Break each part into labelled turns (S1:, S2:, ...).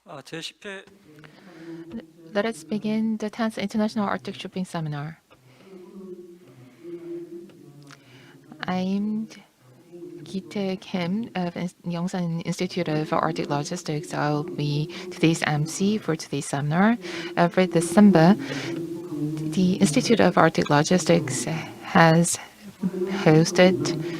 S1: 제10회
S2: Let us begin the 10th International Arctic Shipping Seminar. I'm Ki-tae Kim of Yongsan Institute of Arctic Logistics. I'll be today's MC for today's seminar. Every December, the Institute of Arctic Logistics has hosted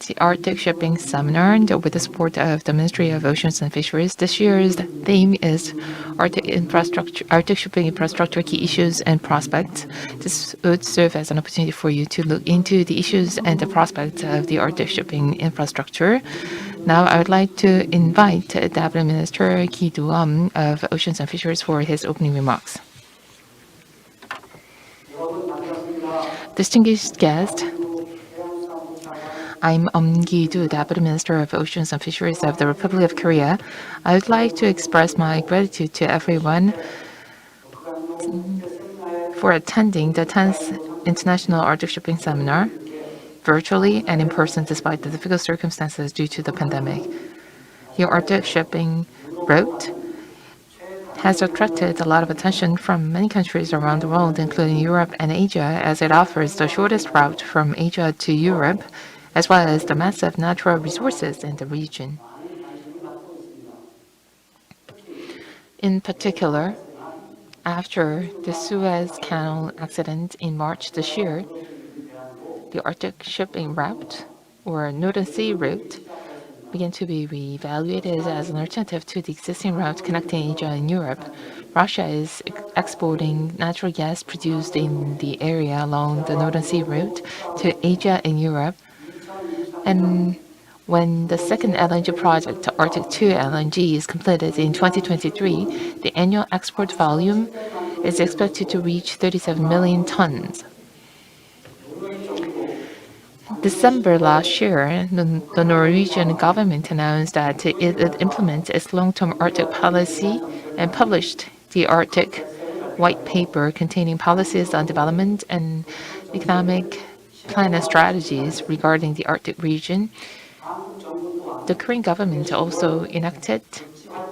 S2: the Arctic Shipping Seminar with the support of the Ministry of Oceans and Fisheries. This year's theme is Arctic shipping infrastructure, key issues and prospects. This would serve as an opportunity for you to look into the issues and the prospects of the Arctic shipping infrastructure. Now, I would like to invite Deputy Minister Ki Do-am of Oceans and Fisheries for his opening remarks. Distinguished guests, I'm Ki-do, Deputy Minister of Oceans and Fisheries of the Republic of Korea. I would like to express my gratitude to everyone for attending the 10th International Arctic Shipping Seminar, virtually and in person despite the difficult circumstances due to the pandemic. The Arctic Shipping Route has attracted a lot of attention from many countries around the world, including Europe and Asia, as it offers the shortest route from Asia to Europe, as well as the massive natural resources in the region. In particular, after the Suez Canal accident in March this year, the Arctic shipping route, or Northern Sea route, began to be reevaluated as an alternative to the existing route connecting Asia and Europe. Russia is exporting natural gas produced in the area along the Northern Sea route to Asia and Europe. And when the second LNG project, Arctic 2 LNG, is completed in 2023, the annual export volume is expected to reach 37 million tons. December last year, the Norwegian government announced that it would implement its long-term Arctic policy and published the Arctic White Paper containing policies on development and economic plan and strategies regarding the Arctic region. The Korean government also enacted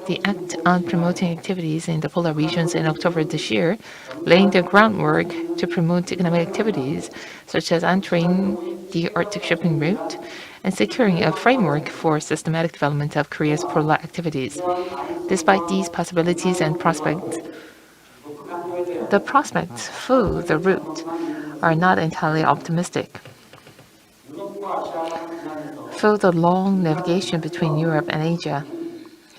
S2: the Act on Promoting Activities in the Polar Regions in October this year, laying the groundwork to promote economic activities such as entering the Arctic shipping route and securing a framework for systematic development of Korea's polar activities. Despite these possibilities and prospects, the prospects for the route are not entirely optimistic. For the long navigation between Europe and Asia,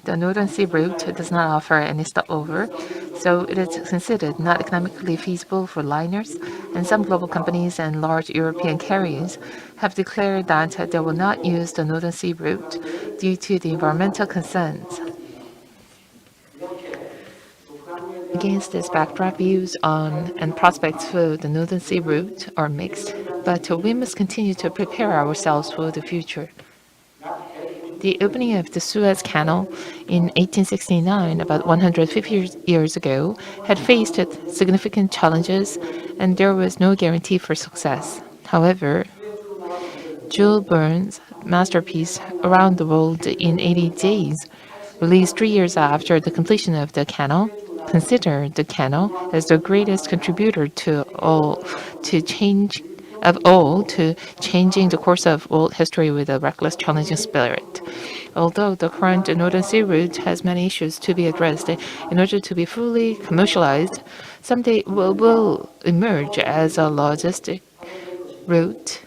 S2: the Northern Sea route does not offer any stopover, so it is considered not economically feasible for liners, and some global companies and large European carriers have declared that they will not use the Northern Sea route due to the environmental concerns. Against this backdrop, views on and prospects for the Northern Sea route are mixed, but we must continue to prepare ourselves for the future. The opening of the Suez Canal in 1869, about 150 years ago, had faced significant challenges, and there was no guarantee for success. However, Jules Verne's masterpiece, Around the World in 80 Days, released 3 years after the completion of the canal, considered the canal as the greatest contributor to changing the course of world history with a reckless, challenging spirit. Although the current Northern Sea route has many issues to be addressed, in order to be fully commercialized, someday will emerge as a logistic route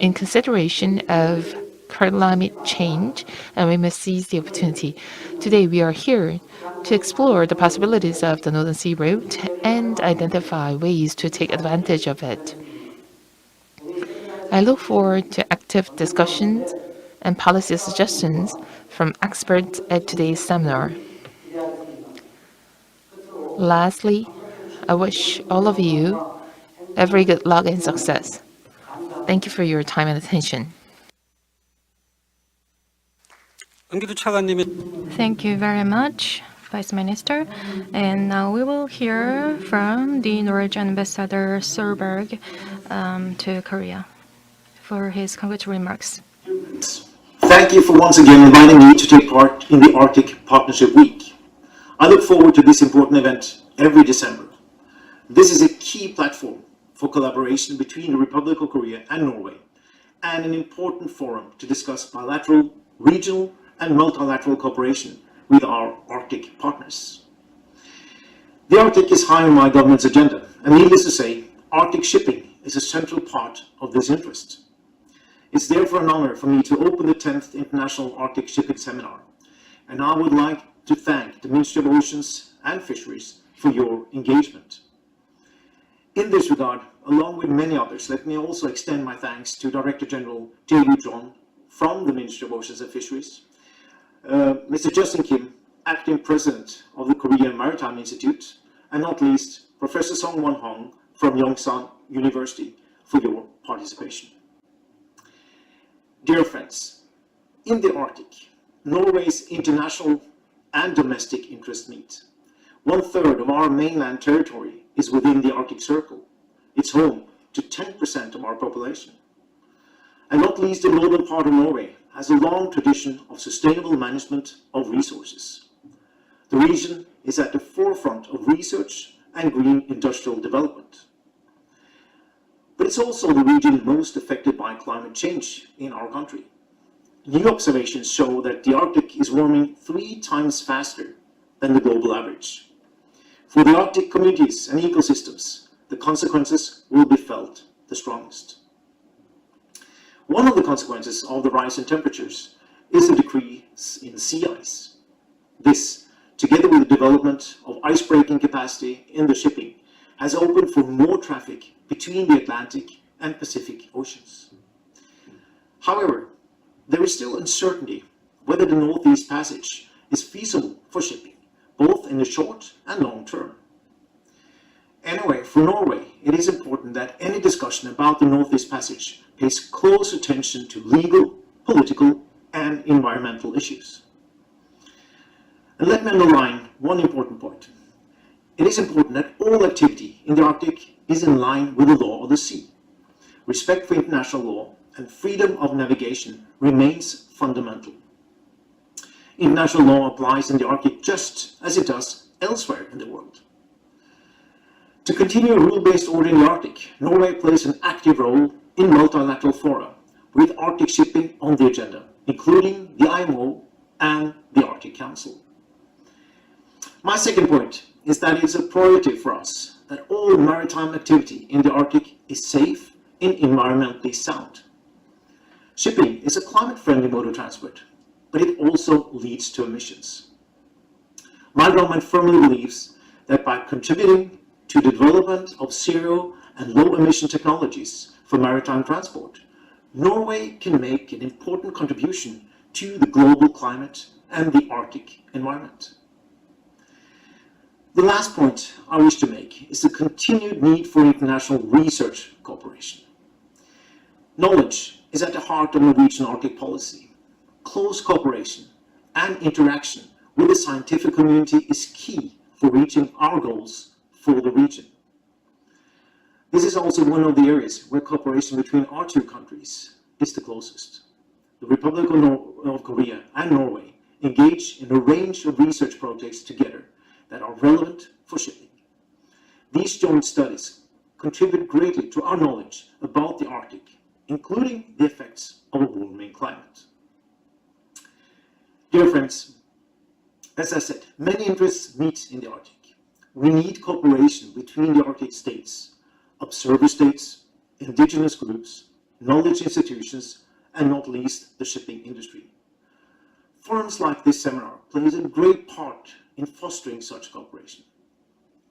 S2: in consideration of climate change, and we must seize the opportunity. Today, we are here to explore the possibilities of the Northern Sea route and identify ways to take advantage of it. I look forward to active discussions and policy suggestions from experts at today's seminar. Lastly, I wish all of you every good luck and success. Thank you for your time and attention.
S1: 은기도 차관님이
S3: Thank you very much, Vice Minister. And now we will hear from the Norwegian Ambassador Solberg to Korea for his congratulatory remarks.
S4: Thank you for once again inviting me to take part in the Arctic Partnership Week. I look forward to this important event every December. This is a key platform for collaboration between the Republic of Korea and Norway, and an important forum to discuss bilateral, regional, and multilateral cooperation with our Arctic partners. The Arctic is high on my government's agenda, and needless to say, Arctic shipping is a central part of this interest. It's therefore an honor for me to open the 10th International Arctic Shipping Seminar, and I would like to thank the Ministry of Oceans and Fisheries for your engagement. In this regard, along with many others, let me also extend my thanks to Director General J.U. John from the Ministry of Oceans and Fisheries, Mr. Justin Kim, Acting President of the Korean Maritime Institute, and not least, Professor Song Won Hong from Yongsan University for your participation. Dear friends, in the Arctic, Norway's international and domestic interests meet. 1/3 of our mainland territory is within the Arctic Circle. It's home to 10% of our population. And not least, the northern part of Norway has a long tradition of sustainable management of resources. The region is at the forefront of research and green industrial development. But it's also the region most affected by climate change in our country. New observations show that the Arctic is warming 3 times faster than the global average. For the Arctic communities and ecosystems, the consequences will be felt the strongest. One of the consequences of the rise in temperatures is a decrease in sea ice. This, together with the development of ice-breaking capacity in the shipping, has opened for more traffic between the Atlantic and Pacific Oceans. However, there is still uncertainty whether the Northeast Passage is feasible for shipping, both in the short and long term. Anyway, for Norway, it is important that any discussion about the Northeast Passage pays close attention to legal, political, and environmental issues. And let me underline one important point. It is important that all activity in the Arctic is in line with the law of the sea. Respect for international law and freedom of navigation remains fundamental. International law applies in the Arctic just as it does elsewhere in the world. To continue a rule-based order in the Arctic, Norway plays an active role in multilateral fora with Arctic shipping on the agenda, including the IMO and the Arctic Council. My second point is that it is a priority for us that all maritime activity in the Arctic is safe and environmentally sound. Shipping is a climate-friendly mode of transport, but it also leads to emissions. My government firmly believes that by contributing to the development of zero and low-emission technologies for maritime transport, Norway can make an important contribution to the global climate and the Arctic environment. The last point I wish to make is the continued need for international research cooperation. Knowledge is at the heart of Norwegian Arctic policy. Close cooperation and interaction with the scientific community is key for reaching our goals for the region. This is also one of the areas where cooperation between our two countries is the closest. The Republic of Korea and Norway engage in a range of research projects together that are relevant for shipping. These joint studies contribute greatly to our knowledge about the Arctic, including the effects of a warming climate. Dear friends, as I said, many interests meet in the Arctic. We need cooperation between the Arctic states, observer states, indigenous groups, knowledge institutions, and not least the shipping industry. Forums like this seminar plays a great part in fostering such cooperation.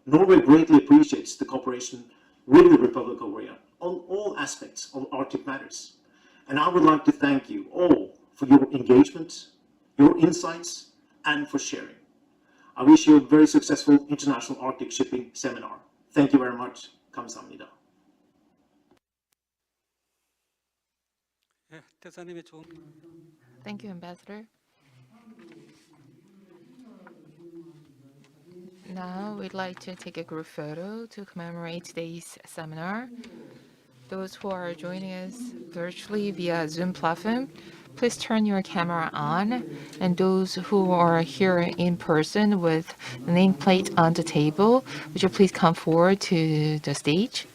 S4: Norway greatly appreciates the cooperation with the Republic of Korea on all aspects of Arctic matters. And I would like to thank you all for your engagement, your insights, and for sharing. I wish you a very successful International Arctic Shipping Seminar. Thank you very much. 감사합니다.
S1: 예, 대사님의 좋은
S2: Thank you, Ambassador. Now we'd like to take a group photo to commemorate today's seminar. Those who are joining us virtually via Zoom platform, Please turn your camera on, and those who are here in person with the nameplate on the table, would you please come forward to the stage?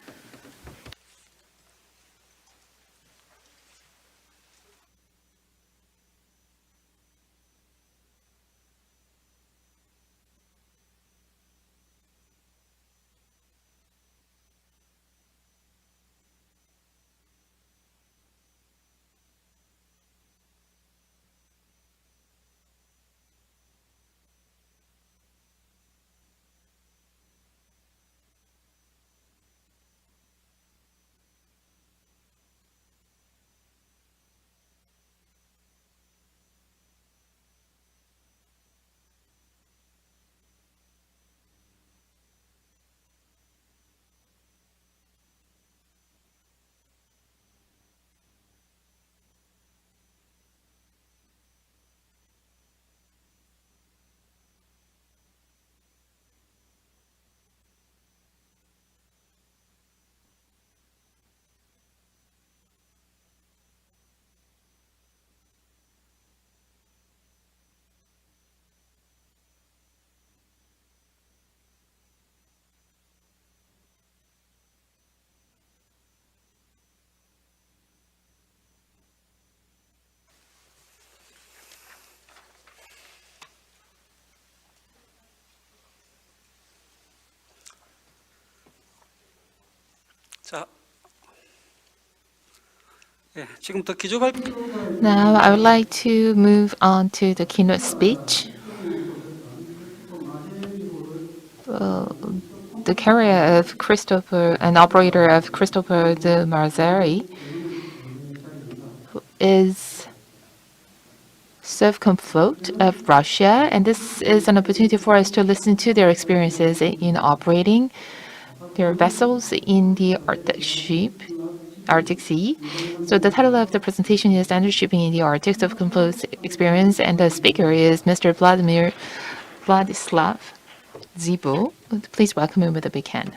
S1: 자, 예, 지금부터 기조발
S2: Now, I would like to move on to the keynote speech. The carrier of Christopher, an operator of Christopher de Marzari, is Sovcomflot of Russia, and this is an opportunity for us to listen to their experiences in operating their vessels in the Arctic Sea. So the title of the presentation is Standard Shipping in the Arctic, Sovcomflot's Experience, and the speaker is Mr. Vladislav Zibo. Please welcome him with a big hand.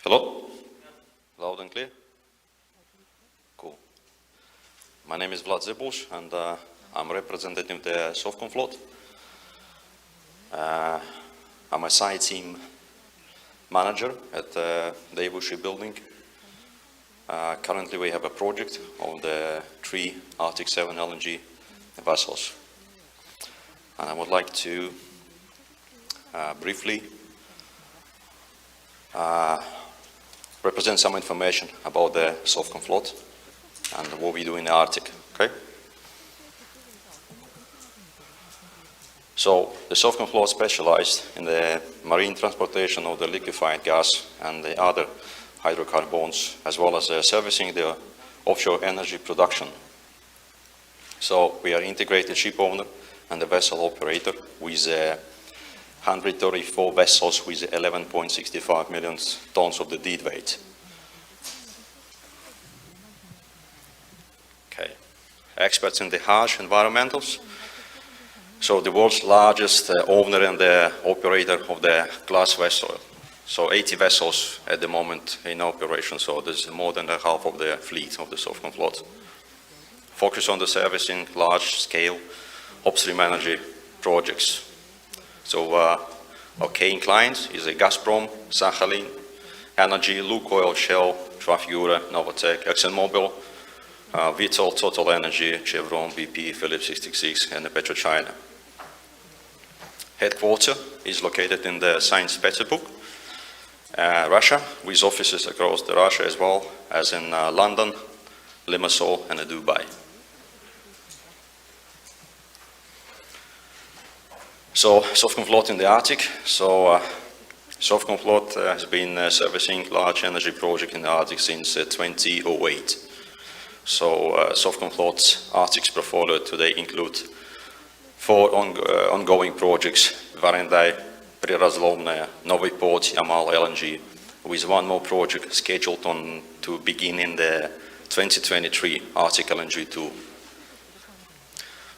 S5: Hello? Loud and clear? Cool. My name is Vlad Zibush, and I'm representing the Sovcomflot. I'm a site team manager at the Daewoo Shipbuilding. Currently we have a project of the 3 Arctic 7 LNG vessels. And I would like to briefly represent some information about the Sovcomflot and what we do in the Arctic, okay? So the Sovcomflot specialized in the marine transportation of the liquefied gas and the other hydrocarbons, as well as servicing the offshore energy production. So we are integrated ship owner and a vessel operator with 134 vessels with 11.65 million tons of the dead weight. Okay, experts in the harsh environmentals. So the world's largest owner and the operator of the class vessel. So 80 vessels at the moment in operation, so there's more than half of the fleet of the Sovcomflot. Focus on the servicing large-scale upstream energy projects. So our key clients is a Gazprom, Sakhalin, Energy, Lukoil, Shell, Trafigura, Novatek, ExxonMobil, Vitol, Total Energy, Chevron, BP, Phillips 66, and PetroChina. Headquarters is located in the St. Petersburg, Russia, with offices across the Russia as well as in London, Limassol, and Dubai. So Sovcomflot in the Arctic. So Sovcomflot has been servicing large energy project in the Arctic since 2008. So Sovcomflot's Arctic portfolio today include 4 ongoing projects: Varendai, Prirazlovnaya, Novi Port, Yamal LNG, with 1 more project scheduled to begin in the 2023 Arctic LNG 2.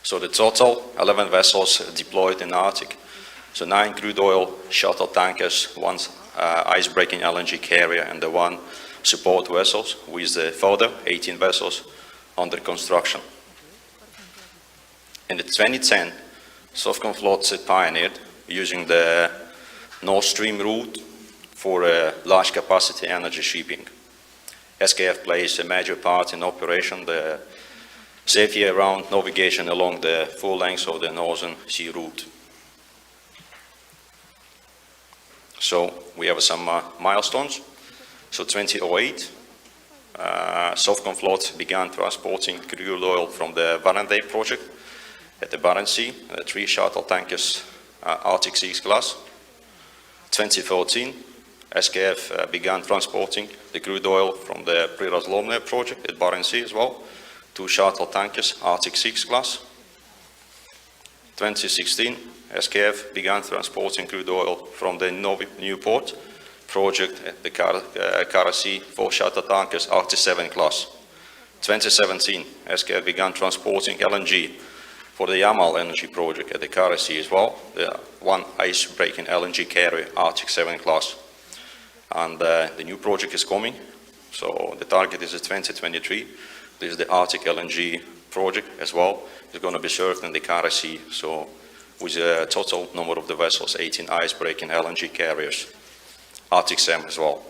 S5: So the total 11 vessels deployed in Arctic, So 9 crude oil shuttle tankers, 1 ice-breaking LNG carrier, and the 1 support vessels, with further 18 vessels under construction. In 2010, Sovcomflot pioneered using the Nord Stream route for large capacity energy shipping. SKF plays a major part in operation the safe year-round navigation along the full length of the Northern Sea route. So we have some milestones. So 2008, Sovcomflot began transporting crude oil from the Warrendey project at the Barents Sea, 3 shuttle tankers, Arctic 6 class. 2014, SKF began transporting the crude oil from the Prirazlovne project at Barents Sea as well, 2 shuttle tankers, Arctic 6 class. 2016, SKF began transporting crude oil from the Novi Newport project at the Kara Sea, 4 shuttle tankers, Arctic 7 class. 2017, SKF began transporting LNG for the Yamal energy project at the Kara Sea as well, the 1 ice-breaking LNG carrier, Arctic 7 class. And the new project is coming, so the target is 2023. This is the Arctic LNG project as well. It's going to be served in the Kara Sea, so with a total number of the vessels, 18 ice-breaking LNG carriers, Arctic 7 as well.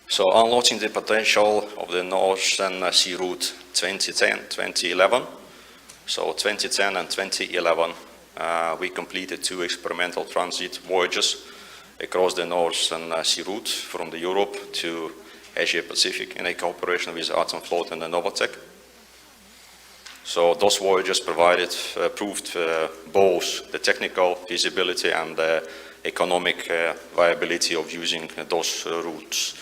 S5: So unlocking the potential of the Northern Sea route 2010-2011. So 2010 and 2011, we completed 2 experimental transit voyages across the Northern Sea route from the Europe to Asia Pacific in a cooperation with Atomflot and the Novatek. So those voyages proved both the technical feasibility and the economic viability of using those routes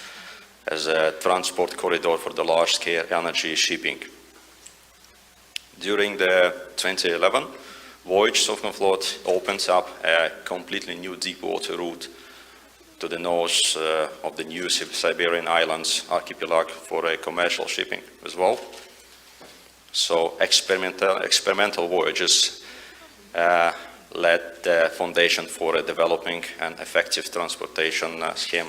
S5: as a transport corridor for the large-scale energy shipping. During the 2011 voyage, Sovcomflot opens up a completely new deep-water route to the north of the new Siberian Islands archipelago for commercial shipping as well. So experimental voyages laid the foundation for developing an effective transportation scheme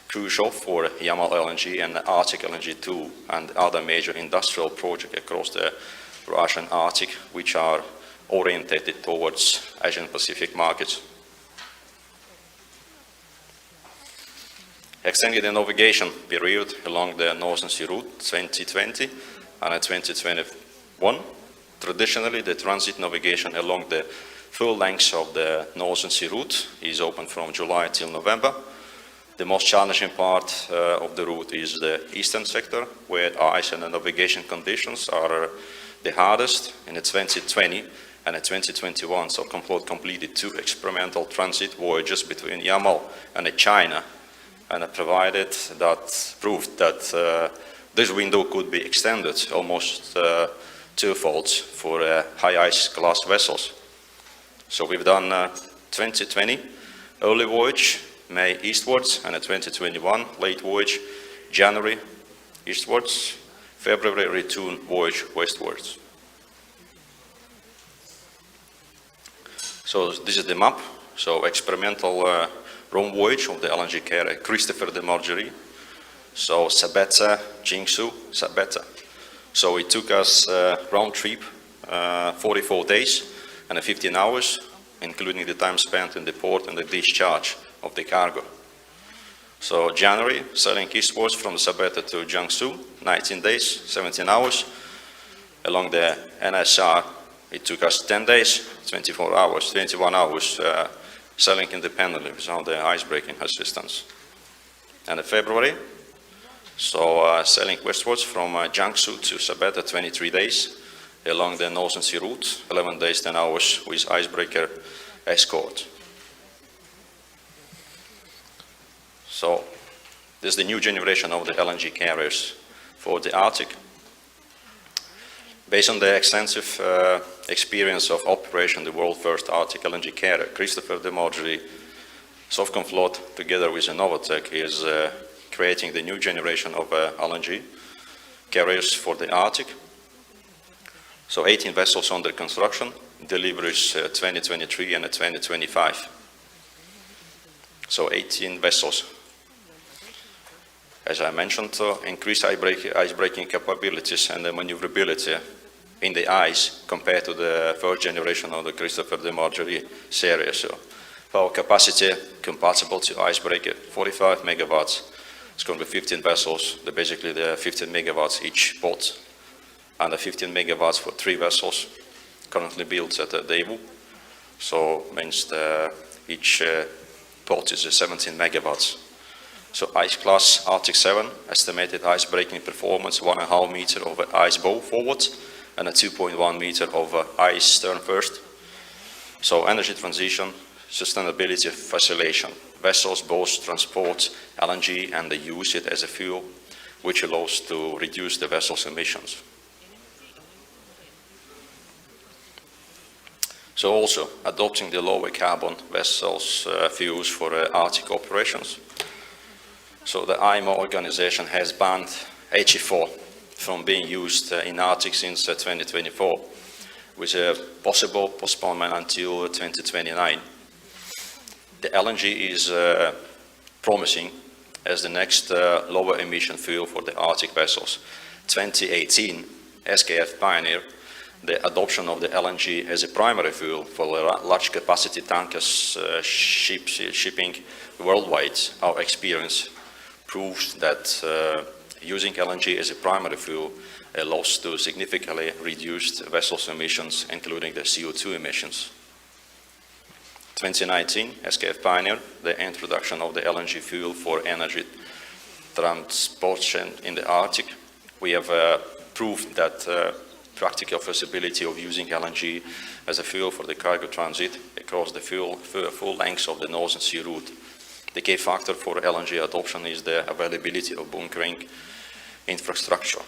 S5: crucial for Yamal LNG and Arctic LNG 2 and other major industrial projects across the Russian Arctic, which are oriented towards Asian Pacific markets. Extending the navigation period along the Northern Sea route 2020 and 2021. Traditionally, the transit navigation along the full length of the Northern Sea route is open from July till November. The most challenging part of the route is the eastern sector, where ice and navigation conditions are the hardest. In 2020 and 2021, Sovcomflot completed 2 experimental transit voyages between Yamal and China, and proved that this window could be extended almost twofold for high ice class vessels. So we've done 2020 early voyage, May eastwards, and a 2021 late voyage, January eastwards, February return voyage westwards. So this is the map. So experimental Rome voyage of the LNG carrier Christopher de Margerie. So Sabetha, Jingsu, Sabetha. So it took us round trip 44 days and 15 hours, including the time spent in the port and the discharge of the cargo. So January, sailing eastwards from Sabetha to Jiangsu, 19 days, 17 hours. Along the NSR, it took us 10 days, 24 hours, 21 hours, sailing independently without the icebreaking assistance. And in February, so sailing westwards from Jiangsu to Sabetha, 23 days, along the Northern Sea route, 11 days, 10 hours with icebreaker escort. So this is the new generation of the LNG carriers for the Arctic. Based on the extensive experience of operation the world's first Arctic LNG carrier, Christopher de Margerie, Sovcomflot, together with Novatek, is creating the new generation of LNG carriers for the Arctic. So 18 vessels under construction, deliveries 2023 and 2025. So 18 vessels. As I mentioned, increased ice-breaking capabilities and the maneuverability in the ice compared to the first generation of the Christopher de Margerie series. So power capacity compatible to icebreaker, 45 megawatts. It's going to be 15 vessels, basically the 15 megawatts each boat, and the 15 megawatts for 3 vessels currently built at Daewoo. So means each boat is 17 megawatts. So ice class Arctic 7, estimated ice breaking performance 1.5 meter over ice bow forward and a 2.1 meter over ice stern first. So energy transition, sustainability facilitation. Vessels both transport LNG and they use it as a fuel, which allows to reduce the vessel's emissions. So also adopting the lower carbon vessels fuels for Arctic operations. So the IMO organization has banned HE4 from being used in Arctic since 2024, with a possible postponement until 2029. The LNG is promising as the next lower emission fuel for the Arctic vessels. 2018, SKF pioneered the adoption of the LNG as a primary fuel for large capacity tankers shipping worldwide. Our experience proves that using LNG as a primary fuel allows to significantly reduce vessels emissions, including the CO2 emissions. 2019, SKF pioneered the introduction of the LNG fuel for energy transportation in the Arctic. We have proved that practical feasibility of using LNG as a fuel for the cargo transit across the full length of the Northern Sea route. The key factor for LNG adoption is the availability of bunkering infrastructure.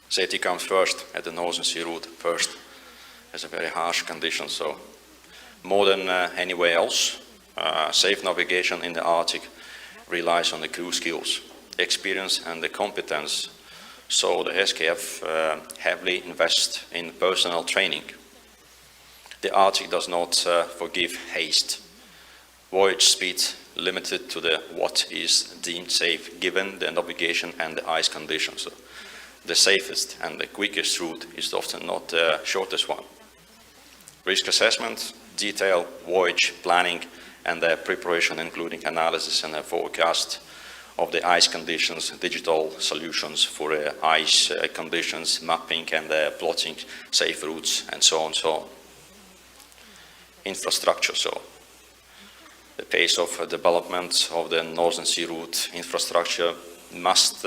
S5: Safety comes first at the Northern Sea route first. It's a very harsh condition, so more than anywhere else, safe navigation in the Arctic relies on the crew skills, experience and the competence. So the SKF heavily invests in personnel training. The Arctic does not forgive haste. Voyage speed limited to what is deemed safe given the navigation and the ice conditions. So the safest and the quickest route is often not the shortest one. Risk assessment, detailed voyage planning and the preparation including analysis and a forecast of the ice conditions, digital solutions for ice conditions, mapping and plotting safe routes and so on and so on. Infrastructure, so the pace of development of the Northern Sea route infrastructure must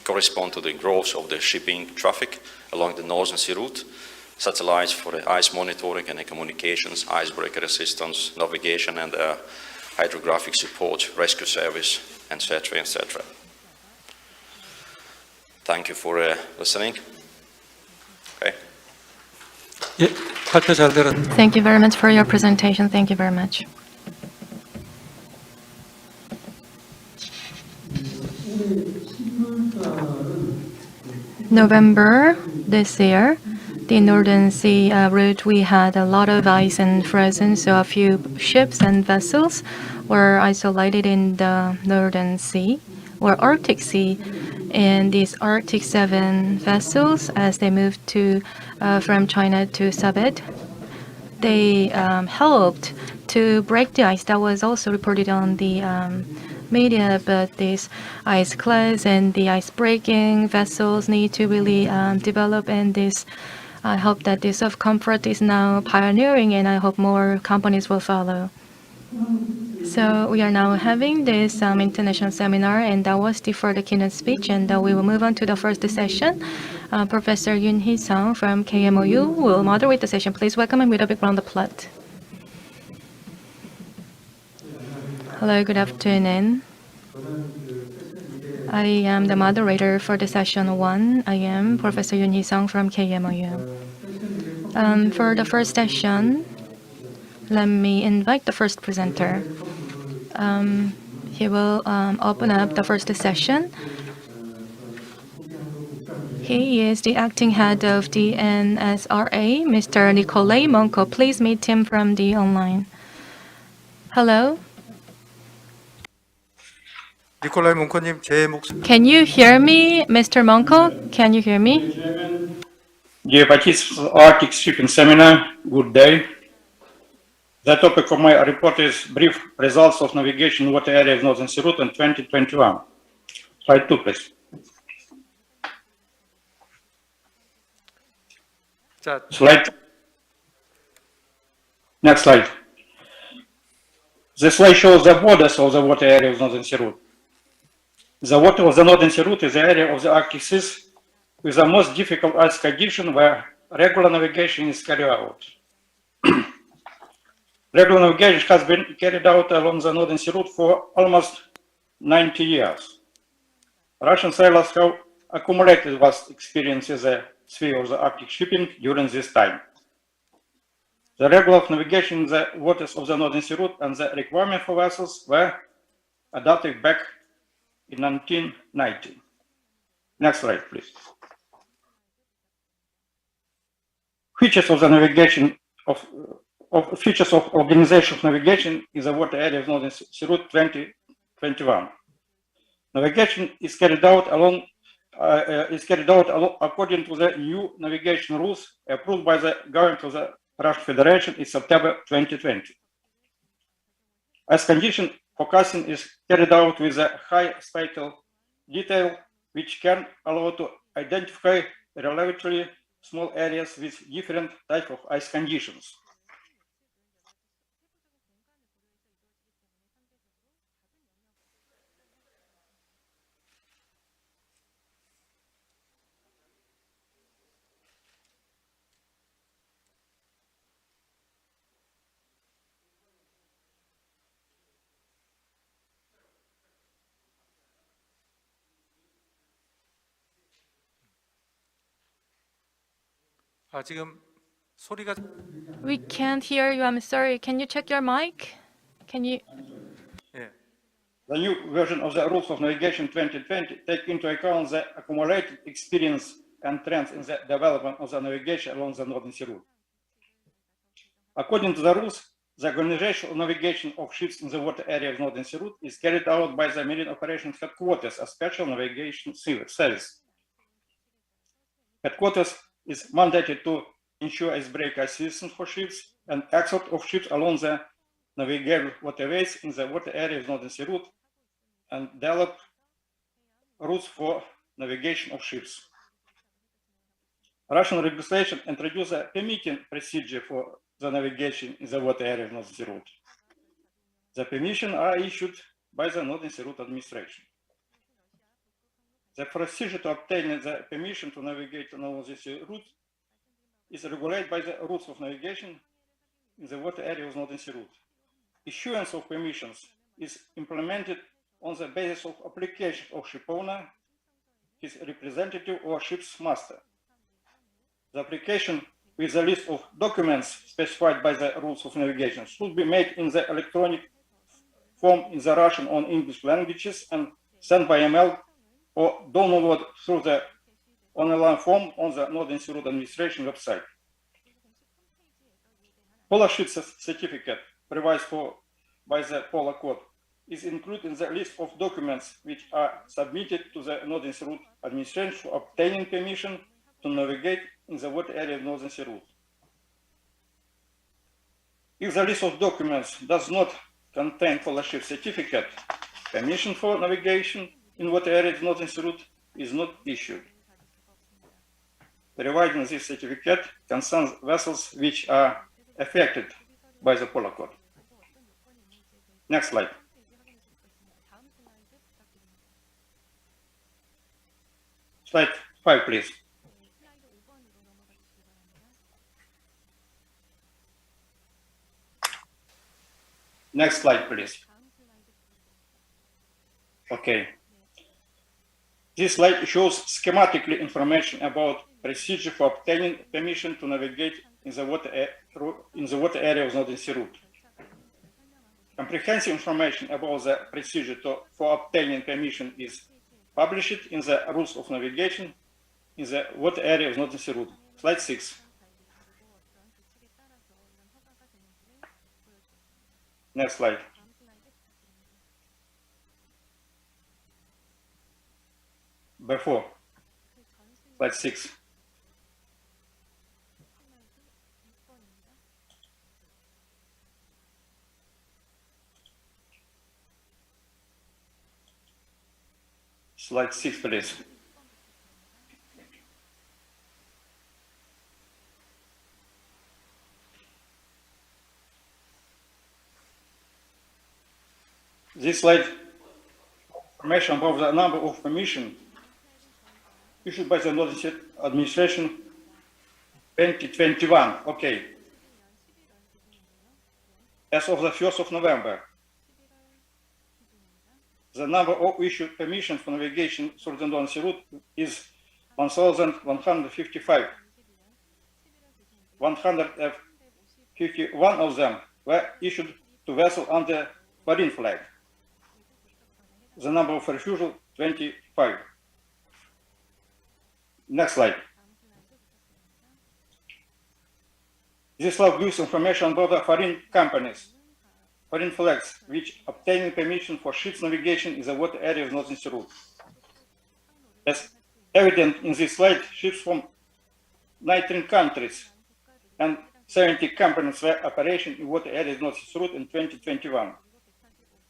S5: correspond to the growth of the shipping traffic along the Northern Sea route. Satellites for the ice monitoring and the communications, icebreaker assistance, navigation and hydrographic support, rescue service, etc., etc. Thank you for listening. Okay.
S1: 예, 발표 잘 들었.
S3: Thank you very much for your presentation. Thank you very much. November this year, the Northern Sea route, we had a lot of ice and frozen, so a few ships and vessels were isolated in the Northern Sea or Arctic Sea. And these Arctic 7 vessels, as they moved from China to Subic, they helped to break the ice. That was also reported on the media, but these ice class and the ice breaking vessels need to really develop, and this I hope that this of comfort is now pioneering, and I hope more companies will follow. So we are now having this international seminar, and that was for the keynote speech, and we will move on to the first session. Professor Yoon Hee-sung from KMOU will moderate the session. Please welcome him with a big round of applause. Hello, good afternoon. I am the moderator for the session 1. I am Professor Yoon Hee-sung from KMOU. For the first session, let me invite the first presenter. He will open up the first session. He is the acting head of the NSRA, Mr. Nikolai Monko. Please meet him from the online. Hello?
S1: 니콜라이 몽코님, 제 목소리
S3: Can you hear me, Mr. Monko? Can you hear me?
S6: Dear participants of Arctic Shipping Seminar, good day. The topic of my report is brief results of navigation in water area of Northern Sea Route in 2021. Slide 2, please.
S1: 자,
S6: Slide. Next slide. This slide shows the borders of the water area of Northern Sea Route. The water of the Northern Sea Route is the area of the Arctic Seas with the most difficult ice condition where regular navigation is carried out. Regular navigation has been carried out along the Northern Sea Route for almost 90 years. Russian sailors have accumulated vast experience in the sphere of the Arctic shipping during this time. The regular navigation in the waters of the Northern Sea Route and the requirement for vessels were adopted back in 1990. Next slide, please. Features of the navigation features of organization of navigation in the water area of Northern Sea Route 2021. Navigation is carried out according to the new navigation rules approved by the government of the Russian Federation in September 2020. As condition forecasting is carried out with a high spatial detail, which can allow to identify relatively small areas with different type of ice conditions.
S1: 지금 소리가
S3: We can't hear you. I'm sorry. Can you check your mic? Can you?
S1: 예.
S6: The new version of the rules of navigation 2020 take into account the accumulated experience and trends in the development of the navigation along the Northern Sea Route. According to the rules, the organization of navigation of ships in the water area of Northern Sea Route is carried out by the Marine Operations Headquarters, a special navigation service. Headquarters is mandated to ensure icebreaker assistance for ships and export of ships along the navigable waterways in the water area of Northern Sea Route and develop routes for navigation of ships. Russian legislation introduced a permitting procedure for the navigation in the water area of Northern Sea Route. The permissions are issued by the Northern Sea Route Administration. The procedure to obtain the permission to navigate on the Northern Sea Route is regulated by the rules of navigation in the water area of Northern Sea Route. Issuance of permissions is implemented on the basis of application of ship owner, his representative or ship's master. The application with the list of documents specified by the rules of navigation should be made in the electronic form in the Russian or English languages and sent by email or download through the online form on the Northern Sea Route Administration website. Polar ship certificate provided by the Polar Code is included in the list of documents which are submitted to the Northern Sea Route Administration for obtaining permission to navigate in the water area of Northern Sea Route. If the list of documents does not contain polar ship certificate, permission for navigation in water area of Northern Sea Route is not issued. Providing this certificate concerns vessels which are affected by the Polar Code. Next slide. Slide 5, please. Next slide, please. Okay. This slide shows schematically information about procedure for obtaining permission to navigate in the water area of Northern Sea Route. Comprehensive information about the procedure for obtaining permission is published in the rules of navigation in the water area of Northern Sea route. Slide 6. Next slide. Before. Slide 6. Slide 6, please. This slide information about the number of permission issued by the Northern Sea Administration 2021. Okay. As of the 1st of November, the number of issued permissions for navigation through the Northern Sea route is 1,155. 151 of them were issued to vessels under foreign flag. The number of refusal, 25. Next slide. This slide gives information about the foreign companies, foreign flags, which obtaining permission for ships navigation in the water area of Northern Sea route. As evident in this slide, ships from 19 countries and 70 companies were operating in water area of Northern Sea route in 2021.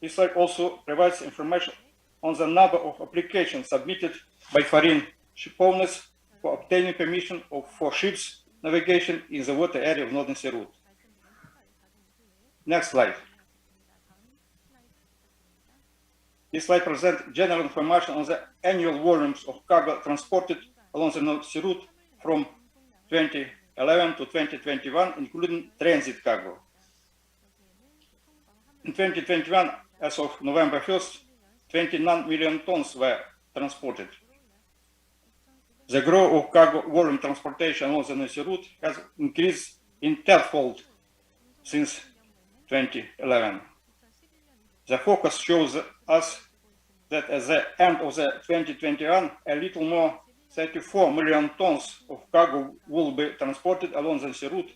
S6: This slide also provides information on the number of applications submitted by foreign ship owners for obtaining permission for ships navigation in the water area of Northern Sea route. Next slide. This slide presents general information on the annual volumes of cargo transported along the North Sea route from 2011 to 2021, including transit cargo. In 2021, as of November 1st, 29 million tons were transported. The growth of cargo volume transportation along the North Sea route has increased in tenfold since 2011. The focus shows us that at the end of the 2021, a little more 34 million tons of cargo will be transported along the sea route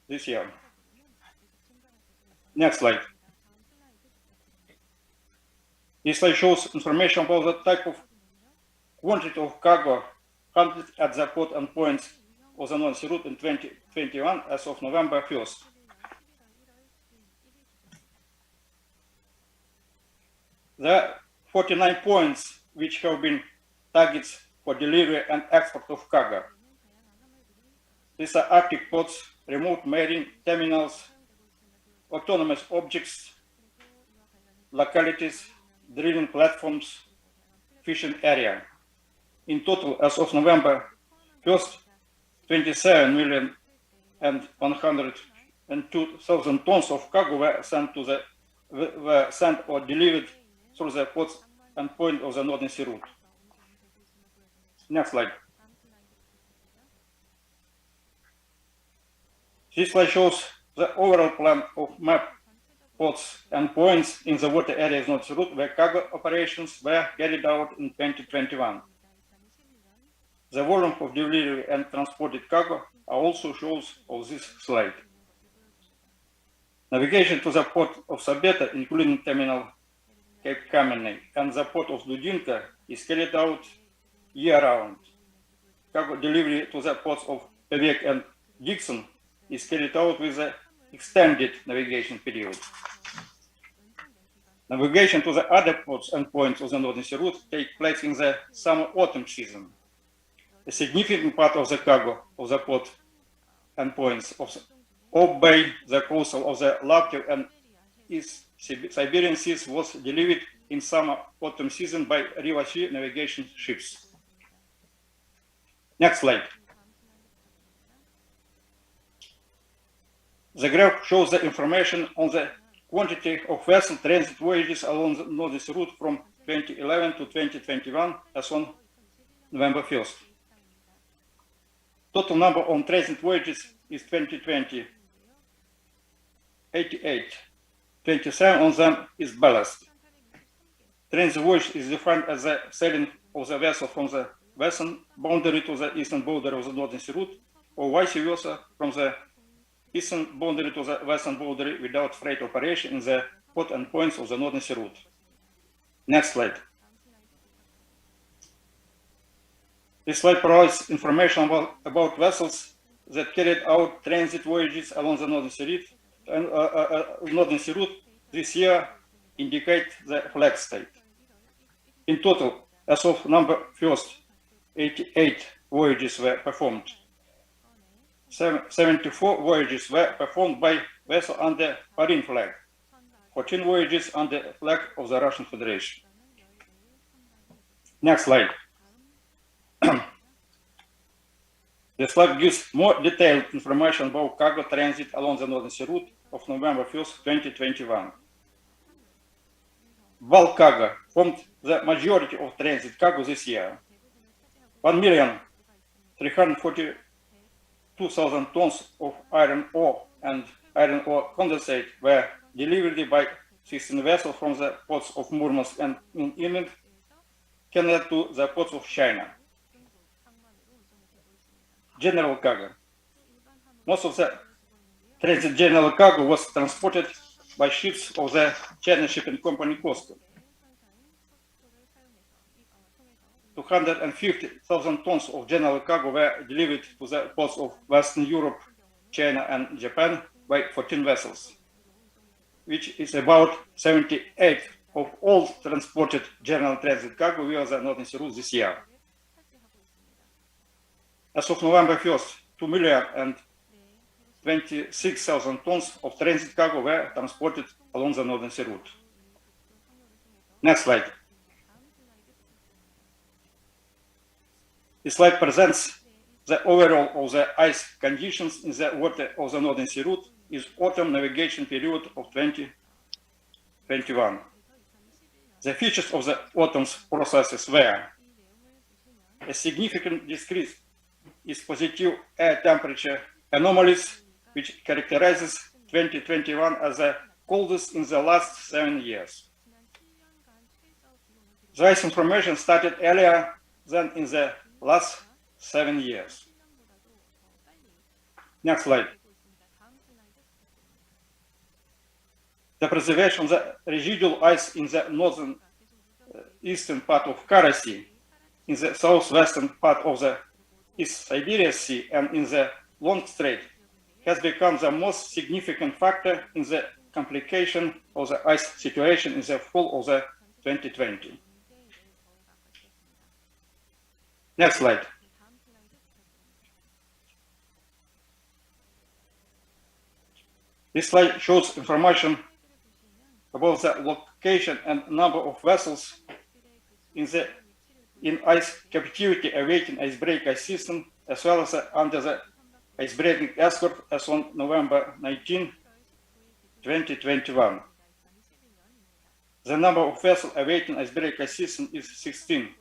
S6: this year. Next slide. This slide shows information about the type of quantity of cargo handled at the port and points of the North Sea route in 2021 as of November 1st. There are 49 points which have been targets for delivery and export of cargo. These are Arctic ports, remote marine terminals, autonomous objects, localities, drilling platforms, fishing area. In total, as of November 1st, 27 million and 102,000 tons of cargo were sent or delivered through the ports and point of the Northern Sea route. Next slide. This slide shows the overall plan of map ports and points in the water areas of North Sea route where cargo operations were carried out in 2021. The volume of delivery and transported cargo are also shows on this slide. Navigation to the port of Sabeta, including terminal Cape Kameny and the port of Dudinka, is carried out year-round. Cargo delivery to the ports of Pevek and Dixon is carried out with an extended navigation period. Navigation to the other ports and points of the Northern Sea route take place in the summer-autumn season. A significant part of the cargo of the port and points of obey the coastal of the Laptev and East Siberian seas was delivered in summer-autumn season by River Sea navigation ships. Next slide. The graph shows the information on the quantity of vessel transit voyages along the Northern Sea route from 2011 to 2021 as on November 1st. Total number on transit voyages is 2020, 88. 27 on them is ballast. Transit voyage is defined as the sailing of the vessel from the western boundary to the eastern border of the Northern Sea Route, or vice versa from the eastern boundary to the western boundary without freight operation in the port and points of the Northern Sea Route. Next slide. This slide provides information about vessels that carried out transit voyages along the Northern Sea Route, and Northern Sea Route this year indicate the flag state. In total, as of November 1st, 88 voyages were performed. 74 voyages were performed by vessel under foreign flag, 14 voyages under flag of the Russian Federation. Next slide. The slide gives more detailed information about cargo transit along the Northern Sea Route of November 1st, 2021. Bulk cargo formed the majority of transit cargo this year. 1,342,000 tons of iron ore and iron ore condensate were delivered by 16 vessels from the ports of Murmansk and in Inland, Canada to the ports of China. General cargo. Most of the transit general cargo was transported by ships of the China shipping company COSCO. 250,000 tons of general cargo were delivered to the ports of Western Europe, China, and Japan by 14 vessels, which is about 78% of all transported general transit cargo via the Northern Sea Route this year. As of November 1st, 2,026,000 tons of transit cargo were transported along the Northern Sea Route. Next slide. This slide presents the overall of the ice conditions in the water of the Northern Sea Route is autumn navigation period of 2021. The features of the autumn's processes were a significant decrease is positive air temperature anomalies, which characterizes 2021 as the coldest in the last 7 years. The ice information started earlier than in the last 7 years. Next slide. The preservation of the residual ice in the northern eastern part of Kara Sea, in the southwestern part of the East Siberia Sea, and in the Long Strait has become the most significant factor in the complication of the ice situation in the fall of the 2020. Next slide. This slide shows information about the location and number of vessels in ice captivity awaiting icebreaker system, as well as under the icebreaking escort as on November 19, 2021. The number of vessels awaiting icebreaker system is 16.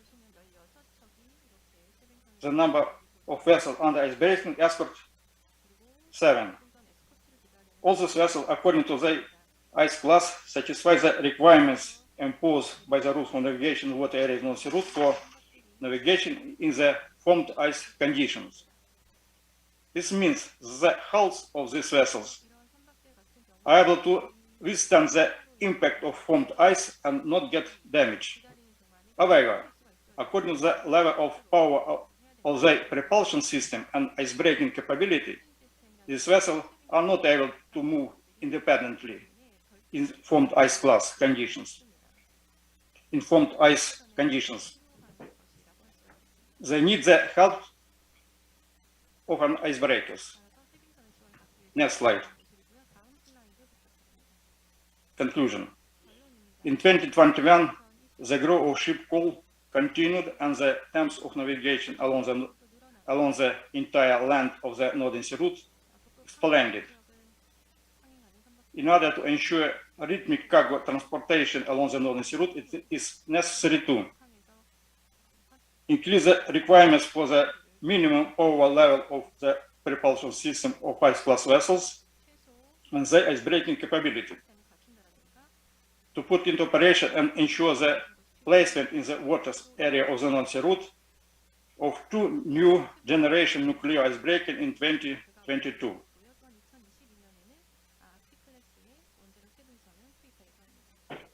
S6: The number of vessels under icebreaking escort, 7. All these vessels, according to the ice class, satisfy the requirements imposed by the rules for navigation in water areas North Sea Route for navigation in the formed ice conditions. This means the hulls of these vessels are able to withstand the impact of formed ice and not get damaged. However, according to the level of power of the propulsion system and ice-breaking capability, these vessels are not able to move independently in formed ice class conditions. In formed ice conditions, they need the help of an icebreakers. Next slide. Conclusion. In 2021, the growth of ship call continued and the terms of navigation along the entire length of the Northern Sea Route expanded. In order to ensure rhythmic cargo transportation along the Northern Sea Route, it is necessary to increase the requirements for the minimum power level of the propulsion system of ice-class vessels and the ice-breaking capability, to put into operation and ensure the placement in the waters area of the Northern Sea Route of 2 new generation nuclear icebreakers in 2022.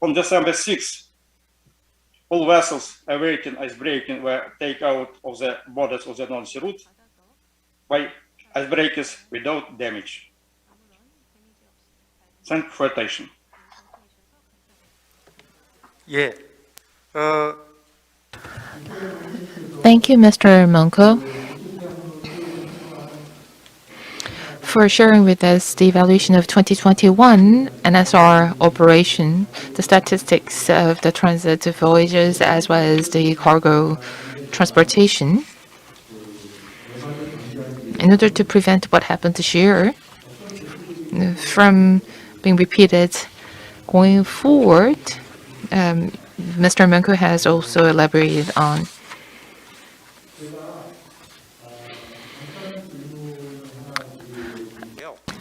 S6: On December 6th, all vessels awaiting icebreaking were taken out of the borders of the North Sea route by icebreakers without damage. Thank you for attention.
S1: 예.
S2: Thank you, Mr. Monko, for sharing with us the evaluation of 2021 NSR operation, the statistics of the transit voyages, as well as the cargo transportation. In order to prevent what happened this year from being repeated going forward, Mr. Monko has also elaborated on.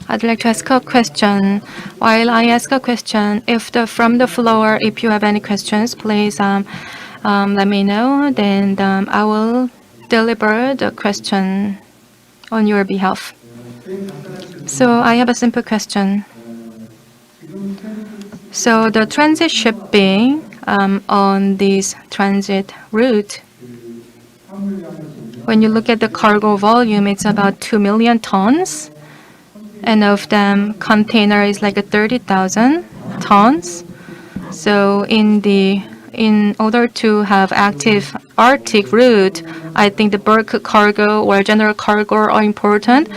S3: I'd like to ask a question. While I ask a question, from the floor, if you have any questions, please let me know. Then I will deliver the question on your behalf. So I have a simple question. So the transit shipping on this transit route, when you look at the cargo volume, it's about 2 million tons. And of them, container is like 30,000 tons. So in order to have active Arctic route, I think the bulk cargo or general cargo are important.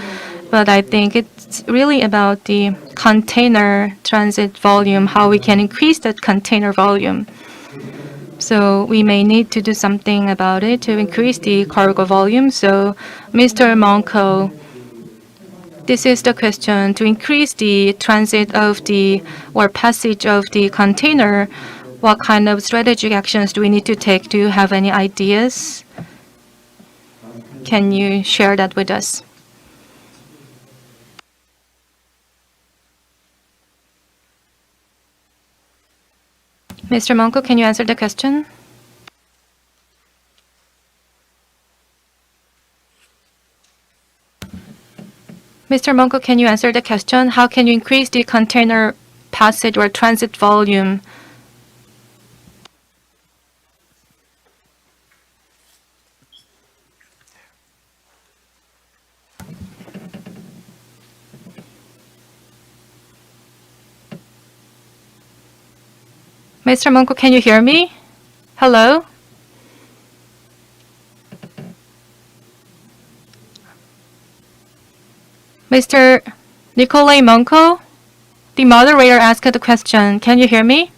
S3: But I think it's really about the container transit volume, how we can increase that container volume. So we may need to do something about it to increase the cargo volume. So Mr. Monko, this is the question. To increase the transit of or passage of the container, what kind of strategic actions do we need to take? Do you have any ideas? Can you share that with us? Mr. Monko, can you answer the question? Mr. Monko, can you answer the question? How can you increase the container passage or transit volume? Mr. Monko, can you hear me? Hello? Mr. Nikolai Monko? The moderator asked the question. Can you hear me?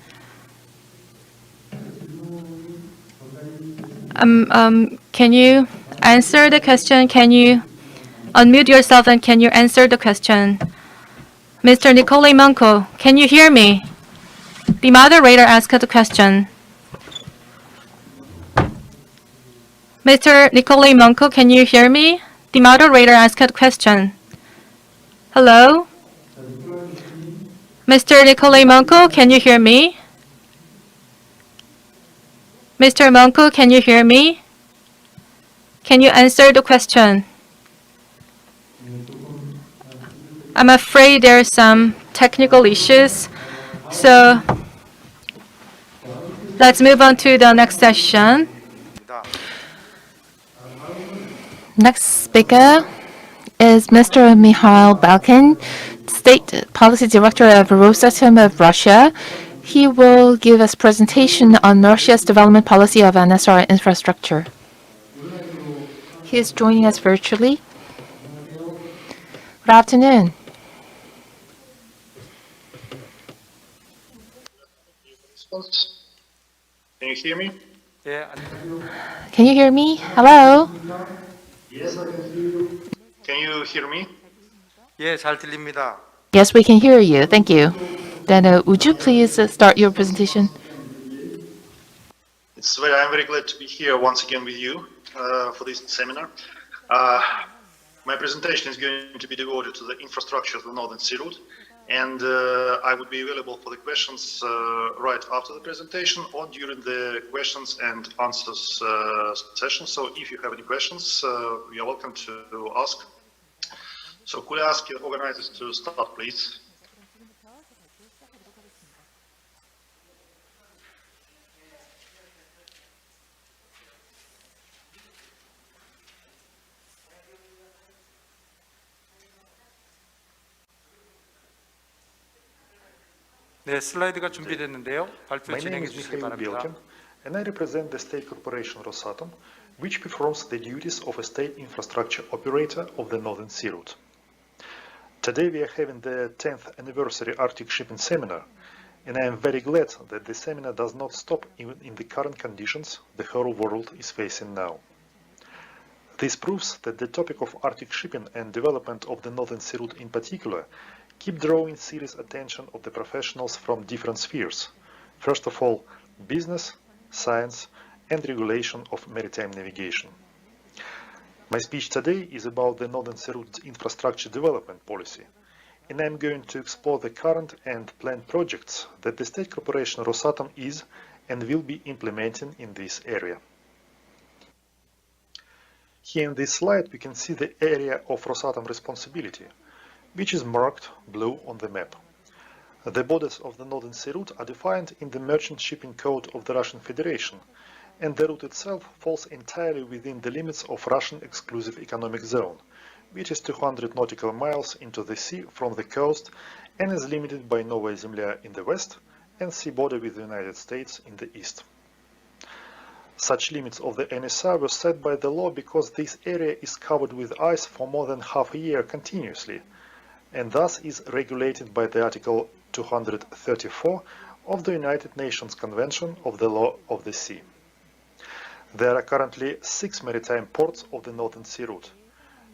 S3: Can you answer the question? Can you unmute yourself and can you answer the question? Mr. Nikolai Monko, can you hear me? The moderator asked the question. Mr. Nikolai Monko, can you hear me? The moderator asked the question. Hello? Mr. Nikolai Monko, can you hear me? Mr. Monko, can you hear me? Can you answer the question? I'm afraid there are some technical issues. So let's move on to the next session.
S2: Next speaker is Mr. Mikhail Balkin, State Policy Director of Rosatom of Russia. He will give us presentation on Russia's development policy of NSR infrastructure. He is joining us virtually. Good afternoon.
S7: Can you hear me?
S1: 예.
S2: Can you hear me? Hello?
S7: Yes, I can hear you. Can you hear me?
S1: 예, 잘 들립니다.
S2: Yes, we can hear you. Thank you. Then would you please start your presentation?
S7: I'm very glad to be here once again with you for this seminar. My presentation is going to be devoted to the infrastructure of the Northern Sea Route And I would be available for the questions right after the presentation or during the questions and answers session. So if you have any questions, you're welcome to ask. So could I ask your organizers to start, please?
S1: 네, 슬라이드가 준비됐는데요. 발표
S8: My name
S1: 진행해
S8: is
S1: 주시기
S8: Mikhail
S1: 바랍니다.
S8: Belkin, and I represent the state corporation Rosatom, which performs the duties of a state infrastructure operator of the Northern Sea Route. Today we are having the 10th anniversary Arctic Shipping Seminar, and I am very glad that the seminar does not stop even in the current conditions the whole world is facing now. This proves that the topic of Arctic shipping and development of the Northern Sea Route in particular keep drawing serious attention of the professionals from different spheres. First of all, business, science, and regulation of maritime navigation. My speech today is about the Northern Sea Route infrastructure development policy, and I am going to explore the current and planned projects that the state corporation Rosatom is and will be implementing in this area. Here in this slide we can see the area of Rosatom responsibility, which is marked blue on the map. The borders of the Northern Sea Route are defined in the Merchant Shipping Code of the Russian Federation, and the route itself falls entirely within the limits of Russian Exclusive Economic Zone, which is 200 nautical miles into the sea from the coast and is limited by Novaya Zemlya in the west and sea border with the United States in the east. Such limits of the NSA were set by the law because this area is covered with ice for more than half a year continuously, and thus is regulated by the Article 234 of the United Nations Convention of the Law of the Sea. There are currently 6 maritime ports of the Northern Sea Route,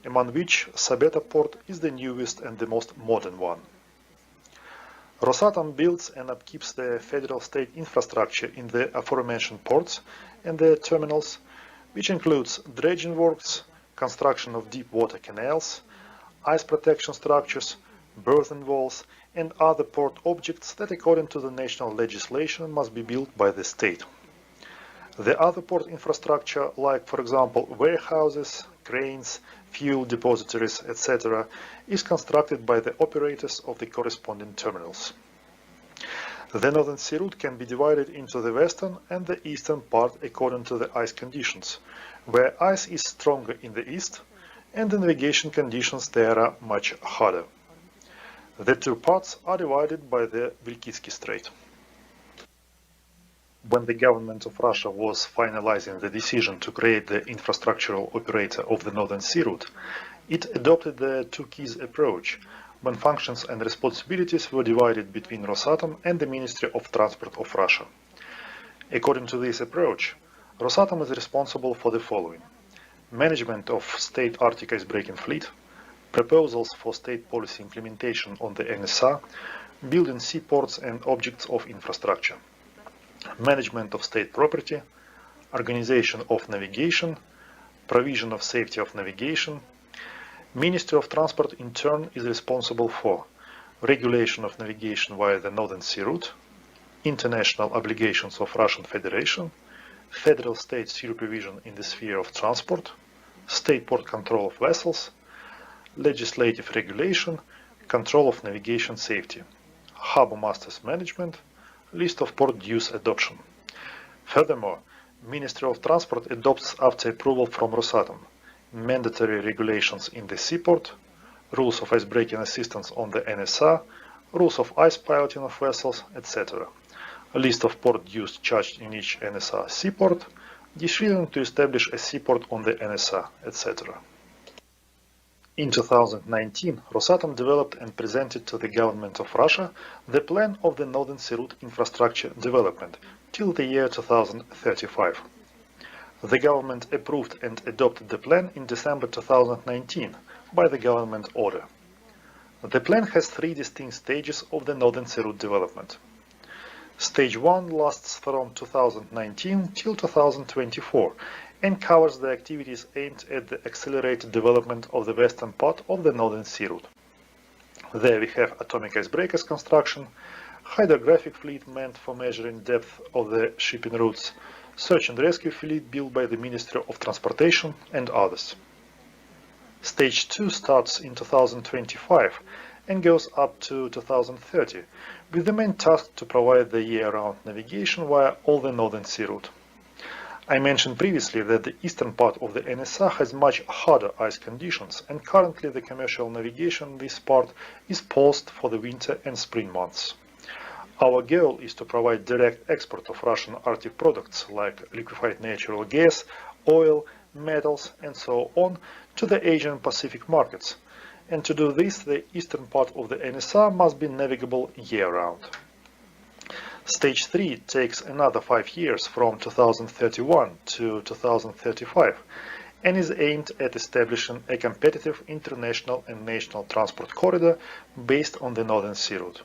S8: among which Sabeta port is the newest and the most modern one. Rosatom builds and upkeeps the federal state infrastructure in the aforementioned ports and their terminals, which includes dredging works, construction of deep water canals, ice protection structures, berthing walls, and other port objects that according to the national legislation must be built by the state. The other port infrastructure, like for example warehouses, cranes, fuel depositories, etc., is constructed by the operators of the corresponding terminals. The Northern Sea Route can be divided into the western and the eastern part according to the ice conditions, where ice is stronger in the east and the navigation conditions there are much harder. The two parts are divided by the Vilkitsky Strait. When the government of Russia was finalizing the decision to create the infrastructural operator of the Northern Sea Route, it adopted the two keys approach, when functions and responsibilities were divided between Rosatom and the Ministry of Transport of Russia. According to this approach, Rosatom is responsible for the following: management of state Arctic icebreaking fleet, proposals for state policy implementation on the NSA, building seaports and objects of infrastructure, management of state property, organization of navigation, provision of safety of navigation. Ministry of Transport in turn is responsible for regulation of navigation via the Northern Sea Route, international obligations of Russian Federation, federal state supervision in the sphere of transport, state port control of vessels, legislative regulation, control of navigation safety, harbour masters management, list of port dues adoption. Furthermore, Ministry of Transport adopts after approval from Rosatom mandatory regulations in the seaport, rules of icebreaking assistance on the NSA, rules of ice piloting of vessels, etc. A list of port dues charged in each NSA seaport, decision to establish a seaport on the NSA, etc. In 2019, Rosatom developed and presented to the government of Russia the plan of the Northern Sea Route infrastructure development till the year 2035. The government approved and adopted the plan in December 2019 by the government order. The plan has 3 distinct stages of the Northern Sea Route development. Stage 1 lasts from 2019 till 2024 and covers the activities aimed at the accelerated development of the western part of the Northern Sea Route. There we have atomic icebreakers construction, hydrographic fleet meant for measuring depth of the shipping routes, search and rescue fleet built by the Ministry of Transportation, and others. Stage 2 starts in 2025 and goes up to 2030, with the main task to provide the year-round navigation via all the Northern Sea route. I mentioned previously that the eastern part of the NSA has much harder ice conditions, and currently the commercial navigation in this part is paused for the winter and spring months. Our goal is to provide direct export of Russian Arctic products like liquefied natural gas, oil, metals, and so on to the Asian Pacific markets. And to do this, the eastern part of the NSA must be navigable year-round. Stage 3 takes another 5 years from 2031 to 2035 and is aimed at establishing a competitive international and national transport corridor based on the Northern Sea route.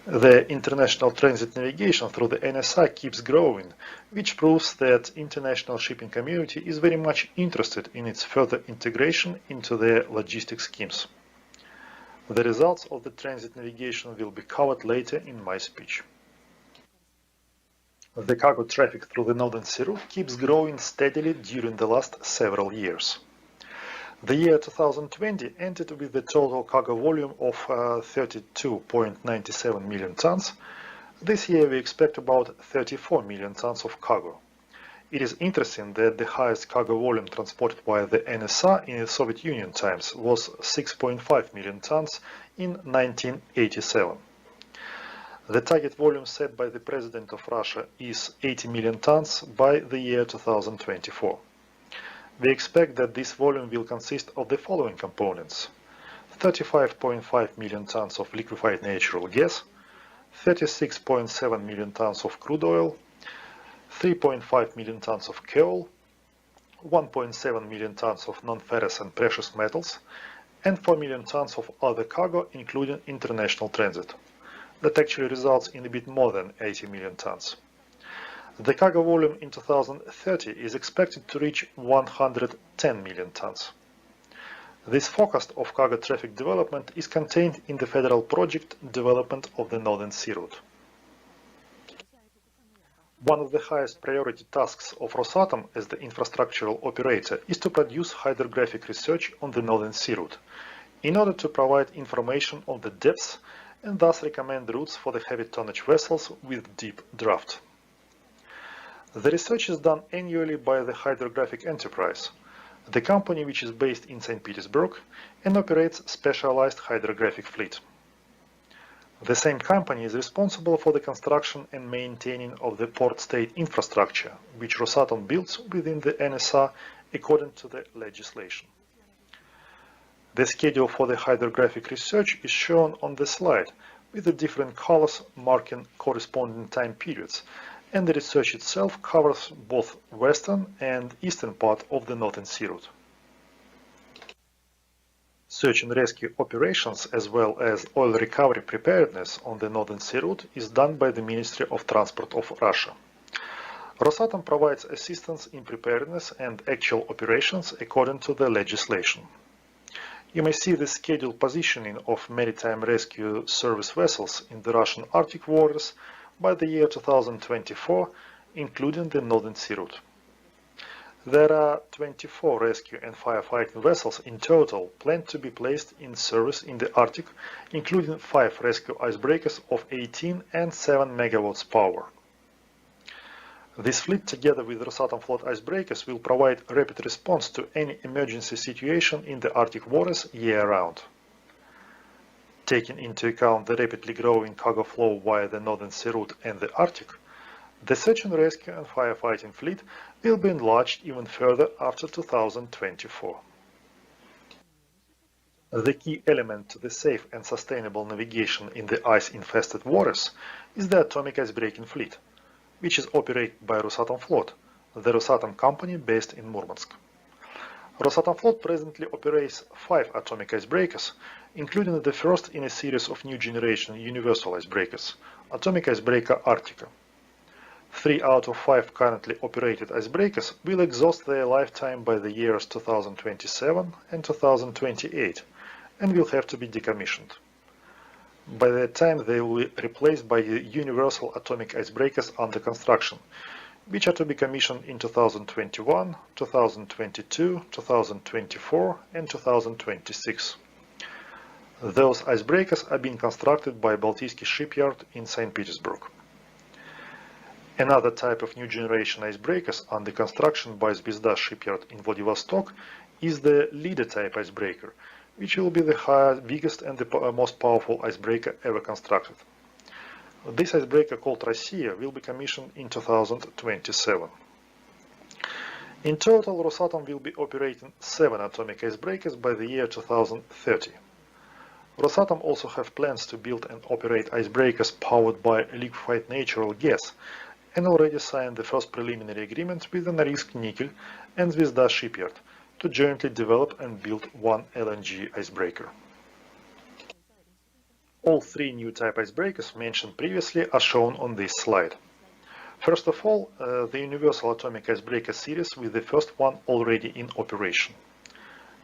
S8: The international transit navigation through the NSA keeps growing, which proves that international shipping community is very much interested in its further integration into their logistics schemes. The results of the transit navigation will be covered later in my speech. The cargo traffic through the Northern Sea route keeps growing steadily during the last several years. The year 2020 ended with a total cargo volume of 32.97 million tons. This year we expect about 34 million tons of cargo. It is interesting that the highest cargo volume transported via the NSA in the Soviet Union times was 6.5 million tons in 1987. The target volume set by the President of Russia is 80 million tons by the year 2024. We expect that this volume will consist of the following components: 35.5 million tons of liquefied natural gas, 36.7 million tons of crude oil, 3.5 million tons of coal, 1.7 million tons of non-ferrous and precious metals, and 4 million tons of other cargo, including international transit. That actually results in a bit more than 80 million tons. The cargo volume in 2030 is expected to reach 110 million tons. This forecast of cargo traffic development is contained in the federal project Development of the Northern Sea Route. One of the highest priority tasks of Rosatom as the infrastructural operator is to produce hydrographic research on the Northern Sea Route in order to provide information on the depths and thus recommend routes for the heavy tonnage vessels with deep draft. The research is done annually by the Hydrographic Enterprise, the company which is based in St. Petersburg and operates specialized hydrographic fleet. The same company is responsible for the construction and maintaining of the port state infrastructure, which Rosatom builds within the NSA according to the legislation. The schedule for the hydrographic research is shown on the slide with the different colors marking corresponding time periods, and the research itself covers both western and eastern part of the Northern Sea route. Search and rescue operations as well as oil recovery preparedness on the Northern Sea route is done by the Ministry of Transport of Russia. Rosatom provides assistance in preparedness and actual operations according to the legislation. You may see the scheduled positioning of maritime rescue service vessels in the Russian Arctic waters by the year 2024, including the Northern Sea route. There are 24 rescue and firefighting vessels in total planned to be placed in service in the Arctic, including 5 rescue icebreakers of 18 and 7 megawatts power. This fleet, together with Rosatom float icebreakers, will provide rapid response to any emergency situation in the Arctic waters year-round. Taking into account the rapidly growing cargo flow via the Northern Sea route and the Arctic, the search and rescue and firefighting fleet will be enlarged even further after 2024. The key element to the safe and sustainable navigation in the ice-infested waters is the atomic icebreaking fleet, which is operated by Rosatom Float, the Rosatom company based in Murmansk. Rosatom Float presently operates 5 atomic icebreakers, including the first in a series of new generation universal icebreakers, atomic icebreaker Arctica. 3 out of 5 currently operated icebreakers will exhaust their lifetime by the years 2027 and 2028, and will have to be decommissioned. By that time, they will be replaced by the universal atomic icebreakers under construction, which are to be commissioned in 2021, 2022, 2024, and 2026. Those icebreakers are being constructed by Baltijski shipyard in St. Petersburg. Another type of new generation icebreakers under construction by Zvezda shipyard in Vladivostok is the leader type icebreaker, which will be the biggest and the most powerful icebreaker ever constructed. This icebreaker called Russia will be commissioned in 2027. In total, Rosatom will be operating 7 atomic icebreakers by the year 2030. Rosatom also have plans to build and operate icebreakers powered by liquefied natural gas, and already signed the first preliminary agreement with the Norilsk Nickel and Zvezda shipyard to jointly develop and build one LNG icebreaker. All 3 new type icebreakers mentioned previously are shown on this slide. First of all, the Universal Atomic Icebreaker series with the first one already in operation.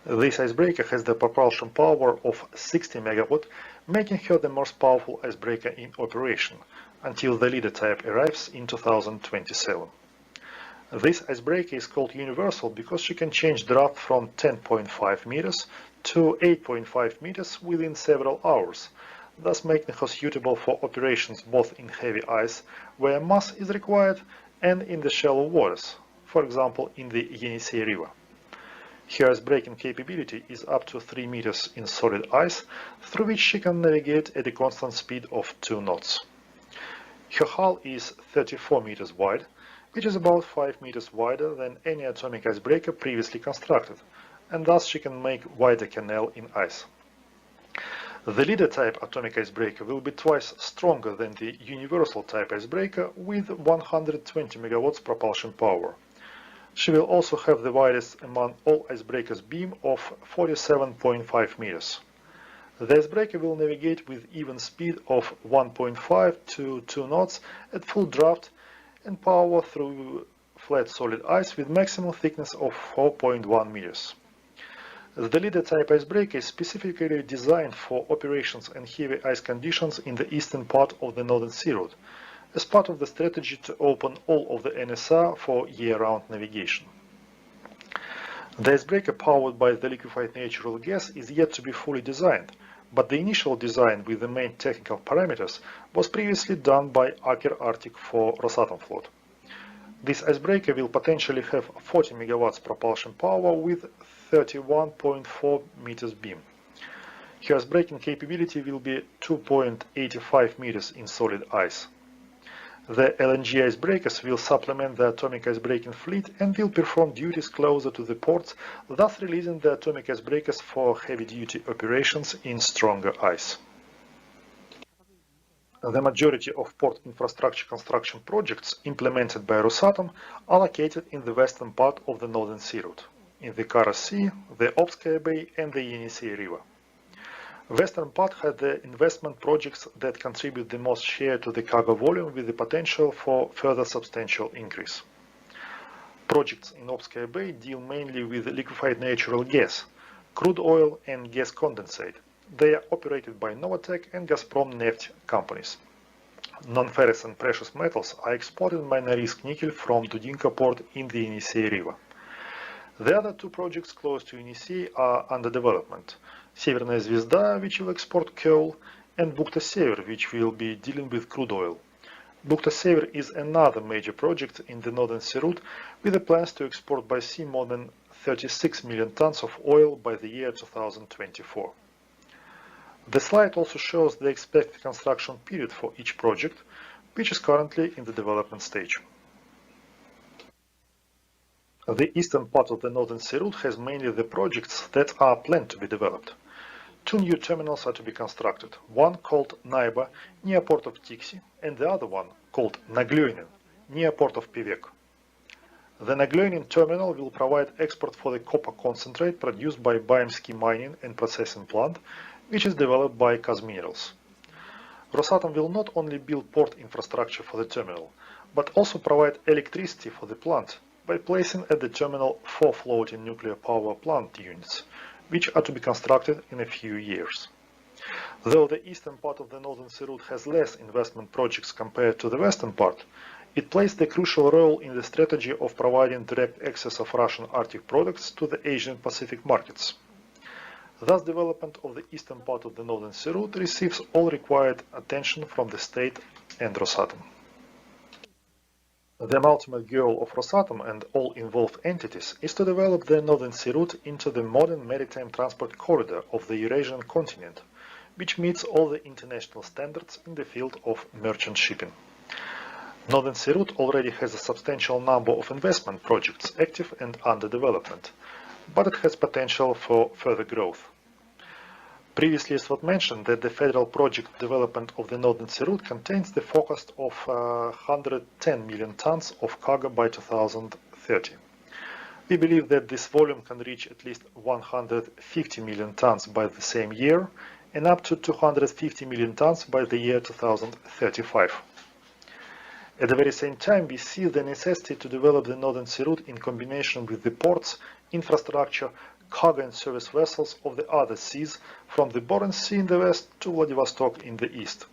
S8: This icebreaker has the propulsion power of 60 MW, making her the most powerful icebreaker in operation, until the leader type arrives in 2027. This icebreaker is called universal because she can change draft from 10.5 meters to 8.5 meters within several hours, thus making her suitable for operations both in heavy ice, where mass is required, and in the shallow waters, for example in the Yenisei River. Her icebreaking capability is up to 3 meters in solid ice, through which she can navigate at a constant speed of 2 knots. Her hull is 34 meters wide, which is about 5 meters wider than any atomic icebreaker previously constructed, and thus she can make wider canal in ice. The leader type atomic icebreaker will be twice stronger than the universal type icebreaker with 120 megawatts propulsion power. She will also have the widest among all icebreakers beam of 47.5 meters. The icebreaker will navigate with even speed of 1.5 to 2 knots at full draft and power through flat solid ice with maximum thickness of 4.1 meters. The leader type icebreaker is specifically designed for operations and heavy ice conditions in the eastern part of the Northern Sea Route, as part of the strategy to open all of the NSR for year-round navigation. The icebreaker powered by the liquefied natural gas is yet to be fully designed, but the initial design with the main technical parameters was previously done by Aker Arctic for Rosatomflot. This icebreaker will potentially have 40 megawatts propulsion power with 31.4 meters beam. Her icebreaking capability will be 2.85 meters in solid ice. The LNG icebreakers will supplement the atomic icebreaking fleet and will perform duties closer to the ports, thus releasing the atomic icebreakers for heavy-duty operations in stronger ice. The majority of port infrastructure construction projects implemented by Rosatom are located in the western part of the Northern Sea Route, in the Kara Sea, the Obskaya Bay and the Yenisei River. Western part had the investment projects that contribute the most share to the cargo volume with the potential for further substantial increase. Projects in Obskaya Bay deal mainly with liquefied natural gas, crude oil and gas condensate. They are operated by Novatek and Gazprom Neft companies. Non-ferrous and precious metals are exported by Norilsk Nickel from Dudinka port in the Yenisei River. The other 2 projects close to Yenisei are under development. Северная Звезда, which will export coal, and Bukhta Sever, which will be dealing with crude oil. Bukhta Sever is another major project in the Northern Sea Route with the plans to export by sea more than 36 million tons of oil by the year 2024. The slide also shows the expected construction period for each project, which is currently in the development stage. The eastern part of the Northern Sea Route has mainly the projects that are planned to be developed. 2 new terminals are to be constructed, one called Naiba, near port of Tiksi, and the other one called Naglyonin, near port of Pevek. The Naglyonin terminal will provide export for the copper concentrate produced by Baimsky Mining and Processing Plant, which is developed by Kazminerals. Rosatom will not only build port infrastructure for the terminal, but also provide electricity for the plant by placing at the terminal 4 floating nuclear power plant units, which are to be constructed in a few years. Though the eastern part of the Northern Sea Route has less investment projects compared to the western part, it plays the crucial role in the strategy of providing direct access of Russian Arctic products to the Asian Pacific markets. Thus, development of the eastern part of the Northern Sea Route receives all required attention from the state and Rosatom. The ultimate goal of Rosatom and all involved entities is to develop the Northern Sea Route into the modern maritime transport corridor of the Eurasian continent, which meets all the international standards in the field of merchant shipping. Northern Sea Route already has a substantial number of investment projects active and under development, but it has potential for further growth. Previously, it was mentioned that the federal project development of the Northern Sea Route contains the forecast of 110 million tons of cargo by 2030. We believe that this volume can reach at least 150 million tons by the same year and up to 250 million tons by the year 2035. At the very same time, we see the necessity to develop the Northern Sea Route in combination with the ports, infrastructure, cargo and service vessels of the other seas from the Barents Sea in the west to Vladivostok in the east.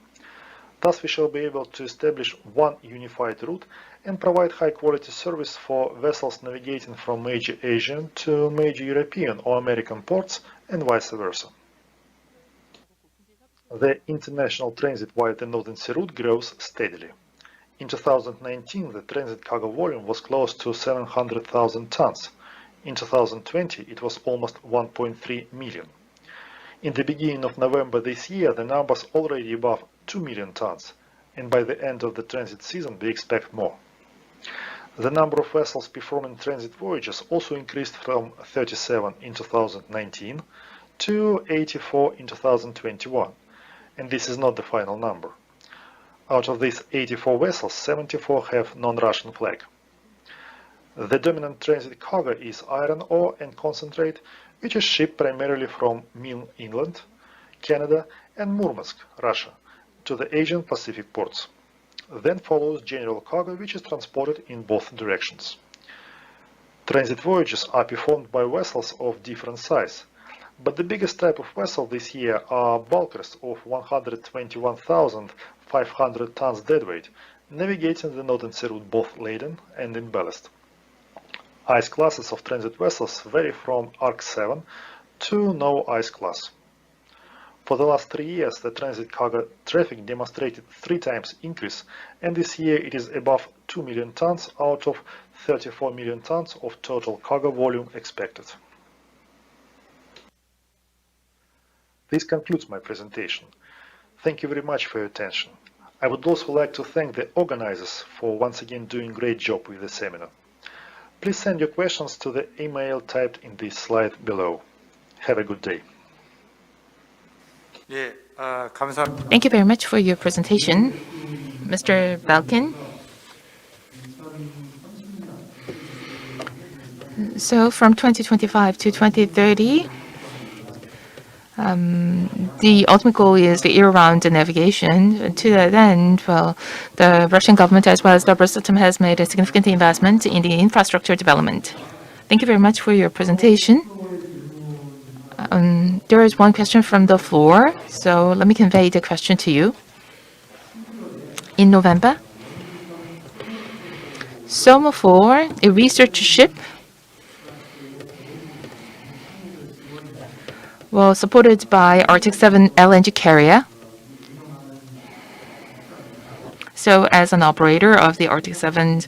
S8: Thus, we shall be able to establish one unified route and provide high-quality service for vessels navigating from major Asian to major European or American ports and vice versa. The international transit via the Northern Sea Route grows steadily. In 2019, the transit cargo volume was close to 700,000 tons. In 2020, it was almost 1.3 million. In the beginning of November this year, the number is already above 2 million tons, and by the end of the transit season, we expect more. The number of vessels performing transit voyages also increased from 37 in 2019 to 84 in 2021, and this is not the final number. Out of these 84 vessels, 74 have non-Russian flag. The dominant transit cargo is iron ore and concentrate, which is shipped primarily from Milne, England, Canada, and Murmansk, Russia, to the Asian Pacific ports. Then follows general cargo, which is transported in both directions. Transit voyages are performed by vessels of different size, but the biggest type of vessel this year are bulkers of 121,500 tons deadweight, navigating the Northern Sea Route both laden and in ballast. Ice classes of transit vessels vary from Arc 7 to no ice class. For the last 3 years, the transit cargo traffic demonstrated 3 times increase, and this year it is above 2 million tons out of 34 million tons of total cargo volume expected. This concludes my presentation. Thank you very much for your attention. I would also like to thank the organizers for once again doing a great job with the seminar. Please send your questions to the email typed in this slide below. Have a good day.
S1: 예, 감사합니다.
S2: Thank you very much for your presentation, Mr. Balkin. So from 2025 to 2030, the ultimate goal is the year-round navigation. To that end, well, the Russian government as well as the Rosatom has made a significant investment in the infrastructure development. Thank you very much for your presentation. There is one question from the floor, so let me convey the question to you. In November, Soma 4, a research ship, supported by Arctic 7 LNG carrier. So as an operator of the Arctic 7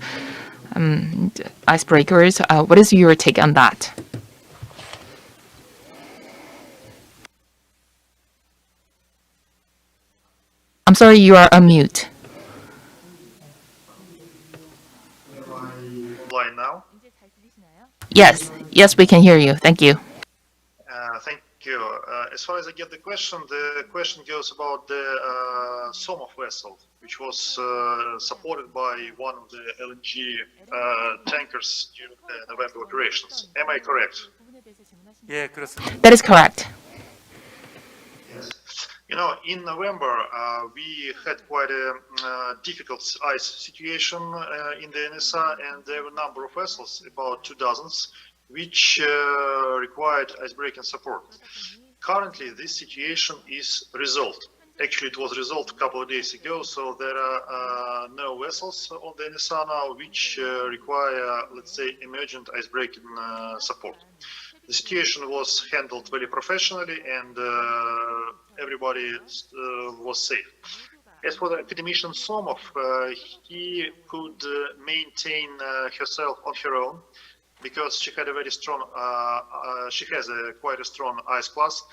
S2: icebreakers, what is your take on that? I'm sorry, you are on mute.
S7: Online now.
S2: Yes, we can hear you. Thank you.
S7: Thank you. As far as I get the question goes about the Somov vessel, which was supported by one of the LNG tankers during the November operations. Am I correct?
S1: 예, 그렇습니다.
S2: That is correct.
S7: Yes. You know, in November, we had quite a difficult ice situation in the NSA, and there were a number of vessels, about 2 dozens, which required icebreaking support. Currently, this situation is resolved. Actually, it was resolved a couple of days ago, so there are no vessels on the NSA now which require, let's say, emergent icebreaking support. The situation was handled very professionally and everybody was safe. As for the academician Somov, he could maintain herself on her own because she had a very strong, she has a quite a strong ice class,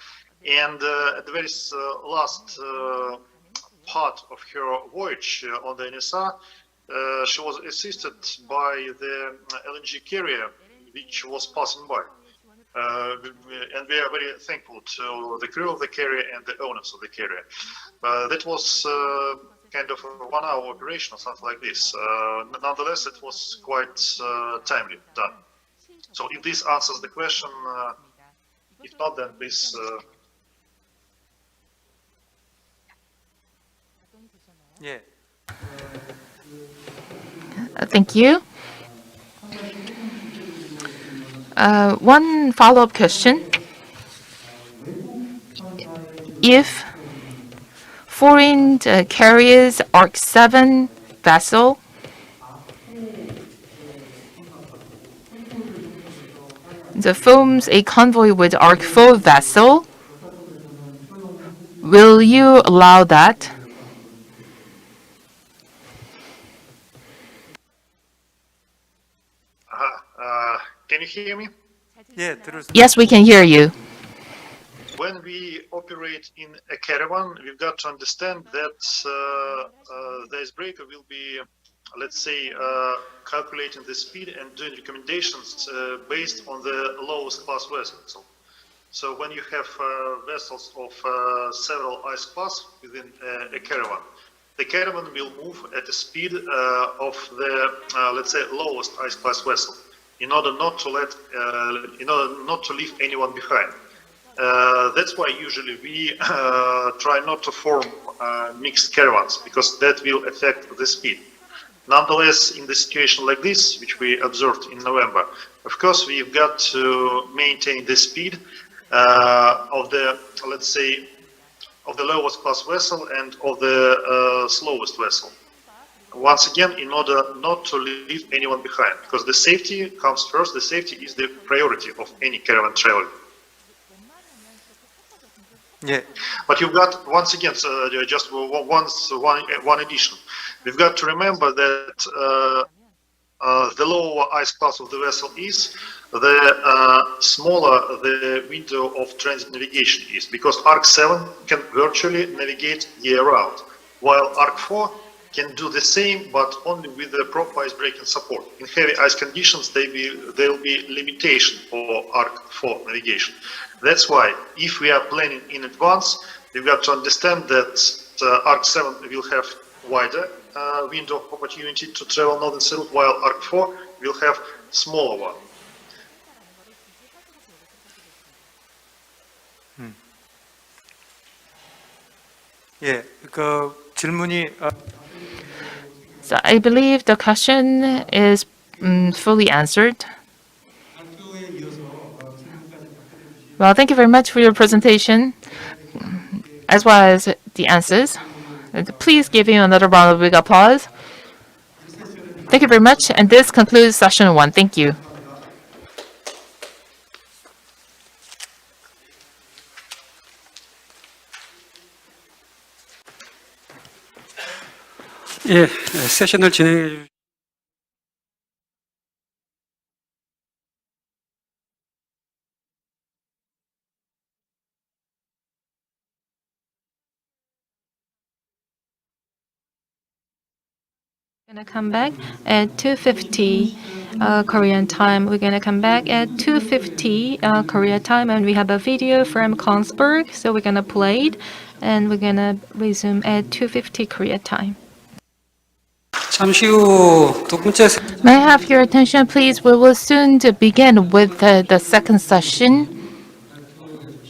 S7: and at the very last part of her voyage on the NSA, she was assisted by the LNG carrier which was passing by. And we are very thankful to the crew of the carrier and the owners of the carrier. That was kind of a 1 hour operation or something like this. Nonetheless, it was quite timely done. So if this answers the question, if not, then please.
S1: 예.
S2: Thank you. One follow-up question. If foreign carriers Arc 7 vessel forms a convoy with Arc 4 vessel, will you allow that?
S7: Can you hear me?
S1: 예, 들을
S2: Yes, we can hear you.
S7: When we operate in a caravan, we've got to understand that the icebreaker will be, let's say, calculating the speed and doing recommendations based on the lowest class vessel. So when you have vessels of several ice class within a caravan, the caravan will move at the speed of the, let's say, lowest ice class vessel, in order not to leave anyone behind. That's why usually we try not to form mixed caravans, because that will affect the speed. Nonetheless, in the situation like this, which we observed in November, of course, we've got to maintain the speed of the, let's say, of the lowest class vessel and of the slowest vessel. Once again, in order not to leave anyone behind, because the safety comes first. The safety is the priority of any caravan traveler.
S1: 예.
S7: But you've got, once again, just one addition. We've got to remember that the lower ice class of the vessel is, the smaller the window of transit navigation is, because Arc 7 can virtually navigate year-round, while Arc 4 can do the same, but only with the proper ice-breaking support. In heavy ice conditions, there will be limitation for Arc 4 navigation. That's why, if we are planning in advance, we've got to understand that Arc 7 will have wider window of opportunity to travel northern sea route, while Arc 4 will have smaller one.
S1: 예, 그 질문이
S2: So I believe the question is fully answered. Well, thank you very much for your presentation, as well as the answers. Please give him another round of big applause. Thank you very much, and this concludes session 1. Thank you.
S9: 예, 세션을 진행해
S3: Gonna come back at 2:50 Korean time. We're gonna come back at 2:50 Korea time, and we have a video from Kongsberg, so we're gonna play it, and we're gonna resume at 2:50 Korea time.
S9: 잠시 후 두 번째
S2: May I have your attention, please? We will soon to begin with the second session.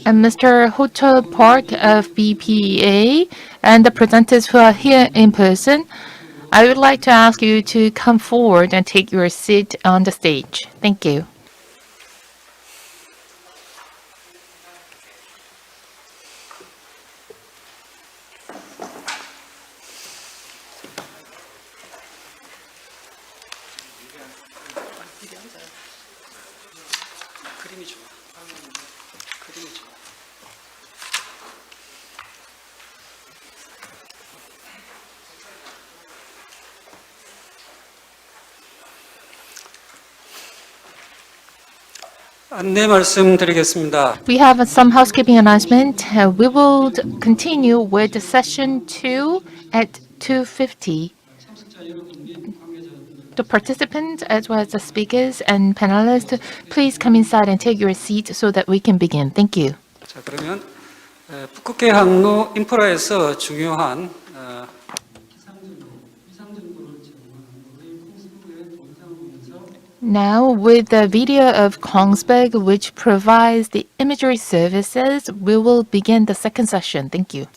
S2: And Mr. Hotel Park of BPA and the presenters who are here in person, I would like to ask you to come forward and take your seat on the stage. Thank you.
S9: 그림이 좋아. 그림이 좋아. 안내 말씀드리겠습니다.
S2: We have some housekeeping announcement. We will continue with session 2 at 2:50. The participants, as well as the speakers and panelists, please come inside and take your seat so that we can begin. Thank you.
S9: 자, 그러면 북극해 항로 인프라에서 중요한
S2: Now, with the video of Kongsberg, which provides the imagery services, we will begin the second session. Thank you.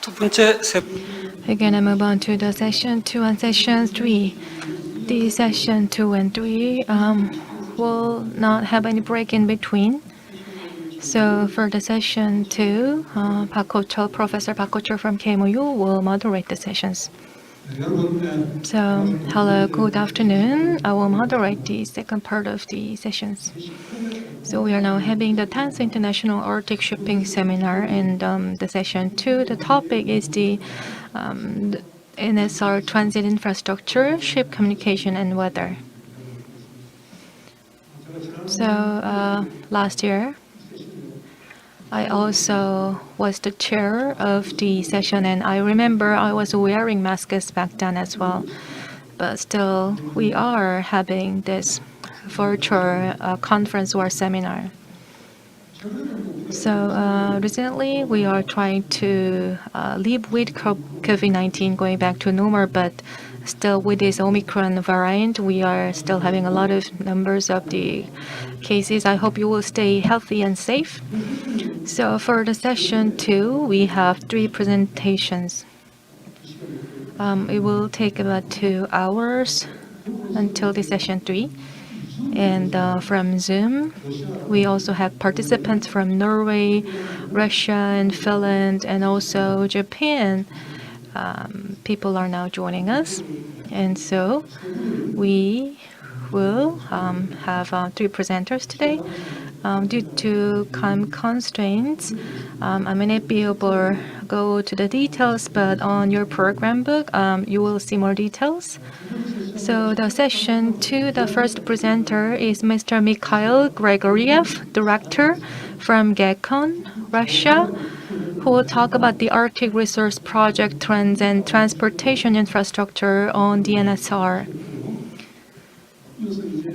S9: 두 번째
S3: We're gonna move on to the session 2 and session 3. The session 2 and 3 will not have any break in between. So for the session 2, Professor Park Ho-chul from KMOU will moderate the sessions. So hello, good afternoon. I will moderate the second part of the sessions. So we are now having the 10th International Arctic Shipping Seminar, and the session 2, the topic is the NSR transit infrastructure, ship communication, and weather. So last year, I also was the chair of the session, and I remember I was wearing masks back then as well. But still, we are having this virtual conference or seminar. So recently, we are trying to live with COVID-19 going back to normal, but still with this Omicron variant, we are still having a lot of numbers of the cases. I hope you will stay healthy and safe. So for the session 2, we have 3 presentations. It will take about 2 hours until the session 3. And from Zoom, we also have participants from Norway, Russia, and Finland, and also Japan. People are now joining us. And so we will have 3 presenters today. Due to time constraints, I may not be able to go to the details, but on your program book, you will see more details. So the session 2, the first presenter is Mr. Mikhail Grigoriev, director from GECON, Russia, who will talk about the Arctic Resource Project trends and transportation infrastructure on the NSR.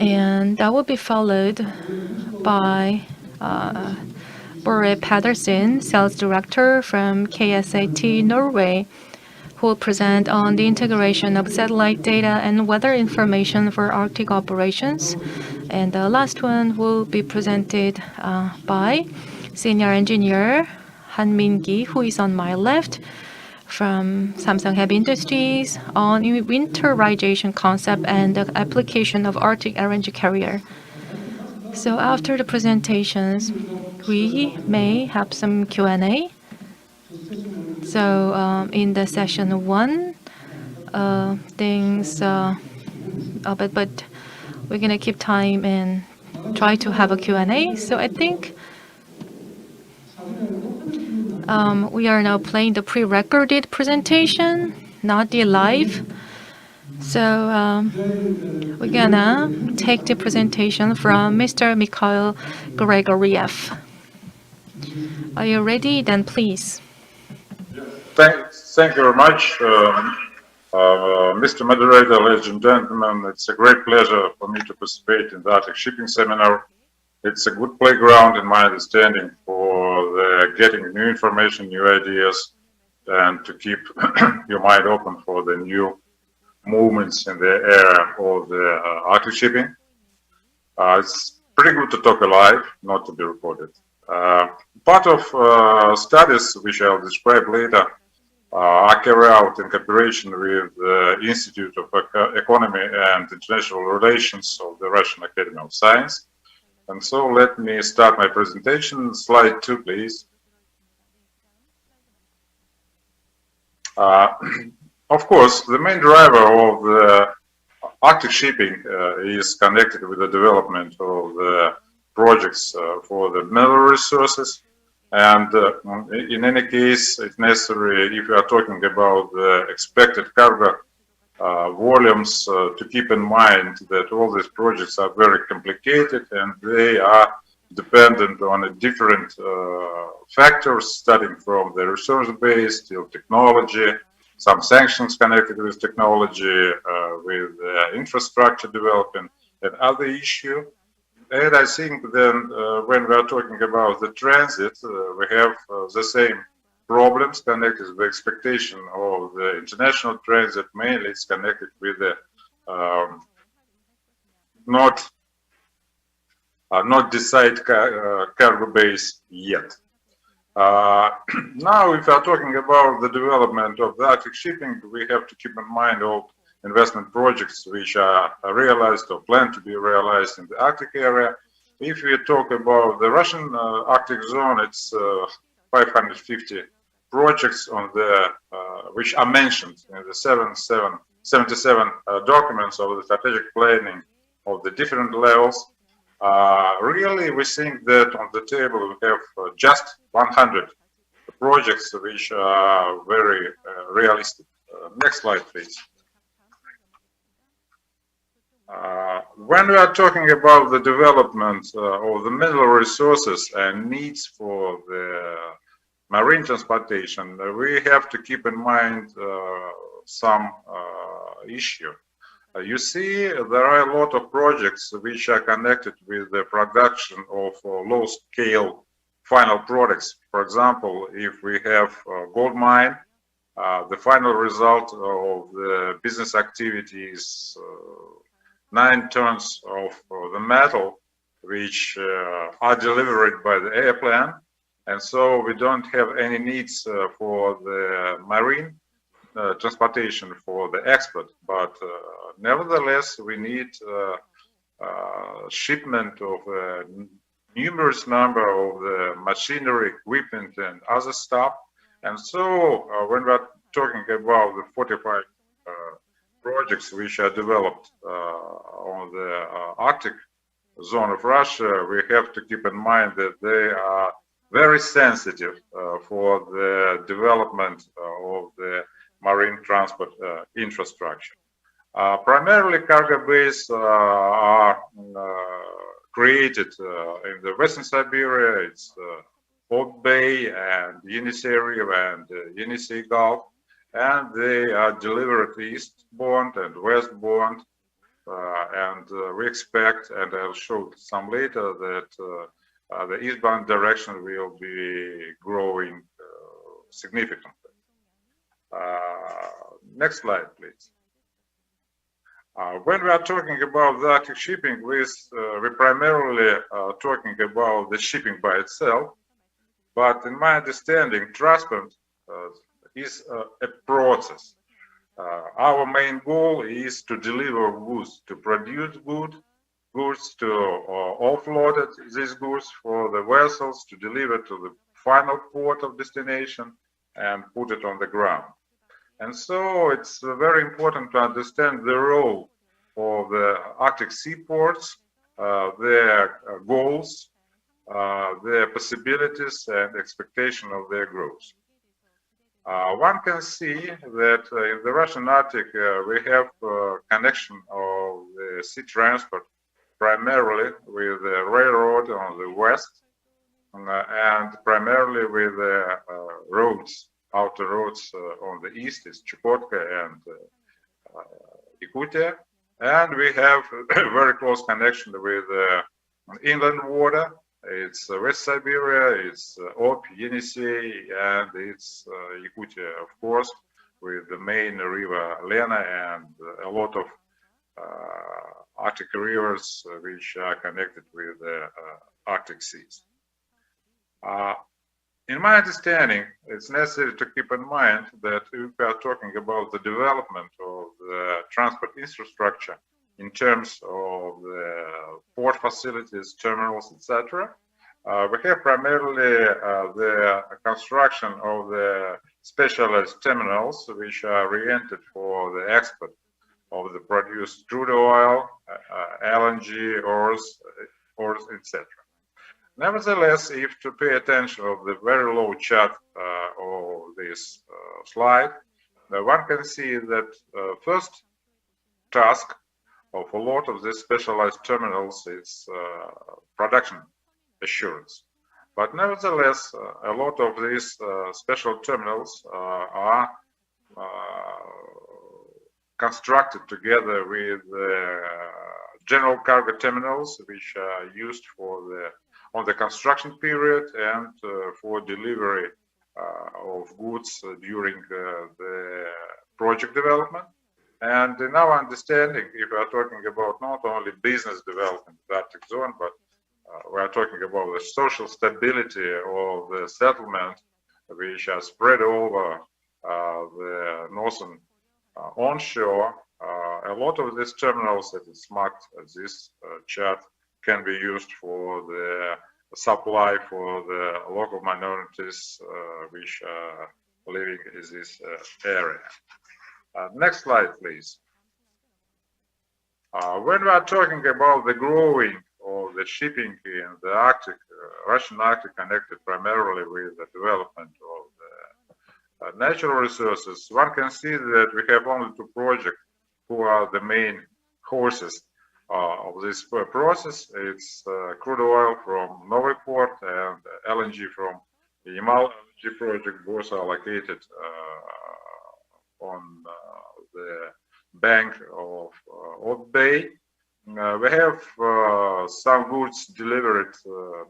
S3: And that will be followed by Bore Pedersen, sales director from KSAT Norway, who will present on the integration of satellite data and weather information for Arctic operations. And the last one will be presented by senior engineer Han Min-gi, who is on my left, from Samsung Heavy Industries on winterization concept and the application of Arctic LNG carrier. So after the presentations, we may have some Q&A. So in the session 1, things, but we're gonna keep time and try to have a Q&A. So I think we are now playing the pre-recorded presentation, not the live. So we're gonna take the presentation from Mr. Mikhail Grigoriev. Are you ready? Then please.
S10: Thank you very much, Mr. Moderator, ladies and gentlemen. It's a great pleasure for me to participate in the Arctic Shipping Seminar. It's a good playground, in my understanding, for getting new information, new ideas, and to keep your mind open for the new movements in the area of the Arctic shipping. It's pretty good to talk alive, not to be recorded. Part of studies, which I'll describe later, are carried out in cooperation with the Institute of Economy and International Relations of the Russian Academy of Science. And so let me start my presentation. Slide 2, please. Of course, the main driver of the Arctic shipping is connected with the development of the projects for the mineral resources. And in any case, it's necessary, if you are talking about the expected cargo volumes, to keep in mind that all these projects are very complicated and they are dependent on different factors, starting from the resource base till technology, some sanctions connected with technology, with infrastructure development, and other issues. And I think then when we are talking about the transit, we have the same problems connected with the expectation of the international transit. Mainly it's connected with the not decided cargo base yet. Now, if we are talking about the development of the Arctic shipping, we have to keep in mind all investment projects which are realized or planned to be realized in the Arctic area. If we talk about the Russian Arctic zone, it's 550 projects on the which are mentioned in the 77 documents of the strategic planning of the different levels. Really, we think that on the table we have just 100 projects which are very realistic. Next slide, please. When we are talking about the development of the mineral resources and needs for the marine transportation, we have to keep in mind some issue. You see, there are a lot of projects which are connected with the production of low-scale final products. For example, if we have a gold mine, the final result of the business activity is 9 tons of the metal, which are delivered by the airplane. And so we don't have any needs for the marine transportation for the export, but nevertheless, we need shipment of a numerous number of the machinery, equipment, and other stuff. And so when we're talking about the 45 projects which are developed on the Arctic zone of Russia, we have to keep in mind that they are very sensitive for the development of the marine transport infrastructure. Primarily cargo bays are created in the Western Siberia. It's Port Bay and Yenisei and Yenisei Gulf, and they are delivered eastbound and westbound. We expect, and I'll show some later, that the eastbound direction will be growing significantly. Next slide, please. When we are talking about the Arctic shipping, we're primarily talking about the shipping by itself. But in my understanding, transport is a process. Our main goal is to deliver goods, to produce goods, to offload these goods for the vessels, to deliver to the final port of destination and put it on the ground. And so it's very important to understand the role of the Arctic seaports, their goals, their possibilities and expectation of their growth. One can see that in the Russian Arctic we have connection of the sea transport primarily with the railroad on the west and primarily with the roads, outer roads on the east is Chukotka and Yakutia, and we have a very close connection with inland water. It's West Siberia, it's Ob, Yenisei, and it's Yakutia, of course, with the main river Lena and a lot of Arctic rivers which are connected with the Arctic seas. In my understanding, it's necessary to keep in mind that if we are talking about the development of the transport infrastructure in terms of the port facilities, terminals, etc., we have primarily the construction of the specialized terminals which are oriented for the export of the produced crude oil, LNG, ores, etc. Nevertheless, if to pay attention of the very low chart of this slide, one can see that first task of a lot of these specialized terminals is production assurance. But nevertheless, a lot of these special terminals are constructed together with general cargo terminals, which are used for on the construction period and for delivery of goods during the project development. And in our understanding, if we are talking about not only business development in the Arctic zone, but we are talking about the social stability of the settlement, which are spread over the northern onshore. A lot of these terminals that is marked as this chart can be used for the supply for the local minorities which are living in this area. Next slide, please. When we are talking about the growing of the shipping in the Arctic, Russian Arctic connected primarily with the development of the natural resources, one can see that we have only two projects who are the main horses of this process. It's crude oil from Novy Port and LNG from the Yamal LNG project. Both are located on the bank of Ob Bay. We have some goods delivered,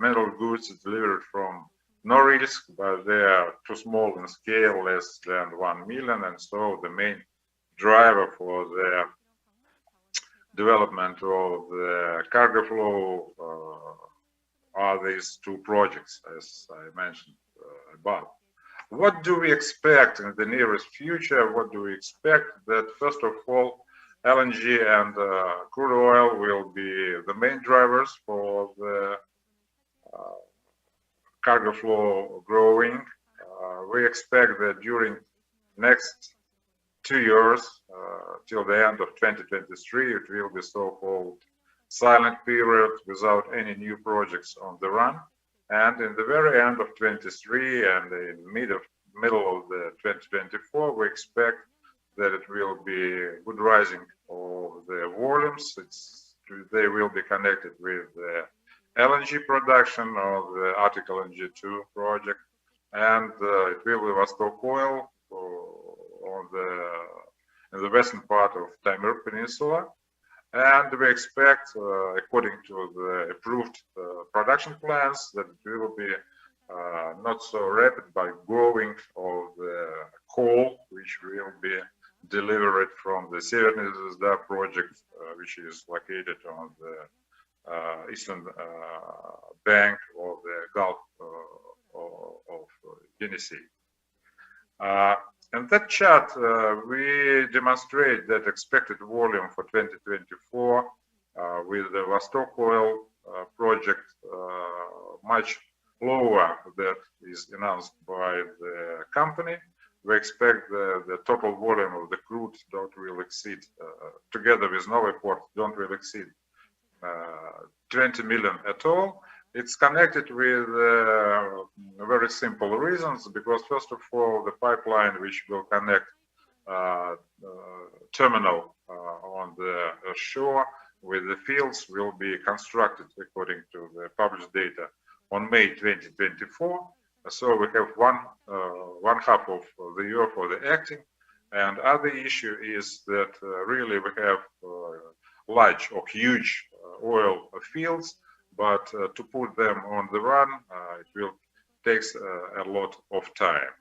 S10: mineral goods delivered from Norilsk, but they are too small in scale, less than 1 million, and so the main driver for the development of the cargo flow are these two projects, as I mentioned above. What do we expect in the nearest future? What do we expect? That first of all, LNG and crude oil will be the main drivers for the cargo flow growing. We expect that during next 2 years, till the end of 2023, it will be so-called silent period without any new projects on the run. And in the very end of 23 and in middle of the 2024, we expect that it will be good rising of the volumes. They will be connected with the LNG production of the Arctic LNG 2 project, and it will be Vostok Oil in the western part of Timur Peninsula. And we expect, according to the approved production plans, that it will be not so rapid by growing of the coal, which will be delivered from the Severny Zvezda project, which is located on the eastern bank of the Gulf of Yenisei. In that chart, we demonstrate that expected volume for 2024 with the Vostok Oil project much lower that is announced by the company. We expect the total volume of the crude will exceed, together with Novoport, will exceed 20 million at all. It's connected with very simple reasons, because first of all, the pipeline which will connect terminal on the shore with the fields will be constructed according to the published data on May 2024. So we have one half of the year for the acting, and other issue is that really we have large or huge oil fields, but to put them on the run, it will take a lot of time.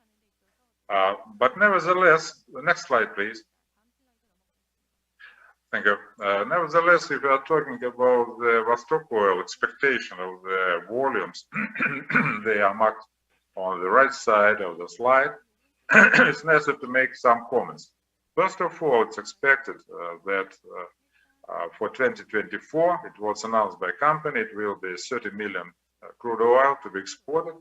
S10: But nevertheless, the next slide, please. Thank you. Nevertheless, if we are talking about the Vostok Oil expectation of the volumes, they are marked on the right side of the slide. It's necessary to make some comments. First of all, it's expected that for 2024, it was announced by company, it will be 30 million crude oil to be exported,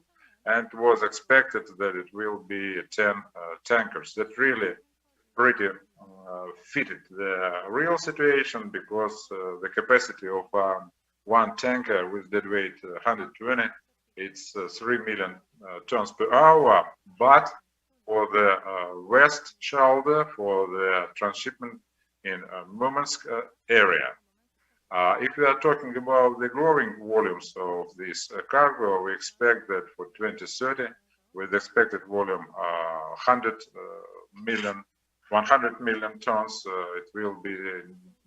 S10: and it was expected that it will be 10 tankers. That really pretty fitted the real situation, because the capacity of one tanker with dead weight 120, it's 3 million tons per hour, but for the west shoulder, for the transshipment in Murmansk area. If we are talking about the growing volumes of this cargo, we expect that for 2030, with expected volume 100 million tons, it will be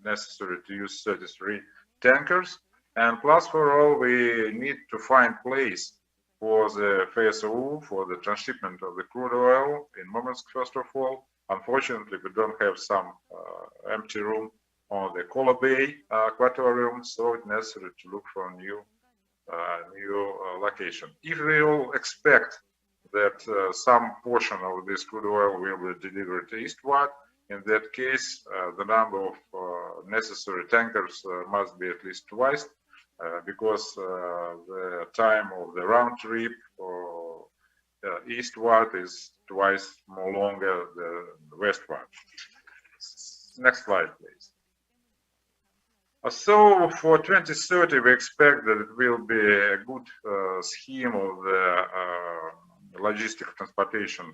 S10: necessary to use 33 tankers. And plus for all, we need to find place for the FSO, for the transshipment of the crude oil in Murmansk, first of all. Unfortunately, we don't have some empty room on the Kola Bay aquatorium, so it's necessary to look for a new location. If we all expect that some portion of this crude oil will be delivered eastward, in that case, the number of necessary tankers must be at least twice, because the time of the round trip or eastward is twice more longer than westward. Next slide, please. So for 2030, we expect that it will be a good scheme of the logistic transportation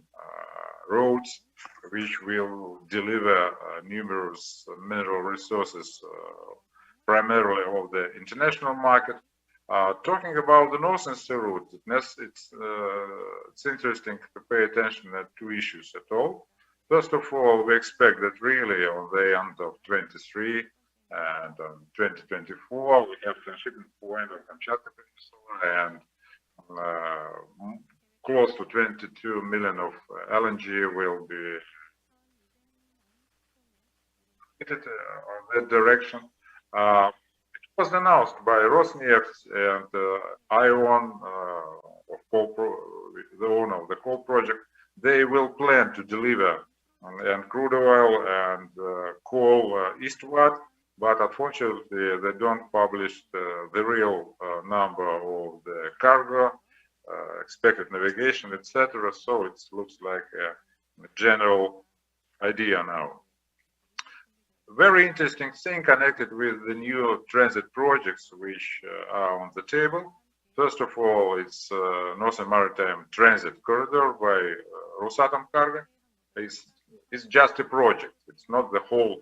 S10: roads, which will deliver numerous mineral resources, primarily of the international market. Talking about the Northern Sea route, it's interesting to pay attention to two issues at all. First of all, we expect that really on the end of 23 and on 2024, we have transshipment point of Kamchatka Peninsula, and close to 22 million of LNG will be on that direction. It was announced by Rosneft and ION, the owner of the coal project. They will plan to deliver and crude oil and coal eastward, but unfortunately they don't publish the real number of the cargo, expected navigation, etc. So it looks like a general idea now. Very interesting thing connected with the new transit projects which are on the table. First of all, it's Northern Maritime Transit Corridor by Rosatom Cargo. It's is just a project. It's not the whole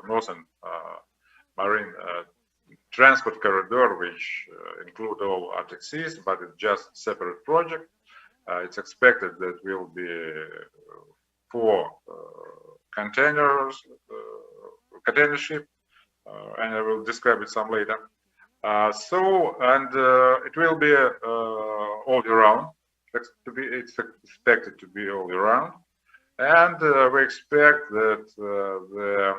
S10: northern marine transport corridor, which include all Arctic seas, but it's just separate project. It's expected that will be 4 container ship, and I will describe it some later. It will be all year round. It's expected to be all year round, and we expect that the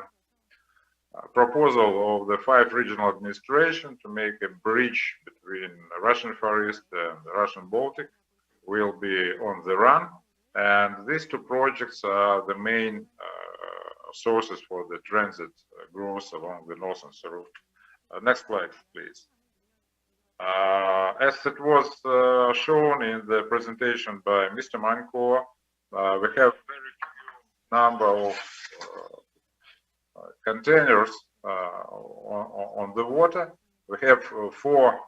S10: proposal of the 5 regional administration to make a bridge between Russian Far East and the Russian Baltic will be on the run, and these 2 projects are the main sources for the transit growth along the northern sea route. Next slide, please. As it was shown in the presentation by Mr. Manko, we have very few number of containers on the water. We have 4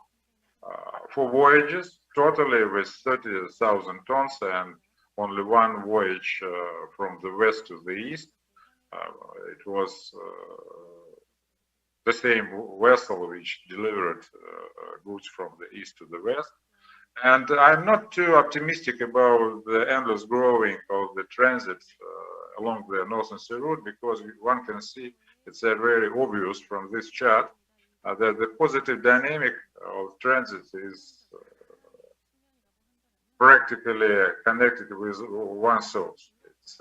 S10: voyages totally with 30,000 tons, and only 1 voyage from the west to the east. It was the same vessel which delivered goods from the east to the west. And I'm not too optimistic about the endless growing of the transit along the northern sea route, because one can see it's very obvious from this chart that the positive dynamic of transit is practically connected with one source. It's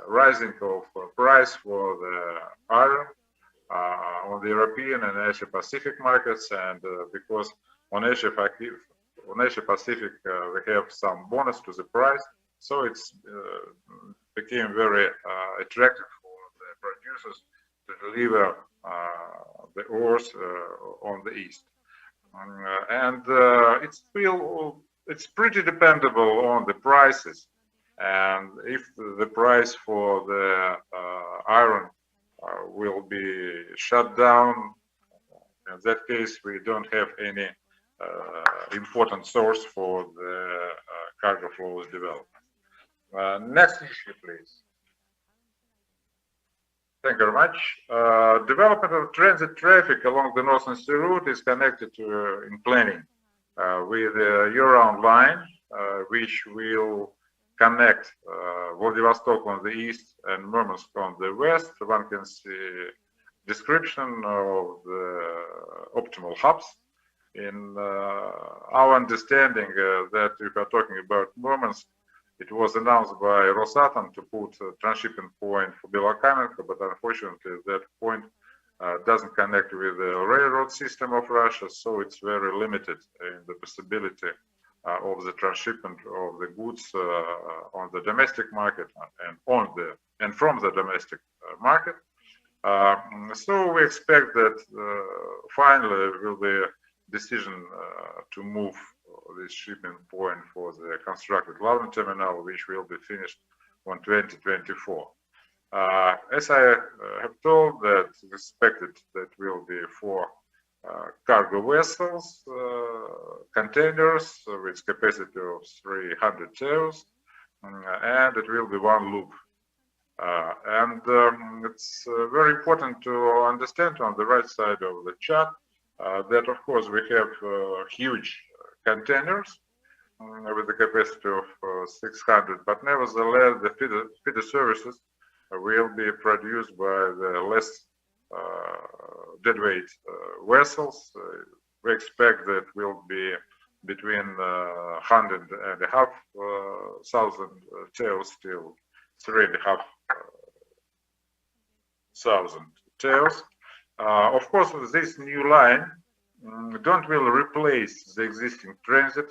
S10: rising of price for the iron on the European and Asia Pacific markets, and because on Asia Pacific we have some bonus to the price, so it's became very attractive for the producers to deliver the ores on the east, and it's pretty dependable on the prices. And if the price for the iron will be shut down, in that case we don't have any important source for the cargo flows development. Next issue, please. Thank you very much. Development of transit traffic along the northern sea route is connected to in planning with a year-round line which will connect Vladivostok on the east and Murmansk on the west. One can see description of the optimal hubs. In our understanding that if we are talking about Murmansk, it was announced by Rosatom to put a transshipment point for Belokamenka, but unfortunately that point doesn't connect with the railroad system of Russia, so it's very limited in the possibility of the transshipment of the goods on the domestic market and from the domestic market. So we expect that finally will be a decision to move this shipping point for the constructed Lavn terminal, which will be finished on 2024. As I have told, that expected that will be 4 cargo vessels, containers with capacity of 300 TEUs, and it will be 1 loop. It's very important to understand on the right side of the chart that of course we have huge containers with the capacity of 600, but nevertheless the feeder services will be produced by the less deadweight vessels. We expect that will be between 100,500 TEUs till 3,500 TEUs. Of course, this new line don't really replace the existing transit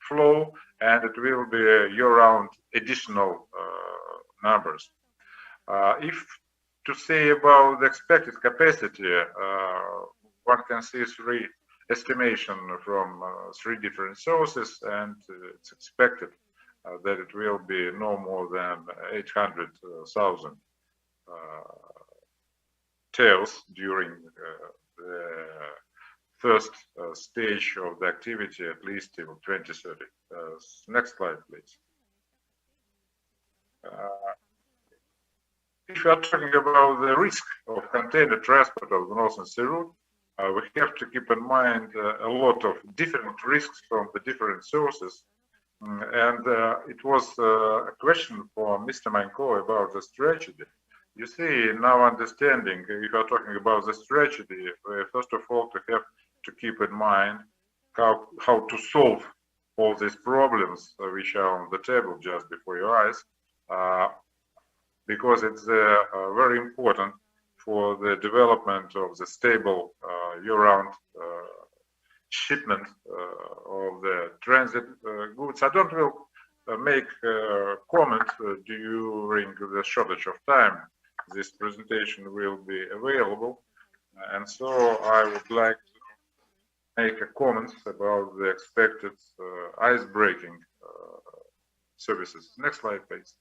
S10: flow, and it will be year-round additional numbers. If to say about the expected capacity, one can see 3 estimation from 3 different sources, and it's expected that it will be no more than 800,000 TEUs during the first stage of the activity, at least till 2030. Next slide, please. if you are talking about the risk of container transport of the Northern Sea route, we have to keep in mind a lot of different risks from the different sources. And it was a question for Mr. Manko about the strategy. You see, in our understanding, if you are talking about the strategy, first of all, to have to keep in mind how to solve all these problems which are on the table just before your eyes, because it's very important for the development of the stable year-round shipment of the transit goods. I don't will make comment during the shortage of time. This presentation will be available, and so I would like to make a comment about the expected ice-breaking services. Next slide, please.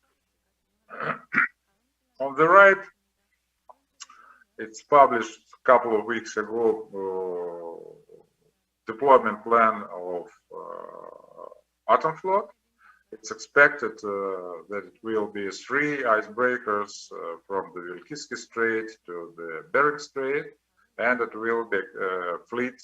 S10: On the right, it's published a couple of weeks ago, deployment plan of Atom Float. It's expected that it will be 3 icebreakers from the Vilkitsky Strait to the Bering Strait, and it will be a fleet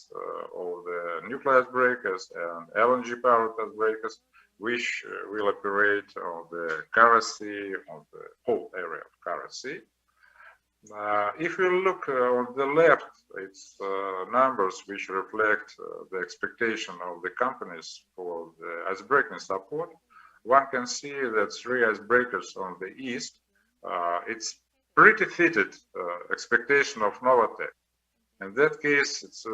S10: of the nuclear icebreakers and LNG powered icebreakers, which will operate on the Kara Sea, on the whole area of Kara Sea. If you look on the left, it's numbers which reflect the expectation of the companies for the icebreaking support. One can see that 3 icebreakers on the east, it's pretty fitted expectation of Novatek. In that case, it's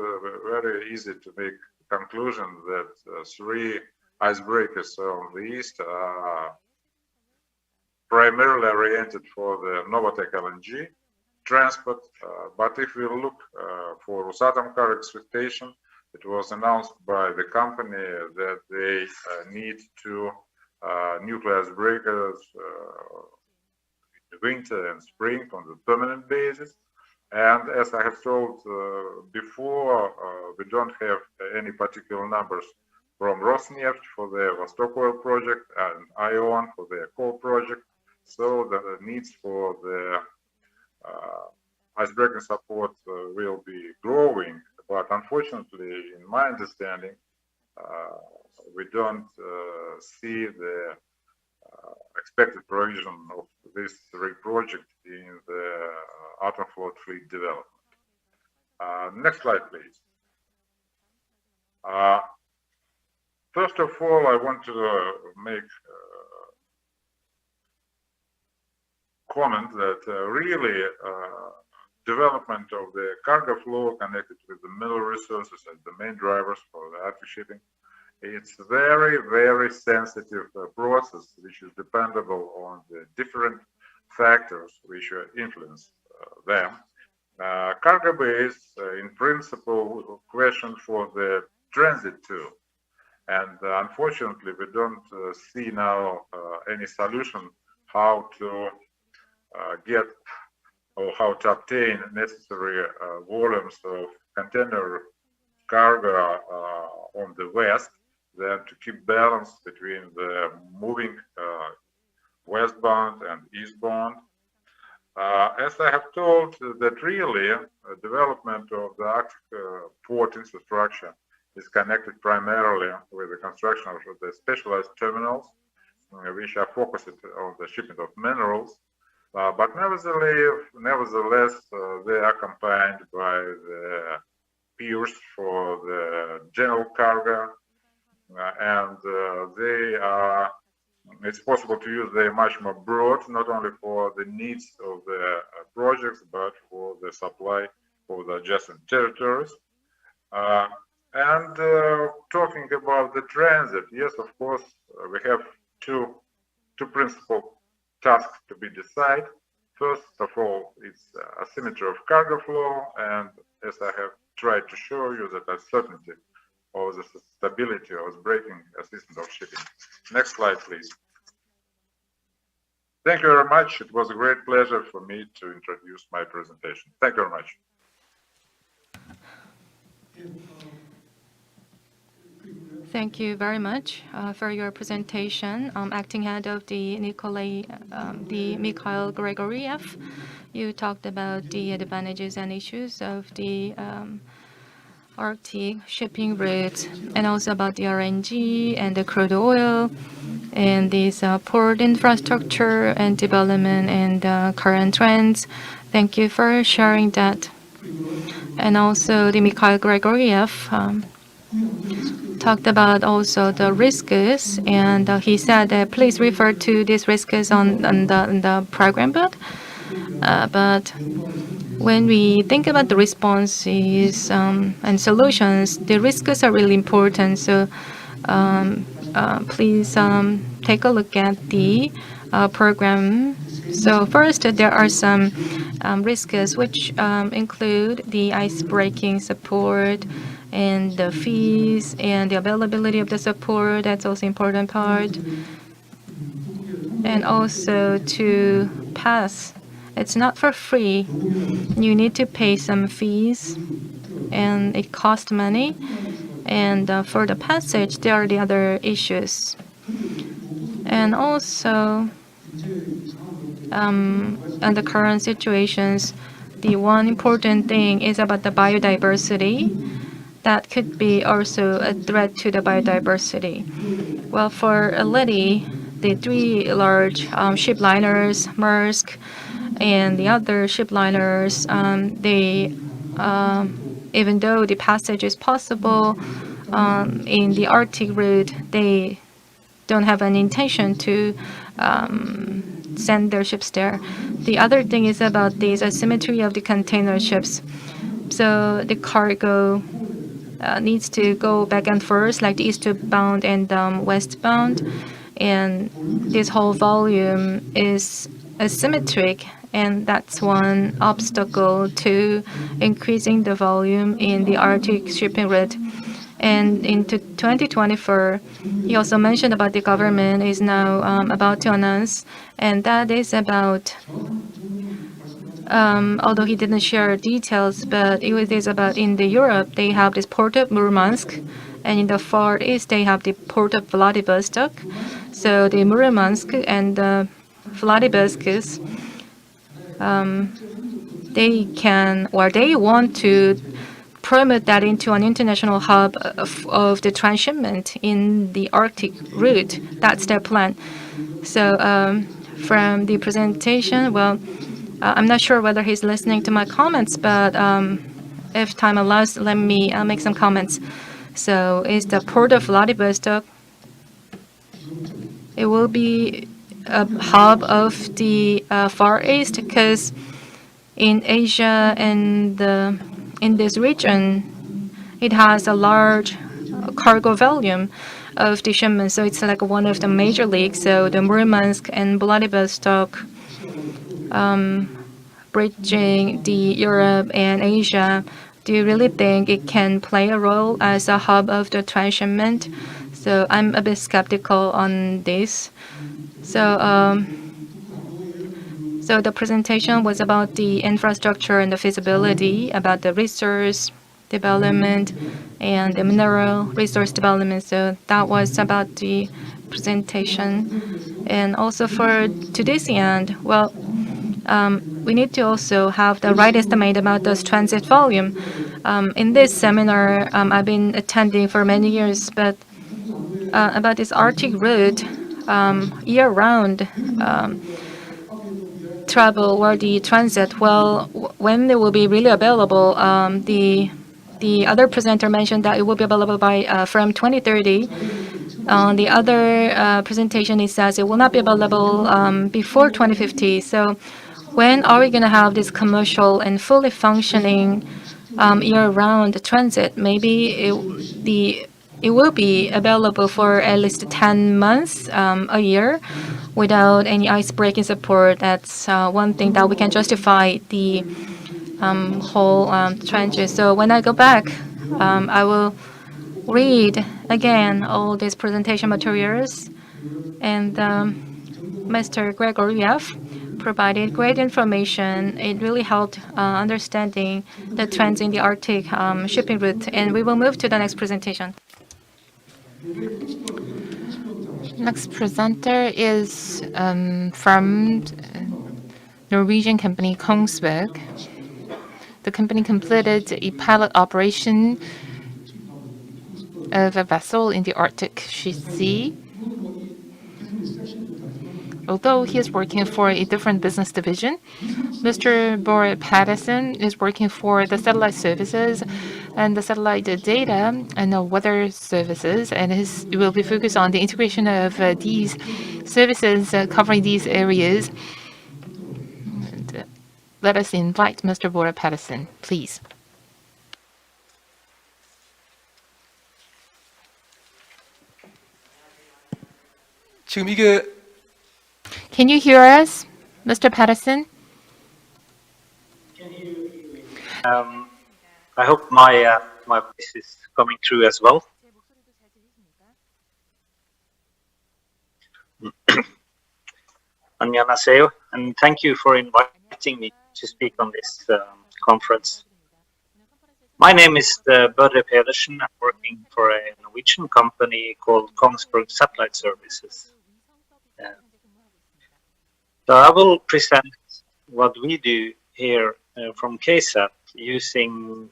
S10: very easy to make the conclusion that 3 icebreakers on the east are primarily oriented for the Novatek LNG transport, but if we look for Rosatom expectation, it was announced by the company that they need 2 nuclear icebreakers in winter and spring on the permanent basis. And as I have told before, we don't have any particular numbers from Rosneft for the Vostok oil project and ION for their coal project. So the needs for the icebreaking support will be growing, but unfortunately, in my understanding, we don't see the expected provision of this 3 projects in the Atom Float fleet development. Next slide, please. First of all, I want to make comment that really development of the cargo flow connected with the mineral resources as the main drivers for the Arctic shipping, it's very, very sensitive process which is dependable on the different factors which influence them. Cargo base, in principle, question for the transit too. And unfortunately, we don't see now any solution how to get or how to obtain necessary volumes of container cargo on the west, then to keep balance between the moving westbound and eastbound. As I have told, that really development of the Arctic port infrastructure is connected primarily with the construction of the specialized terminals, which are focused on the shipment of minerals. But nevertheless, they are combined by the piers for the general cargo, and it's possible to use them much more broad, not only for the needs of the projects, but for the supply for the adjacent territories. And talking about the transit, yes, of course, we have two principal tasks to be decided. First of all, it's asymmetry of cargo flow, and as I have tried to show you, that uncertainty of the stability of breaking assistance of shipping. Next slide, please. Thank you very much. It was a great pleasure for me to introduce my presentation. Thank you very much.
S3: Thank you very much for your presentation. Acting head of the Mikhail Grigoriev, you talked about the advantages and issues of the Arctic shipping routes, and also about the RNG and the crude oil, and this port infrastructure and development and current trends. Thank you for sharing that. And also, the Mikhail Grigoriev talked about also the risks, and he said that please refer to these risks on the program book. But when we think about the responses and solutions, the risks are really important. So please take a look at the program. So first, there are some risks which include the ice-breaking support and the fees and the availability of the support. That's also important part. And also to pass, it's not for free. You need to pay some fees, and it costs money. And for the passage, there are the other issues. And also, under current situations, the one important thing is about the biodiversity. That could be also a threat to the biodiversity. Well, for already, the three large ship liners, Maersk, and the other ship liners, even though the passage is possible in the Arctic route, they don't have an intention to send their ships there. The other thing is about this asymmetry of the container ships. So the cargo needs to go back and forth, like the eastbound and westbound, and this whole volume is asymmetric, and that's one obstacle to increasing the volume in the Arctic shipping route. And in 2024, he also mentioned about the government is now about to announce, and that is about, although he didn't share details, but it is about in the Europe, they have this port of Murmansk, and in the Far East, they have the port of Vladivostok. So the Murmansk and the Vladivostok, they want to promote that into an international hub of the transshipment in the Arctic route. That's their plan. So from the presentation, well, I'm not sure whether he's listening to my comments, but if time allows, let me make some comments. So is the port of Vladivostok, it will be a hub of the Far East, because in Asia and in this region, it has a large cargo volume of the shipment. So it's like one of the major leagues. So the Murmansk and Vladivostok bridging the Europe and Asia, do you really think it can play a role as a hub of the transshipment? So I'm a bit skeptical on this. So so the presentation was about the infrastructure and the feasibility, about the resource development and the mineral resource development. So that was about the presentation. And also for today's end, well, we need to also have the right estimate about this transit volume. In this seminar, I've been attending for many years, but about this Arctic route, year-round travel or the transit, well, when it will be really available, the other presenter mentioned that it will be available by from 2030. The other presentation, it says it will not be available before 2050. So when are we going to have this commercial and fully functioning year-round transit? Maybe it will be available for at least 10 months a year without any ice-breaking support. That's one thing that we can justify the whole trenches. So when I go back, I will read again all these presentation materials, and Mr. Grigoriev provided great information. It really helped understanding the trends in the Arctic shipping route. And we will move to the next presentation.
S2: Next presenter is from Norwegian company Kongsberg. The company completed a pilot operation of a vessel in the Arctic Sea. Although he is working for a different business division, Mr. Bore Patterson is working for the satellite services and the satellite data and the weather services, and it will be focused on the integration of these services covering these areas. And, let us invite Mr. Bore Patterson, please.
S1: 지금 이게
S2: Can you hear us, Mr. Patterson?
S11: I hope my voice is coming through as well. 안녕하세요, and thank you for inviting me to speak on this conference. My name is Børre Pedersen. I'm working for a Norwegian company called Kongsberg Satellite Services. So I will present what we do here from KSAT using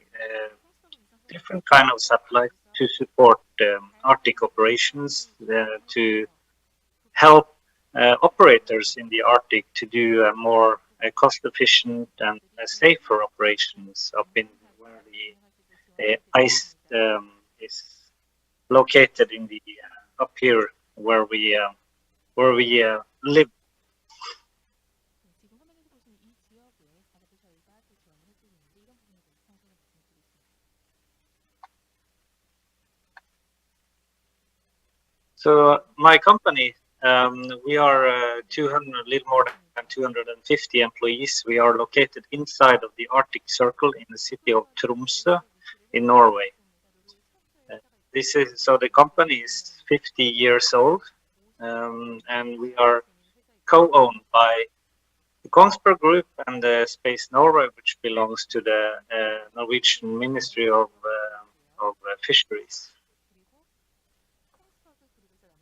S11: different kind of satellites to support Arctic operations, to help operators in the Arctic to do more cost-efficient and safer operations up in where the ice is located in the up here where we live. So my company, we are a little more than 250 employees. We are located inside of the Arctic Circle in the city of Tromsø in Norway. So the company is 50 years old, and we are co-owned by the Kongsberg Group and the Space Norway, which belongs to the Norwegian Ministry of Fisheries.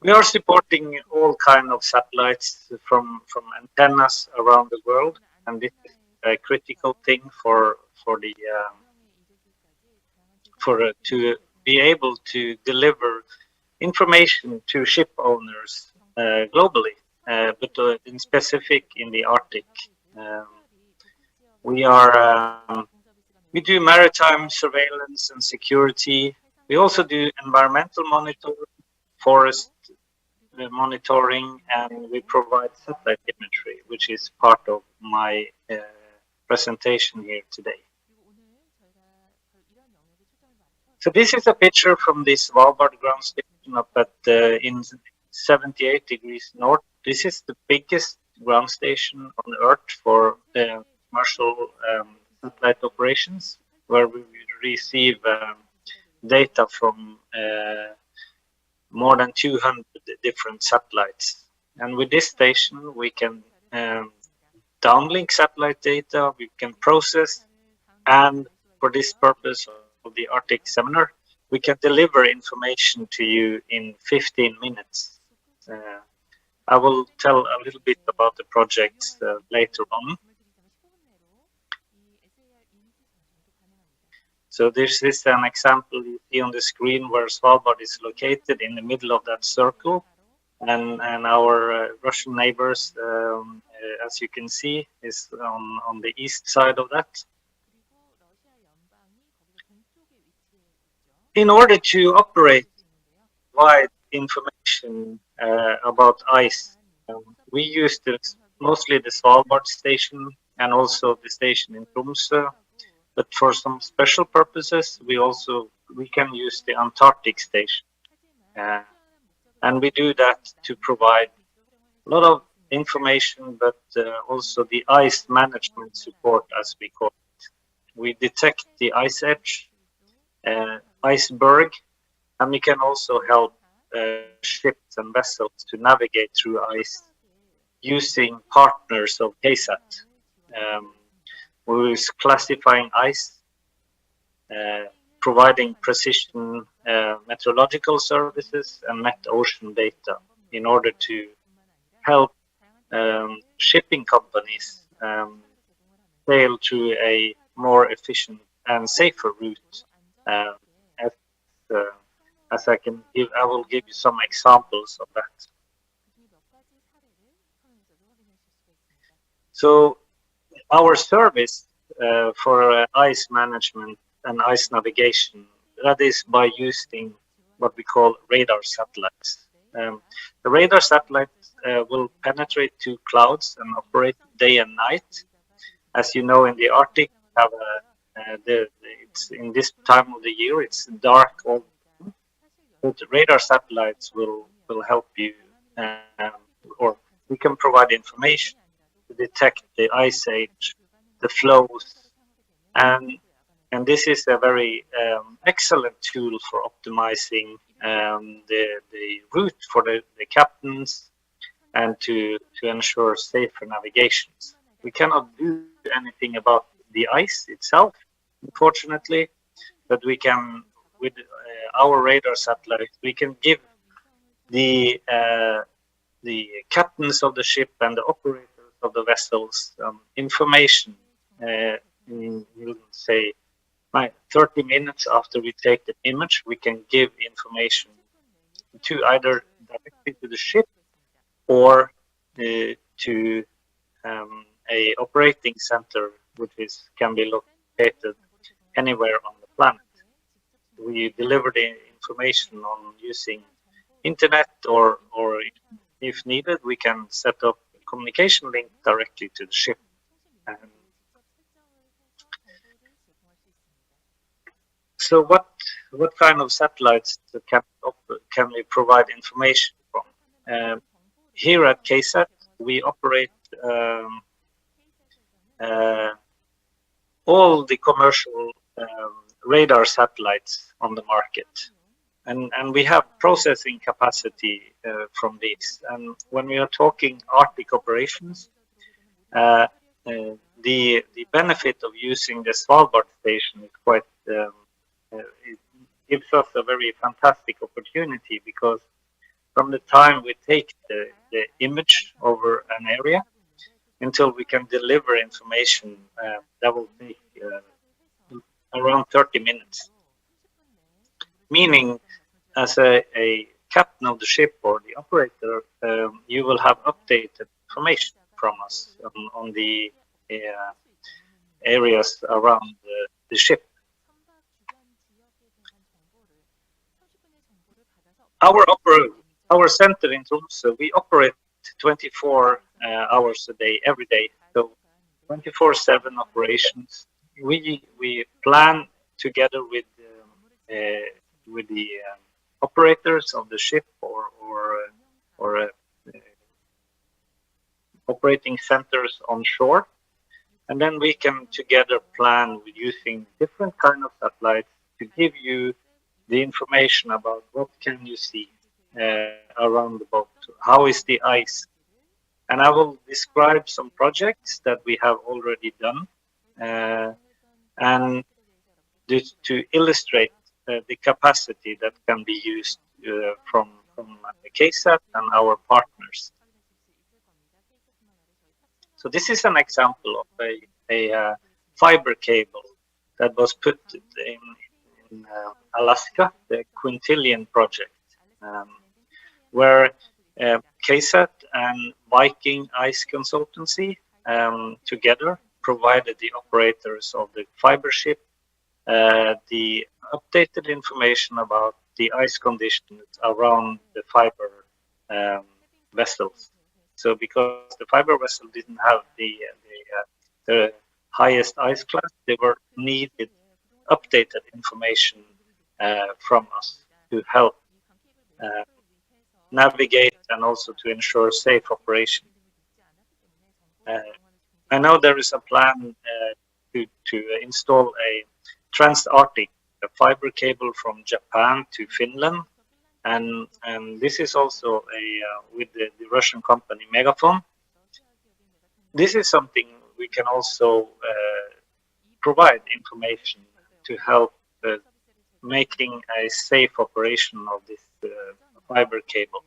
S11: We are supporting all kinds of satellites from antennas around the world, and this is a critical thing to be able to deliver information to ship owners globally, but in specific in the Arctic. We do maritime surveillance and security. We also do environmental monitoring, forest monitoring, and we provide satellite imagery, which is part of my presentation here today. So this is a picture from this Svalbard ground station up at in 78 degrees north. This is the biggest ground station on Earth for commercial satellite operations, where we receive data from more than 200 different satellites. And with this station, we can downlink satellite data, we can process, and for this purpose of the Arctic seminar, we can deliver information to you in 15 minutes. I will tell a little bit about the project later on. So this is an example you see on the screen where Svalbard is located in the middle of that circle, and our Russian neighbors, as you can see, is on the east side of that. In order to operate wide information about ice, we use mostly the Svalbard station and also the station in Tromsø. But for some special purposes, we can use the Antarctic station, and we do that to provide a lot of information, but also the ice management support, as we call it. We detect the ice edge, iceberg, and we can also help ships and vessels to navigate through ice using partners of KSAT. Who is classifying ice, providing precision meteorological services and met ocean data in order to help shipping companies sail to a more efficient and safer route. As, uh, as I will give you some examples of that. So our service for ice management and ice navigation, that is by using what we call radar satellites. The radar satellites will penetrate to clouds and operate day and night. As you know, in the Arctic, it's in this time of the year, it's dark all the time. But radar satellites will help you, or we can provide information to detect the ice age, the flows, and this is a very excellent tool for optimizing the route for the captains and to ensure safer navigations. We cannot do anything about the ice itself, unfortunately, but we can, with our radar satellite, we can give the captains of the ship and the operators of the vessels information in, say, 30 minutes after we take the image. We can give information to either directly to the ship or to a operating center, which can be located anywhere on the planet. We deliver the information on using internet, or if needed, we can set up a communication link directly to the ship. So what kind of satellites can we provide information from? Here at KSAT, we operate all the commercial radar satellites on the market, and we have processing capacity from these. And when we are talking Arctic operations, the benefit of using the Svalbard station is quite. It gives us a very fantastic opportunity, because from the time we take the image over an area until we can deliver information, that will take around 30 minutes. Meaning, as a captain of the ship or the operator, you will have updated information from us on the areas around the ship. Our center in Tromsø, we operate 24 hours a day, every day. So 24/7 operations. We plan together with the operators of the ship or operating centers on shore, and then we can together plan with using different kind of satellites to give you the information about what can you see around the boat, how is the ice. And I will describe some projects that we have already done, and to illustrate the capacity that can be used from the KSAT and our partners. So this is an example of a fiber cable that was put in Alaska, the Quintillion project, where KSAT and Viking Ice Consultancy together provided the operators of the fiber ship the updated information about the ice conditions around the fiber vessels. So because the fiber vessel didn't have the highest ice class, they were needed updated information from us to help navigate and also to ensure safe operation. I know there is a plan to install a trans-Arctic fiber cable from Japan to Finland, and this is also with the Russian company Megafon. This is something we can also provide information to help making a safe operation of this fiber cable.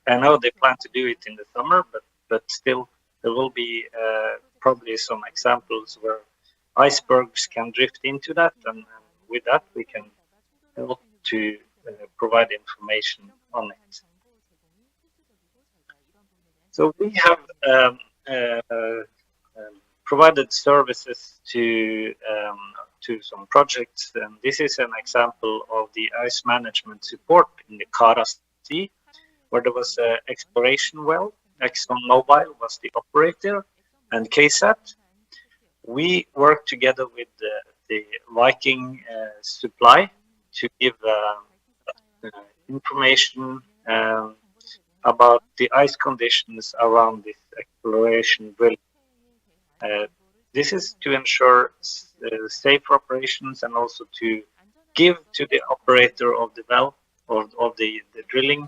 S11: I know they plan to do it in the summer, but still there will be probably some examples where icebergs can drift into that, and with that we can help to provide information on it. So we have provided services to some projects, and this is an example of the ice management support in the Kara Sea, where there was an exploration well. ExxonMobil was the operator, and KSAT. We worked together with the Viking supply to give information about the ice conditions around this exploration drilling. This is to ensure safe operations and also to give to the operator of the well or of the drilling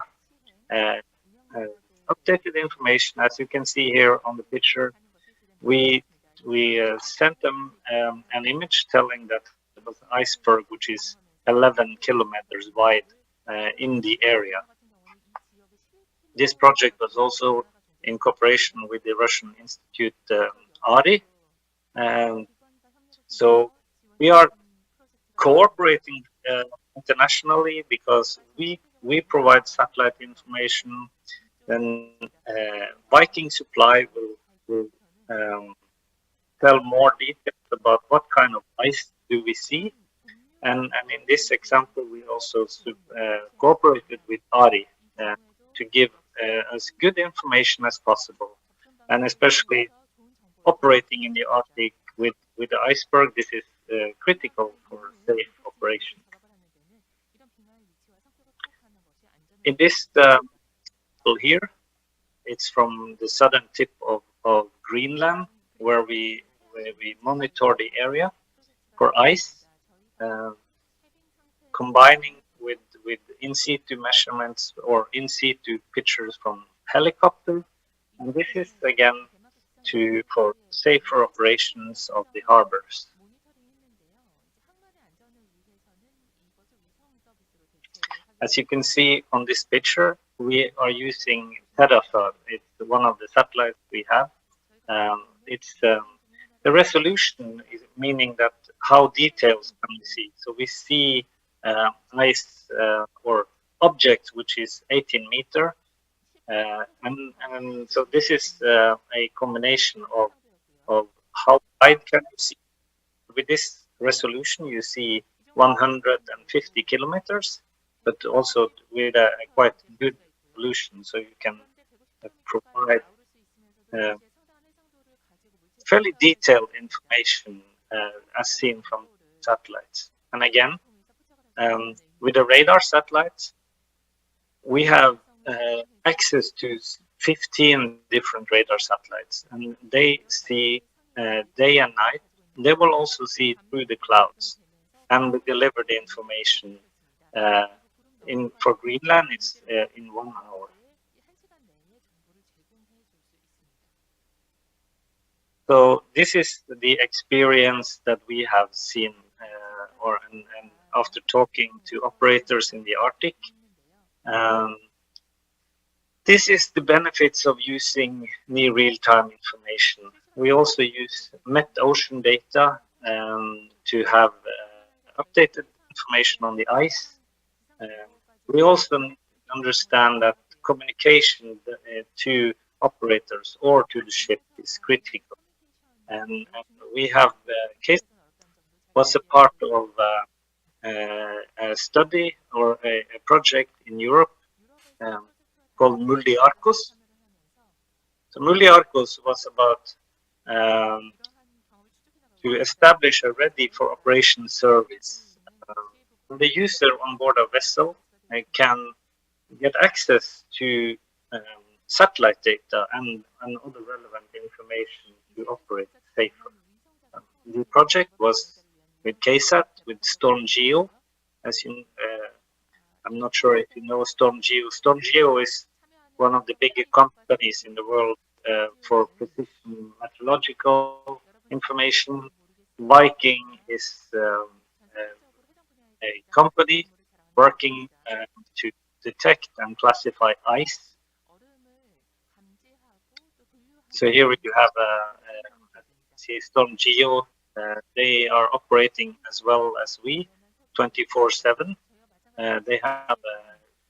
S11: updated information. As you can see here on the picture, we sent them an image telling that there was an iceberg which is 11 kilometers wide in the area. This project was also in cooperation with the Russian Institute ARI. So we are cooperating internationally because we provide satellite information. Then Viking Supply will tell more details about what kind of ice do we see. And in this example, we also cooperated with ARI to give as good information as possible. And especially operating in the Arctic with the iceberg, this is critical for safe operation. In this example here, it's from the southern tip of Greenland, where we monitor the area for ice, combining with in situ measurements or in situ pictures from helicopter. And this is again for safer operations of the harbors. As you can see on this picture, we are using Terrasat. It's one of the satellites we have. It's the resolution is meaning that how details can we see. So we see ice or objects which is 18 meter, and so this is a combination of how wide can you see. With this resolution, you see 150 kilometers, but also with a quite good resolution, so you can provide fairly detailed information as seen from satellites. And again, with the radar satellites, we have access to 15 different radar satellites, and they see day and night. They will also see through the clouds, and we deliver the information. For Greenland, it's in 1 hour. So this is the experience that we have seen, and after talking to operators in the Arctic. This is the benefits of using near real-time information. We also use Met Ocean data to have updated information on the ice. We also understand that communication to operators or to the ship is critical. And we have case was a part of a study or a project in Europe called Multi-Arcos. So Multi-Arcos was about to establish a ready for operation service. The user on board a vessel can get access to satellite data and other relevant information to operate safer. The project was with KSAT, with StormGeo. As you, I'm not sure if you know StormGeo. StormGeo is one of the bigger companies in the world for precision meteorological information. Viking is a company working to detect and classify ice. So here you have see Storm Geo. They are operating as well as we, 24/7. They have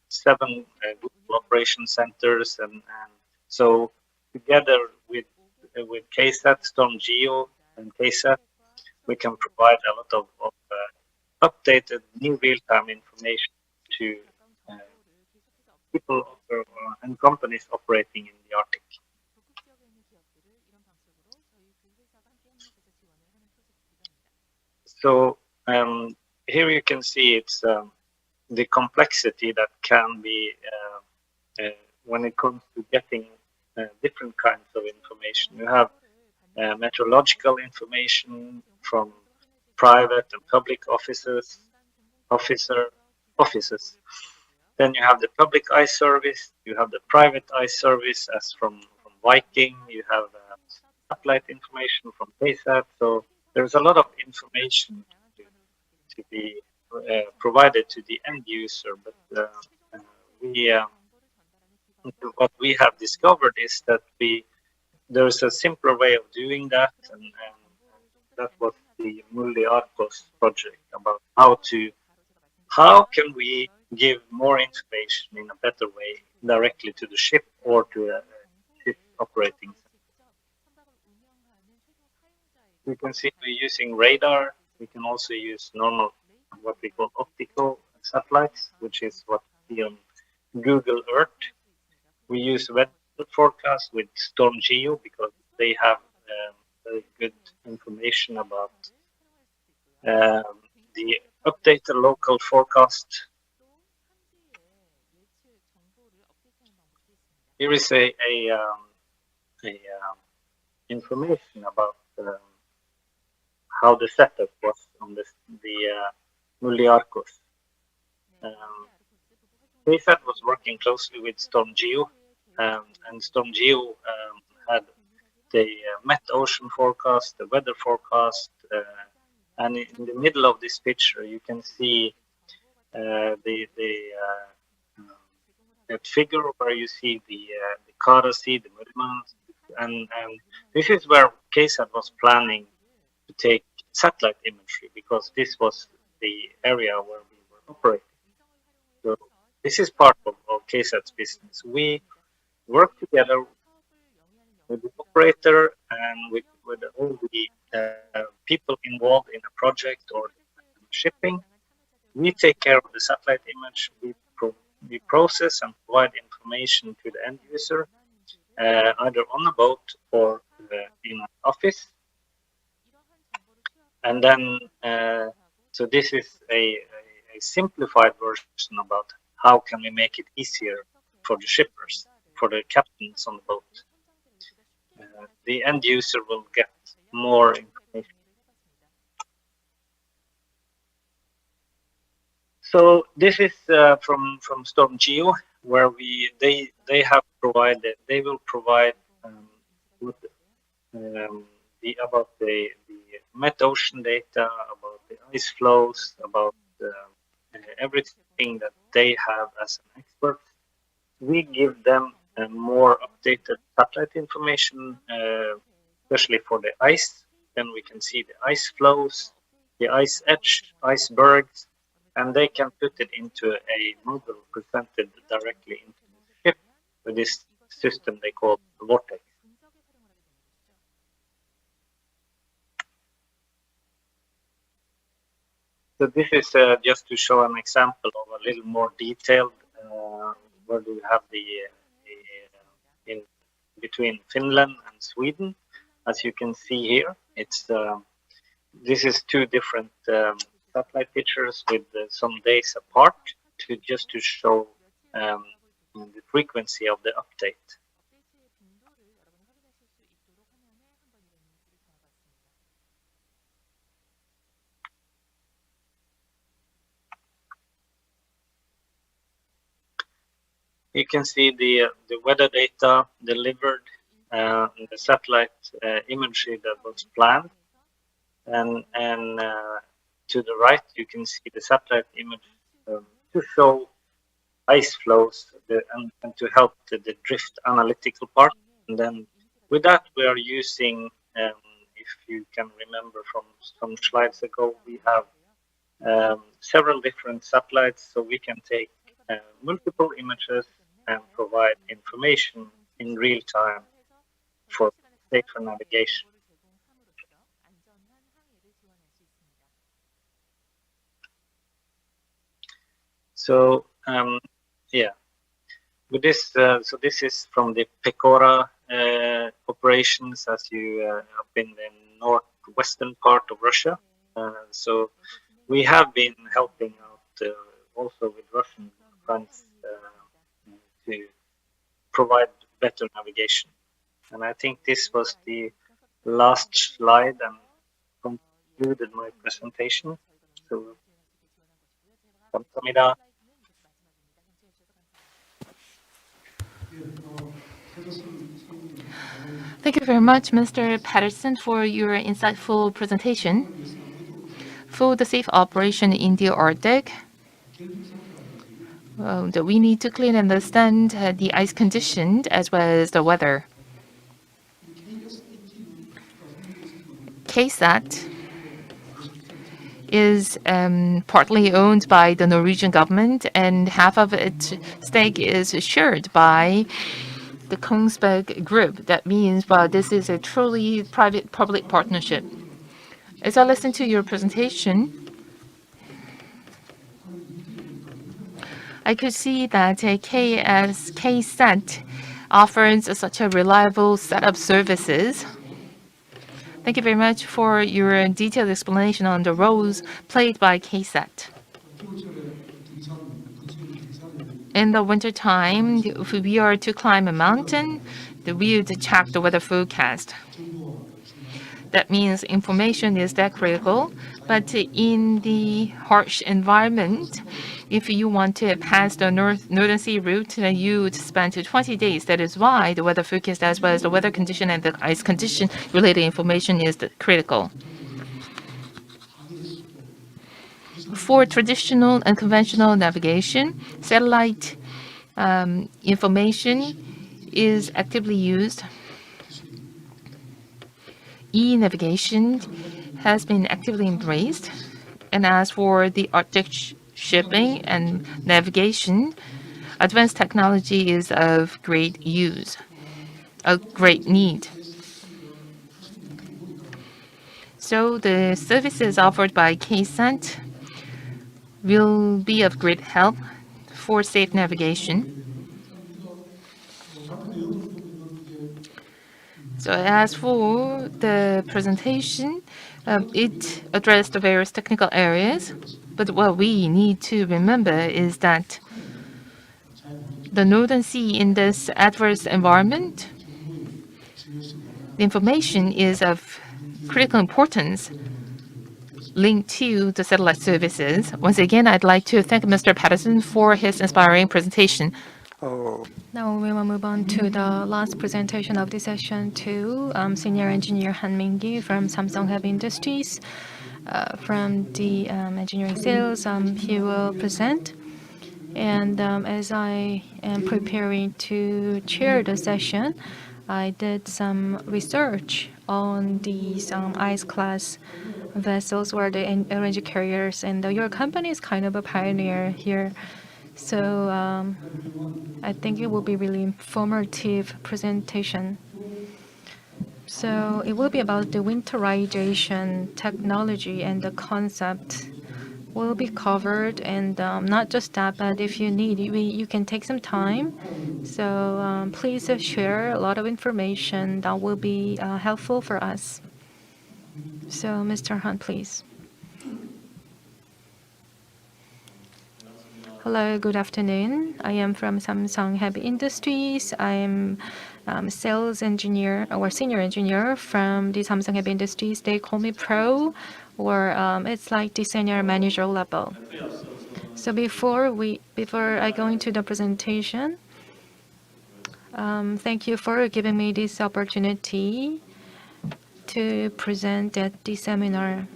S11: 7 global operation centers, and so together with KSAT, Storm Geo, and KSAT, we can provide a lot of updated new real-time information to people and companies operating in the Arctic. So here you can see it's the complexity that can be when it comes to getting different kinds of information. You have meteorological information from private and public offices. Then you have the public ice service. You have the private ice service, as from Viking. You have satellite information from KSAT. So there's a lot of information to be provided to the end user. But what we have discovered is that there's a simpler way of doing that, and that was the Mulli-Arcos project, about how can we give more information in a better way directly to the ship or to a ship operating center. We can see we're using radar. We can also use normal, what we call optical satellites, which is what we see on Google Earth. We use weather forecast with Storm Geo because they have very good information about the updated local forecast. Here is a information about how the setup was on the Mulli-Arcos. KSAT was working closely with Storm Geo, and Storm Geo had the Met Ocean forecast, the weather forecast, and in the middle of this picture you can see that figure where you see the Kara Sea, the Murmansk, and this is where KSAT was planning to take satellite imagery, because this was the area where we were operating. So this is part of KSAT's business. We work together with the operator and with all the people involved in a project or shipping. We take care of the satellite image. We process and provide information to the end user, either on a boat or in an office. And then, so this is a simplified version about how can we make it easier for the shippers, for the captains on the boat. The end user will get more information. So this is from Storm Geo, where they will provide about the Met Ocean data, about the ice flows, about everything that they have as an expert. We give them more updated satellite information, especially for the ice. Then we can see the ice flows, the ice edge, icebergs, and they can put it into a model presented directly into the ship with this system they call Vortex. So this is just to show an example of a little more detailed where we have the in between Finland and Sweden. As you can see here, it's this is 2 different satellite pictures with some days apart just to show the frequency of the update. You can see the weather data delivered, the satellite imagery that was planned, and to the right, you can see the satellite image to show ice flows and to help the drift analytical part. And then with that, we are using, if you can remember from some slides ago, we have several different satellites, so we can take multiple images and provide information in real time for safer navigation. So yeah, with this, so this is from the Pecora operations, as you have been in the northwestern part of Russia. So we have been helping out also with Russian friends to provide better navigation. And I think this was the last slide and concluded my presentation. So, 감사합니다.
S2: Thank you very much, Mr. Patterson, for your insightful presentation. For the safe operation in the Arctic, that we need to clearly understand the ice condition as well as the weather. KSAT is partly owned by the Norwegian government, and half of its stake is shared by the Kongsberg Group. That means, well, this is a truly private-public partnership. As I listened to your presentation, I could see that KSAT offers such a reliable set of services. Thank you very much for your detailed explanation on the roles played by KSAT. In the wintertime, if we are to climb a mountain, we would check the weather forecast. That means information is that critical. But in the harsh environment, if you want to pass the Northern Sea route, then you would spend 20 days. That is why the weather forecast as well as the weather condition and the ice condition related information is critical. For traditional and conventional navigation, satellite information is actively used. E-navigation has been actively embraced. And as for the Arctic shipping and navigation, advanced technology is of great use, a great need. So the services offered by KSAT will be of great help for safe navigation. So as for the presentation, it addressed the various technical areas, but what we need to remember is that the Northern Sea in this adverse environment, the information is of critical importance linked to the satellite services. Once again, I'd like to thank Mr. Patterson for his inspiring presentation.
S3: Now we will move on to the last presentation of this session to Senior Engineer Han Min-gi from Samsung Heavy Industries. From the engineering sales, he will present. And as I am preparing to chair the session, I did some research on these ice class vessels or the LNG carriers, and your company is kind of a pioneer here. So I think it will be really informative presentation. So it will be about the winterization technology, and the concept will be covered. And not just that, but if you need, you can take some time. So please share a lot of information that will be helpful for us. So Mr. Han, please. Hello, good afternoon. I am from Samsung Heavy Industries. I am sales engineer or senior engineer from the Samsung Heavy Industries. They call me pro, or it's like the senior manager level. So before I go into the presentation, thank you for giving me this opportunity to present at the seminar.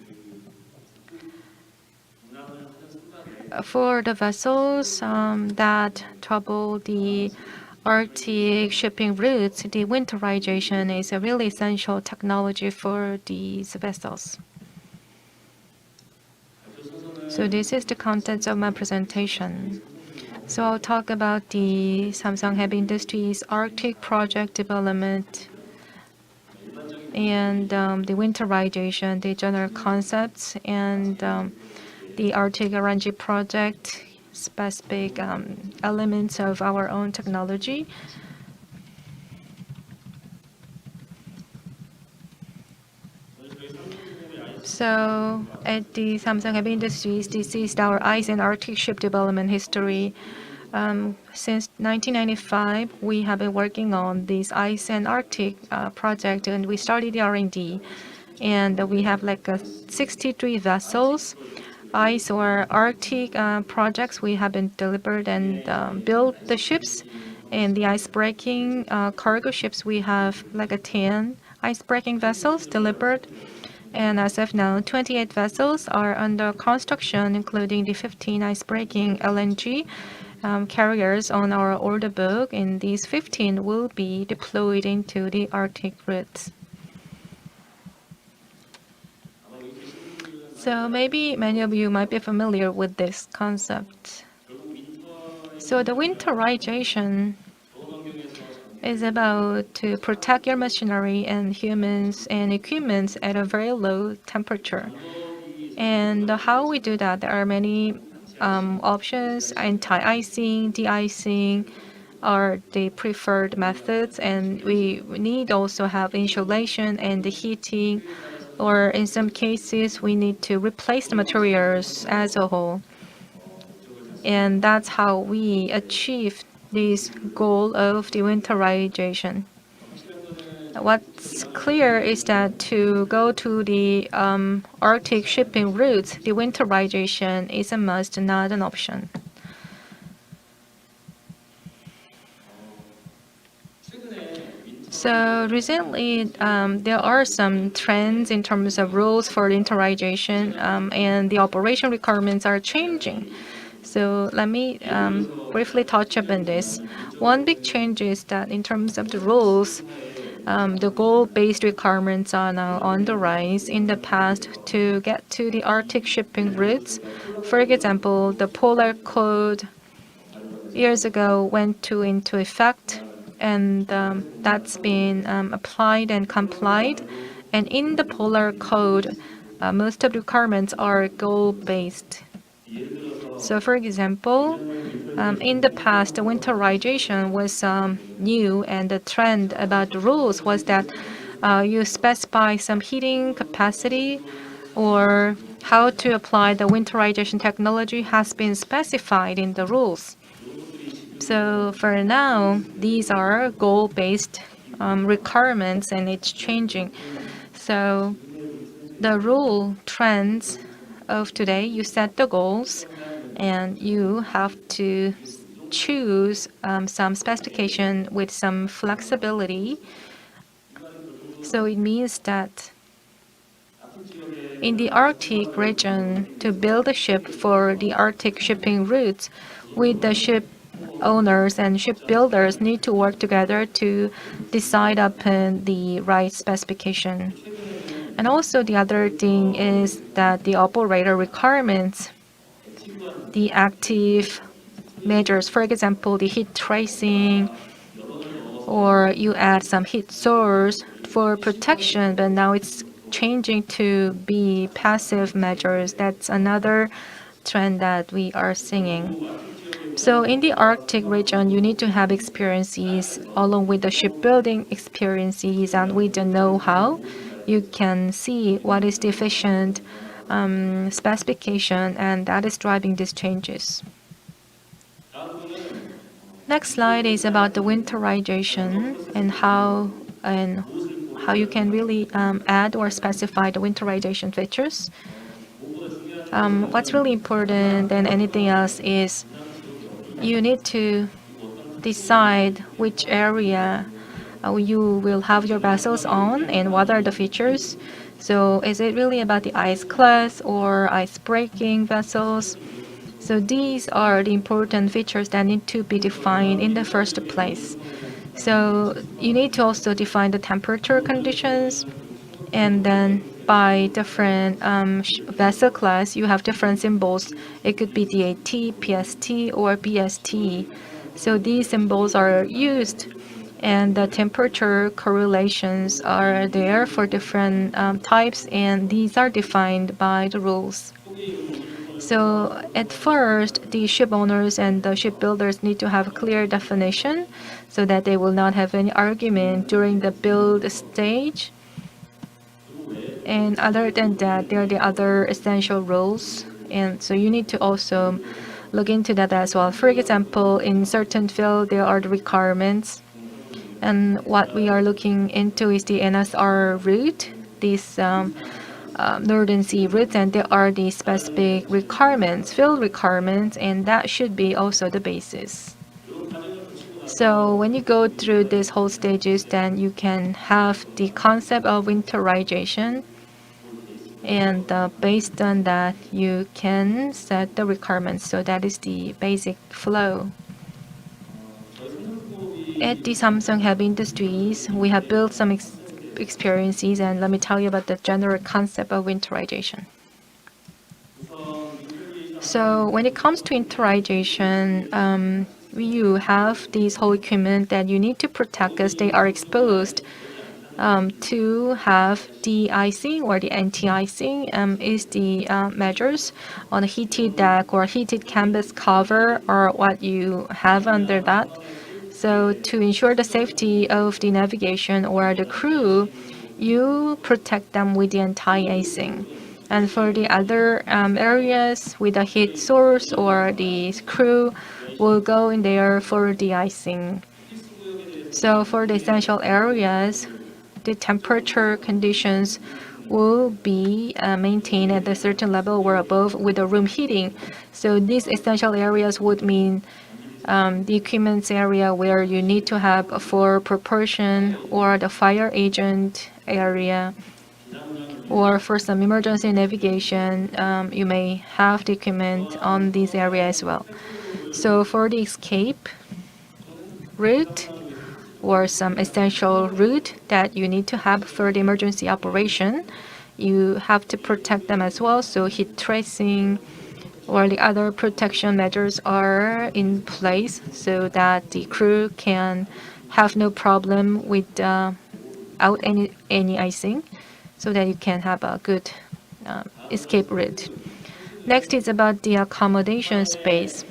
S3: For the vessels that trouble the Arctic shipping routes, the winterization is a really essential technology for these vessels. So this is the contents of my presentation. So I'll talk about the Samsung Heavy Industries Arctic project development and the winterization, the general concepts, and the Arctic LNG project, specific elements of our own technology. So at the Samsung Heavy Industries, this is our ice and Arctic ship development history. Since 1995, we have been working on this ice and Arctic project, and we started the R&D. And we have like 63 vessels, ice or Arctic projects. We have been delivered and built the ships. And the ice-breaking cargo ships, we have like 10 ice-breaking vessels delivered. And as of now, 28 vessels are under construction, including the 15 ice-breaking LNG carriers on our order book, and these 15 will be deployed into the Arctic routes. So maybe many of you might be familiar with this concept. So the winterization is about to protect your machinery and humans and equipment at a very low temperature. And how we do that, there are many options. Anti-icing, de-icing are the preferred methods, and we need also have insulation and the heating, or in some cases we need to replace the materials as a whole. And that's how we achieve this goal of the winterization. What's clear is that to go to the Arctic shipping routes, the winterization is a must, not an option. So recently, there are some trends in terms of rules for winterization, and the operation requirements are changing. So let me briefly touch upon this. One big change is that in terms of the rules, the goal-based requirements are now on the rise. In the past, to get to the Arctic shipping routes, for example, the Polar Code years ago went into effect, and that's been applied and complied. And in the Polar Code, most of the requirements are goal-based. So, for example, in the past, the winterization was new, and the trend about the rules was that you specify some heating capacity, or how to apply the winterization technology has been specified in the rules. So for now, these are goal-based requirements, and it's changing. So the rule trends of today, you set the goals, and you have to choose some specification with some flexibility. So it means that in the Arctic region, to build a ship for the Arctic shipping routes, with the ship owners and shipbuilders need to work together to decide upon the right specification. And also the other thing is that the operator requirements, the active measures, for example, the heat tracing, or you add some heat source for protection, but now it's changing to be passive measures. That's another trend that we are seeing. So in the Arctic region, you need to have experiences along with the shipbuilding experiences, and with the know-how, you can see what is the efficient specification, and that is driving these changes. Next slide is about the winterization and how you can really add or specify the winterization features. What's really important than anything else is you need to decide which area you will have your vessels on and what are the features. So is it really about the ice class or ice breaking vessels? So these are the important features that need to be defined in the first place. So you need to also define the temperature conditions, and then by different vessel class, you have different symbols. It could be DAT, PST, or BST. So these symbols are used, and the temperature correlations are there for different types, and these are defined by the rules. So at first, the ship owners and the shipbuilders need to have a clear definition so that they will not have any argument during the build stage. And other than that, there are the other essential rules. And so you need to also look into that as well. For example, in certain field, there are the requirements. And what we are looking into is the NSR route, this Northern Sea route, and there are the specific requirements, field requirements, and that should be also the basis. So when you go through these whole stages, then you can have the concept of winterization, and based on that, you can set the requirements. So that is the basic flow. At the Samsung Heavy Industries, we have built some experiences, and let me tell you about the general concept of winterization. So when it comes to winterization, you have these whole equipment that you need to protect as they are exposed to have de-icing or the anti-icing is the measures on a heated deck or heated canvas cover or what you have under that. So to ensure the safety of the navigation or the crew, you protect them with the anti-icing. And for the other areas with the heat source or the crew will go in there for de-icing. So for the essential areas, the temperature conditions will be maintained at a certain level or above with the room heating. So these essential areas would mean the equipment's area where you need to have a for propulsion or the fire agent area, or for some emergency navigation, you may have the equipment on this area as well. So for the escape route or some essential route that you need to have for the emergency operation, you have to protect them as well. So heat tracing or the other protection measures are in place so that the crew can have no problem without any icing, so that you can have a good escape route. Next is about the accommodation space.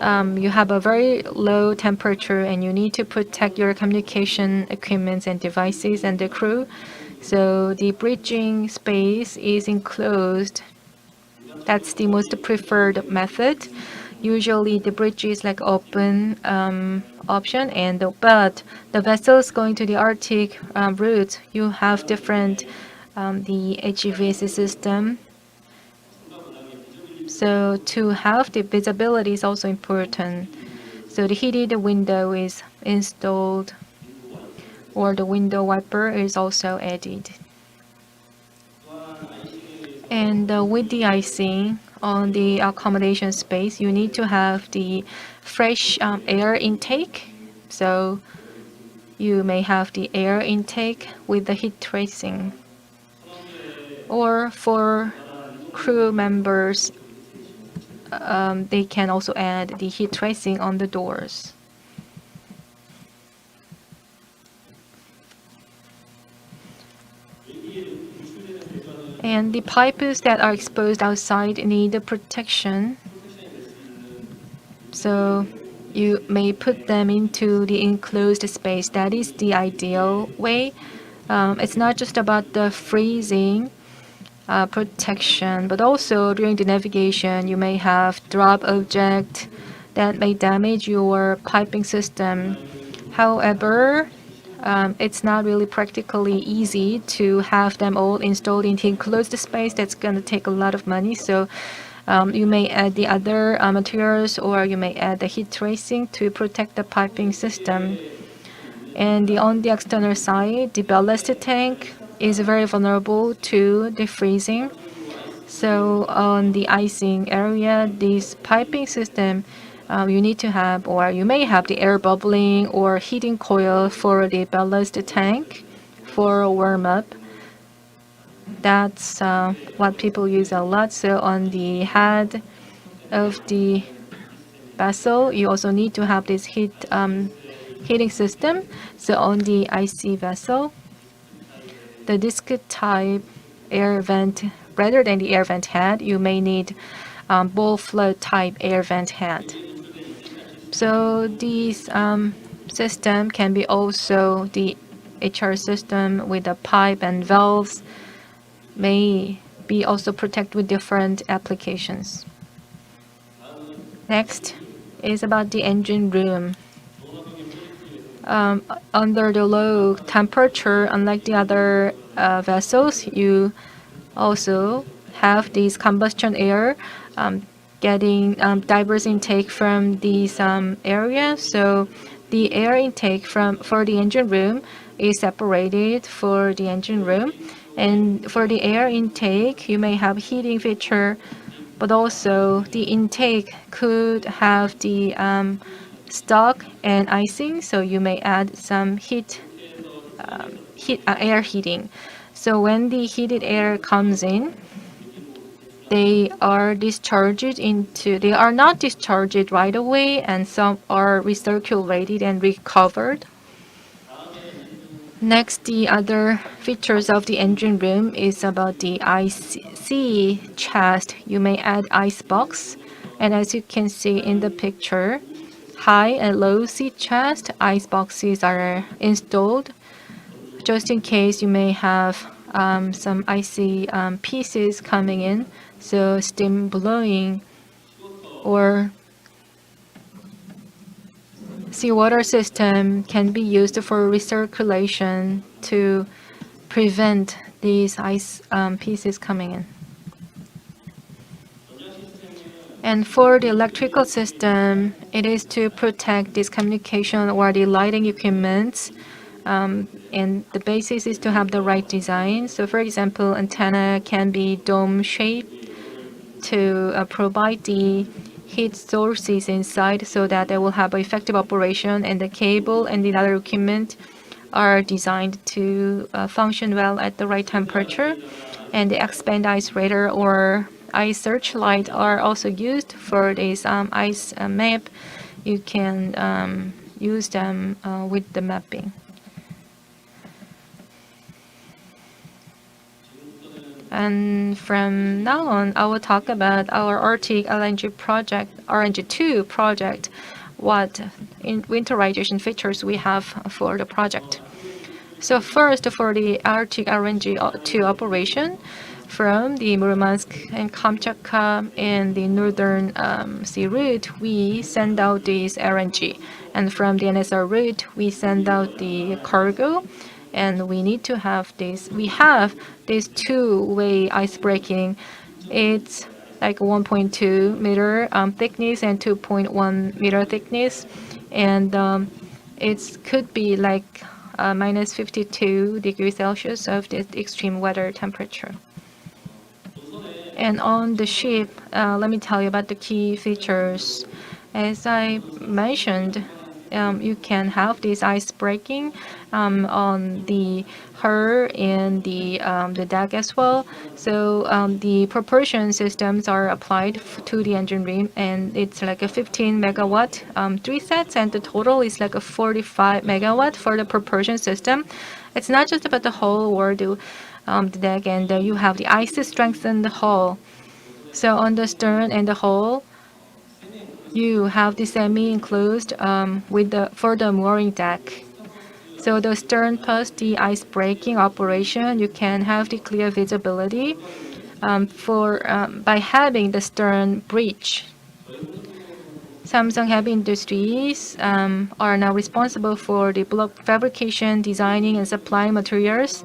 S3: You have a very low temperature and you need to protect your communication equipment and devices and the crew. So the bridging space is enclosed. That's the most preferred method. Usually the bridge is like open option, but the vessels going to the Arctic route, you have different the HVAC system. So to have the visibility is also important. So the heated window is installed, or the window wiper is also added. And with the icing on the accommodation space, you need to have the fresh air intake. So you may have the air intake with the heat tracing. Or for crew members, they can also add the heat tracing on the doors. And the pipes that are exposed outside need protection. So you may put them into the enclosed space. That is the ideal way. It's not just about the freezing protection, but also during the navigation, you may have drop object that may damage your piping system. However, it's not really practically easy to have them all installed in the enclosed space. That's going to take a lot of money. So you may add the other materials, or you may add the heat tracing to protect the piping system. And on the external side, the ballast tank is very vulnerable to the freezing. So on the icing area, this piping system, you need to have, or you may have the air bubbling or heating coil for the ballast tank for warm up. That's what people use a lot. So on the head of the vessel, you also need to have this heating system. So on the IC vessel, the disc type air vent, rather than the air vent head, you may need ball flood type air vent head. So this system can be also the HR system with the pipe and valves may be also protected with different applications. Next is about the engine room. Under the low temperature, unlike the other vessels, you also have this combustion air getting diverse intake from these areas. So the air intake for the engine room is separated for the engine room. And for the air intake, you may have heating feature, but also the intake could have the stock and icing, so you may add some air heating. So when the heated air comes in, they are not discharged right away, and some are recirculated and recovered. Next, the other features of the engine room is about the IC chest. You may add ice box, and as you can see in the picture, high and low sea chest ice boxes are installed just in case you may have some icy pieces coming in. So steam blowing or seawater system can be used for recirculation to prevent these ice pieces coming in. And for the electrical system, it is to protect this communication or the lighting equipment. And the basis is to have the right design. So for example, antenna can be dome-shaped to provide the heat sources inside so that they will have effective operation, and the cable and the other equipment are designed to function well at the right temperature. And the expand ice radar or ice searchlight are also used for this ice map. You can use them with the mapping. And from now on, I will talk about our Arctic LNG project, RNG2 project, what winterization features we have for the project. So first, for the Arctic LNG2 operation, from the Murmansk and Kamchatka and the northern sea route, we send out this LNG. And from the NSR route, we send out the cargo. And we need to have this. We have this two-way ice breaking. It's like 1.2 meter thickness and 2.1 meter thickness. And it could be like minus 52 degrees Celsius of the extreme weather temperature. And on the ship, let me tell you about the key features. As I mentioned, you can have this ice breaking on the hull and the deck as well. So the propulsion systems are applied to the engine room, and it's like a 15 megawatt 3 sets, and the total is like a 45 megawatt for the propulsion system. It's not just about the hull or the deck, and you have the ice to strengthen the hull. So on the stern and the hull, you have the semi-enclosed for the mooring deck. So the stern plus the ice breaking operation, you can have the clear visibility by having the stern breach. Samsung Heavy Industries are now responsible for the block fabrication, designing, and supplying materials.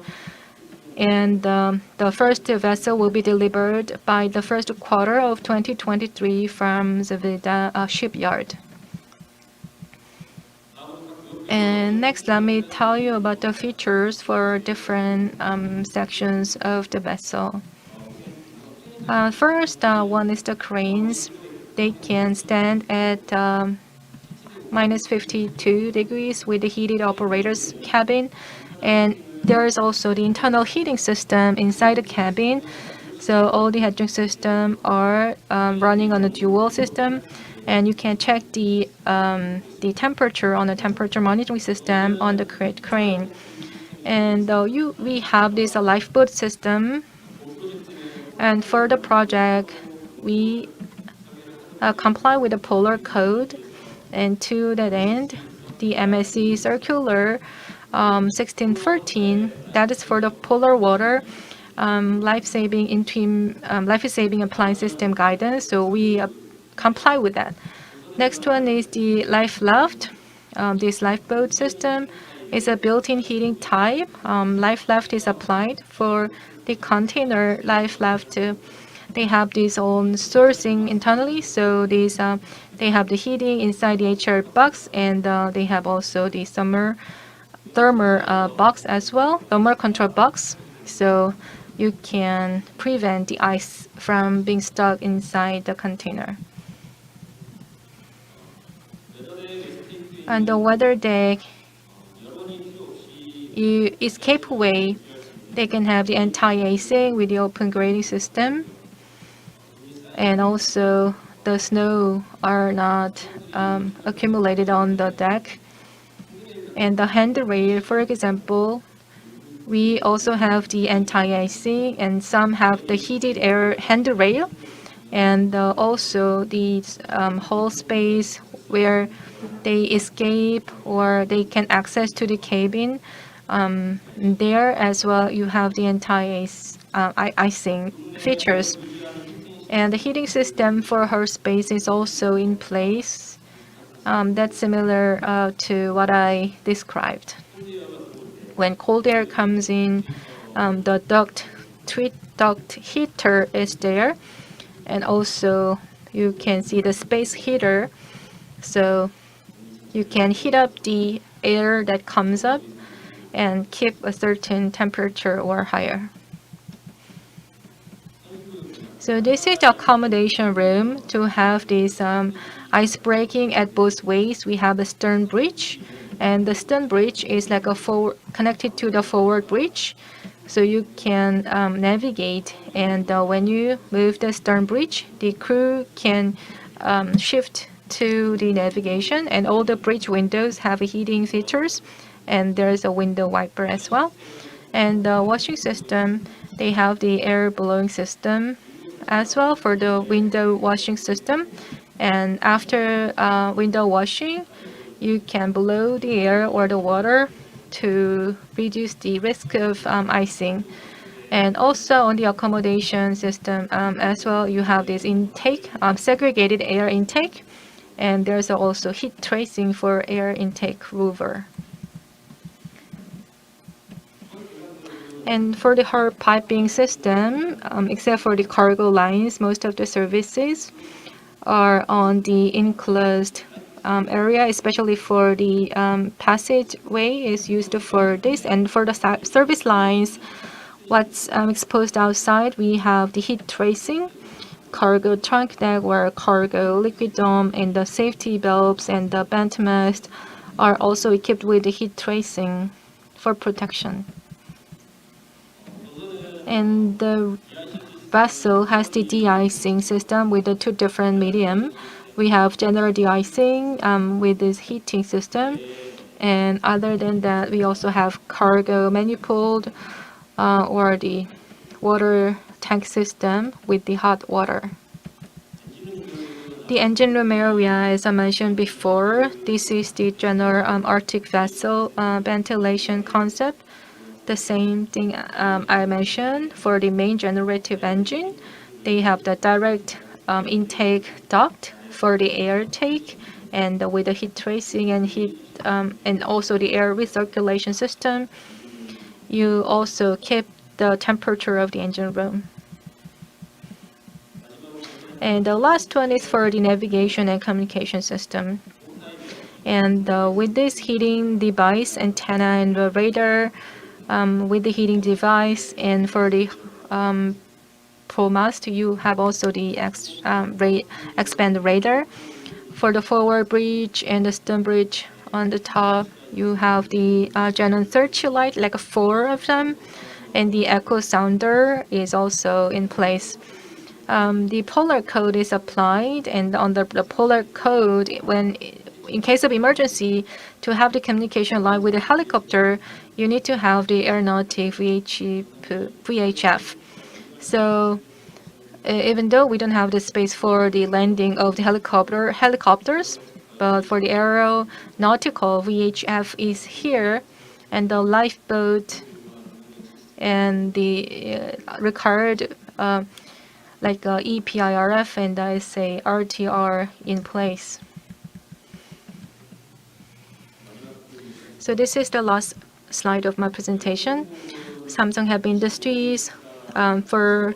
S3: And the first vessel will be delivered by the first quarter of 2023 from the Vida shipyard. And next, let me tell you about the features for different sections of the vessel. First, one is the cranes. They can stand at minus 52 degrees with the heated operator's cabin. And there is also the internal heating system inside the cabin. So all the heating system are running on a dual system, and you can check the temperature on the temperature monitoring system on the crane. And we have this lifeboat system. And for the project, we comply with the polar code. And to that end, the MSC Circular 1613, that is for the polar water life-saving appliance system guidance. So we comply with that. Next one is the Life Raft. This lifeboat system is a built-in heating type. Life Raft is applied for the container Life Raft. They have this own sourcing internally, so they have the heating inside the HR box, and they have also the thermal box as well, thermal control box. So you can prevent the ice from being stuck inside the container. On the weather deck, you escape way. They can have the anti-icing with the open grading system, and also the snow are not accumulated on the deck. And the handrail, for example, we also have the anti-icing, and some have the heated air handrail, and also the whole space where they escape or they can access to the cabin. There as well, you have the anti-icing features. And the heating system for her space is also in place. That's similar to what I described. When cold air comes in, the duct heater is there, and also you can see the space heater. So you can heat up the air that comes up and keep a certain temperature or higher. So this is the accommodation room to have this ice breaking at both ways. We have a stern bridge, and the stern bridge is like connected to the forward bridge. So you can navigate, and when you move the stern bridge, the crew can shift to the navigation, and all the bridge windows have heating features, and there's a window wiper as well. And the washing system, they have the air blowing system as well for the window washing system. And after window washing, you can blow the air or the water to reduce the risk of icing. And also on the accommodation system as well, you have this intake, segregated air intake, and there's also heat tracing for air intake louver. And for the whole piping system, except for the cargo lines, most of the services are on the enclosed area, especially for the passageway is used for this. And for the service lines, what's exposed outside, we have the heat tracing, cargo trunk deck where cargo liquid dome and the safety valves and the bent mast are also equipped with the heat tracing for protection. And the vessel has the de-icing system with the two different medium. We have general de-icing with this heating system, and other than that, we also have cargo manifold or the water tank system with the hot water. The engine room area, as I mentioned before, this is the general Arctic vessel ventilation concept. The same thing I mentioned for the main generative engine. They have the direct intake duct for the air take, and with the heat tracing and and also the air recirculation system. You also keep the temperature of the engine room. And the last one is for the navigation and communication system. And with this heating device, antenna and the radar, with the heating device, and for control mast, you have also the expand radar. For the forward bridge and the stern bridge on the top, you have the Xenon searchlight, like 4 of them, and the echo sounder is also in place. The polar code is applied, and under the polar code, when in case of emergency, to have the communication line with the helicopter, you need to have the aeronautic VHF. So even though we don't have the space for the landing of the helicopters, but for the aeronautical VHF is here, and the lifeboat and the required like EPIRF and I say RTR in place. So this is the last slide of my presentation. Samsung Heavy Industries, for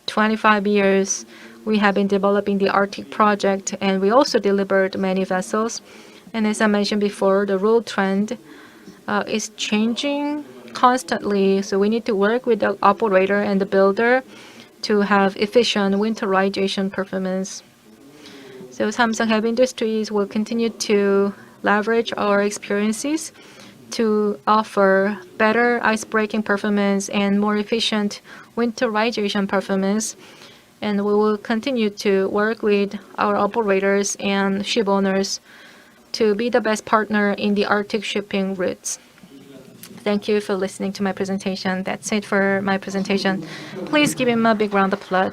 S3: 25 years, we have been developing the Arctic project, and we also delivered many vessels. And as I mentioned before, the rule trend is changing constantly, so we need to work with the operator and the builder to have efficient winterization performance. So Samsung Heavy Industries will continue to leverage our experiences to offer better ice-breaking performance and more efficient winterization performance. And we will continue to work with our operators and ship owners to be the best partner in the Arctic shipping routes. Thank you for listening to my presentation. That's it for my presentation. Please give him a big round of applause.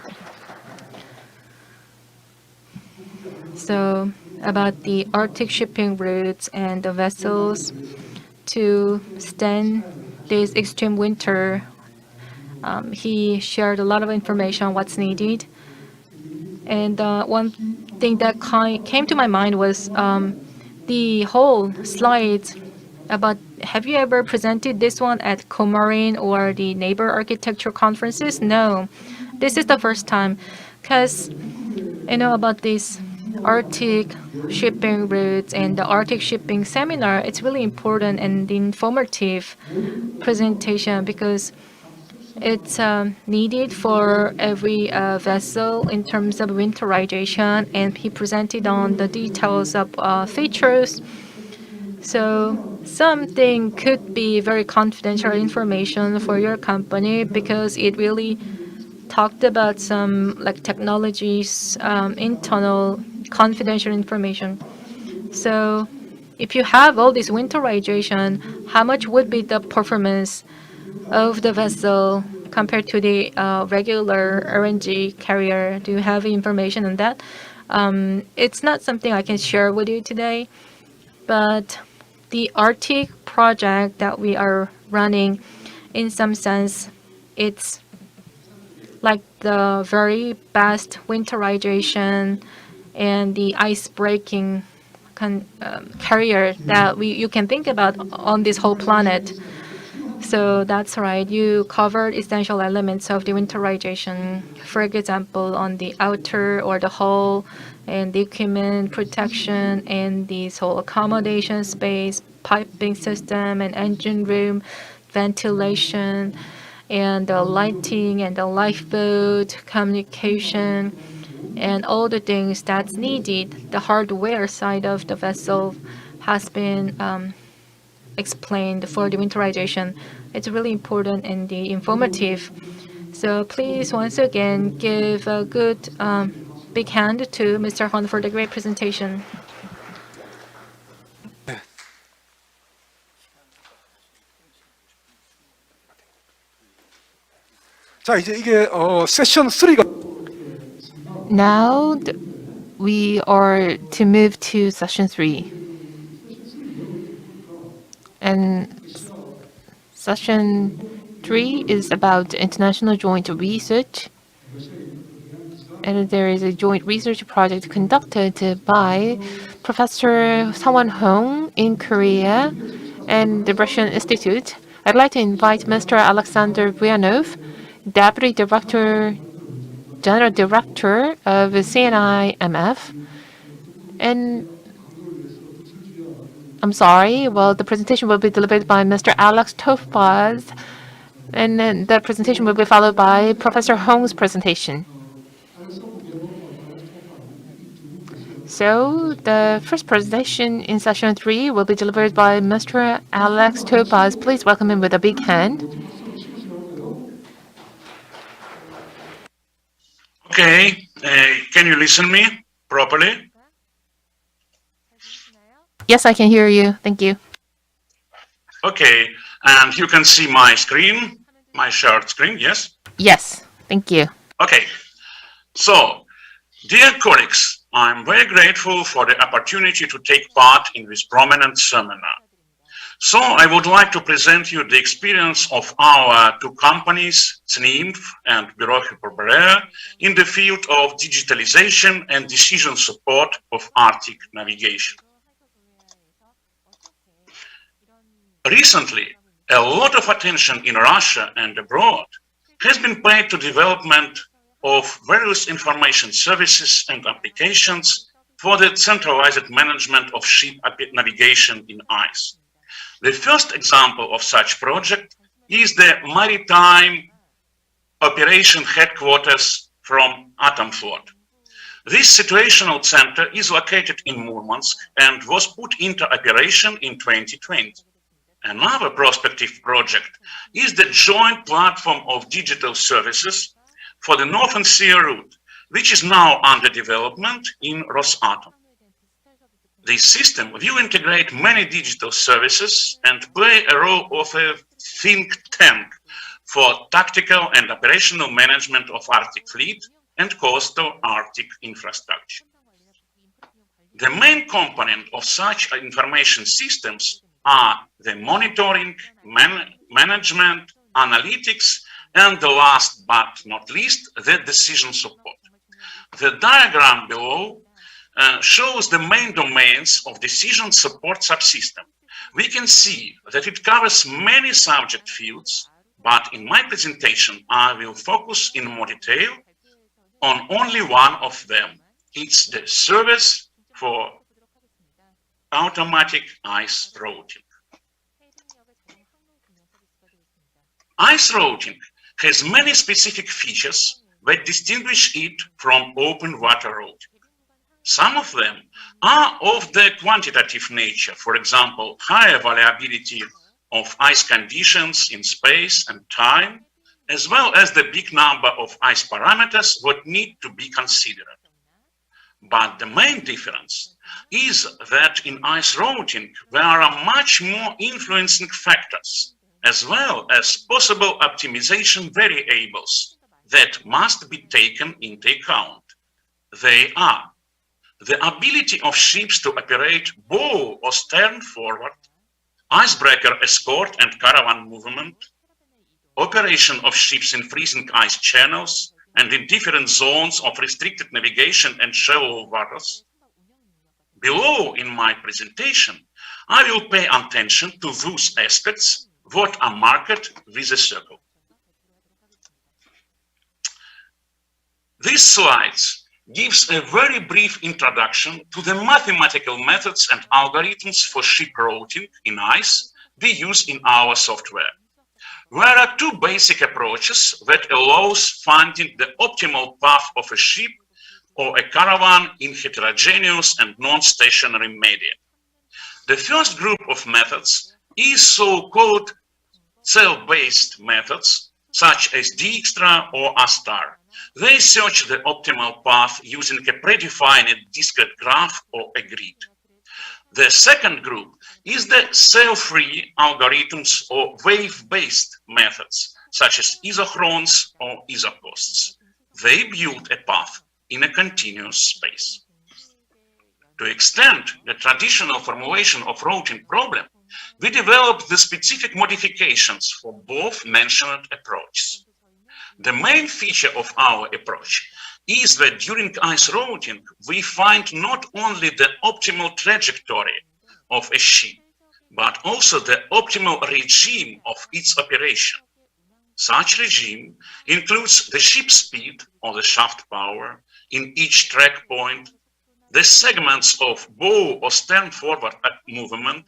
S3: So about the Arctic shipping routes and the vessels to stand this extreme winter, he shared a lot of information on what's needed. And one thing that came to my mind was the whole slides about, have you ever presented this one at Comarin or the neighbor architecture conferences? No, this is the first time, because about this Arctic shipping routes and the Arctic shipping seminar, it's really important and informative presentation because it's needed for every vessel in terms of winterization, and he presented on the details of features. So something could be very confidential information for your company because it really talked about some like technologies, internal confidential information. So if you have all this winterization, how much would be the performance of the vessel compared to the regular RNG carrier? Do you have information on that? It's not something I can share with you today, but the Arctic project that we are running, in some sense, it's like the very best winterization and the ice breaking carrier that you can think about on this whole planet. So that's right. You covered essential elements of the winterization. For example, on the outer or the hull and the equipment protection and this whole accommodation space, piping system and engine room, ventilation, and the lighting and the lifeboat, communication, and all the things that's needed. The hardware side of the vessel has been explained for the winterization. It's really important and the informative. So please once again give a good big hand to Mr. Hon for the great presentation.
S1: 자, 이제 이게 세션 3가
S2: Now we are to move to session 3. And session 3 is about international joint research. And there is a joint research project conducted by Professor Sangwon Hong in Korea and the Russian Institute. I'd like to invite Mr. Alexander Buyanov, Deputy Director, General Director of CNIMF. And I'm sorry, well, the presentation will be delivered by Mr. Alex Tofbaz, And then the presentation will be followed by Professor Hong's presentation. So the first presentation in session 3 will be delivered by Mr. Alex Topaz. Please welcome him with a big hand.
S12: Okay, can you listen me properly?
S2: Yes, I can hear you. Thank you.
S12: Okay, and you can see my screen, my shared screen, yes?
S2: Yes, thank you.
S12: Okay, so, dear colleagues, I'm very grateful for the opportunity to take part in this prominent seminar. So I would like to present you the experience of our two companies, CNIMF and Bureau Hyperborea, in the field of digitalization and decision support of Arctic navigation. Recently, a lot of attention in Russia and abroad has been paid to development of various information services and applications for the centralized management of ship navigation in ice. The first example of such project is the Maritime Operation Headquarters from Atomflot. This situational center is located in Murmansk and was put into operation in 2020. Another prospective project is the joint platform of digital services for the Northern Sea route, which is now under development in Rosatom. This system will integrate many digital services and play a role of a think tank for tactical and operational management of Arctic fleet and coastal Arctic infrastructure. The main component of such information systems are the monitoring, management, analytics, and the last but not least, the decision support. The diagram below shows the main domains of decision support subsystem. We can see that it covers many subject fields, but in my presentation, I will focus in more detail on only one of them. It's the service for automatic ice routing. Ice routing has many specific features that distinguish it from open water routing. Some of them are of the quantitative nature, for example, higher variability of ice conditions in space and time, as well as the big number of ice parameters that need to be considered. But the main difference is that in ice routing, there are much more influencing factors, as well as possible optimization variables that must be taken into account. They are the ability of ships to operate bow or stern forward, icebreaker escort and caravan movement, operation of ships in freezing ice channels and in different zones of restricted navigation and shallow waters. Below in my presentation, I will pay attention to those aspects that are marked with a circle. These slides gives a very brief introduction to the mathematical methods and algorithms for ship routing in ice we use in our software. There are two basic approaches that allows finding the optimal path of a ship or a caravan in heterogeneous and non-stationary media. The first group of methods is so-called cell-based methods, such as Dijkstra or ASTAR. They search the optimal path using a predefined discrete graph or a grid. The second group is the cell-free algorithms or wave-based methods, such as isochrons or isocosts. They build a path in a continuous space. To extend the traditional formulation of routing problem, we developed the specific modifications for both mentioned approaches. The main feature of our approach is that during ice routing, we find not only the optimal trajectory of a ship, but also the optimal regime of its operation. Such regime includes the ship speed or the shaft power in each track point, the segments of bow or stern forward movement,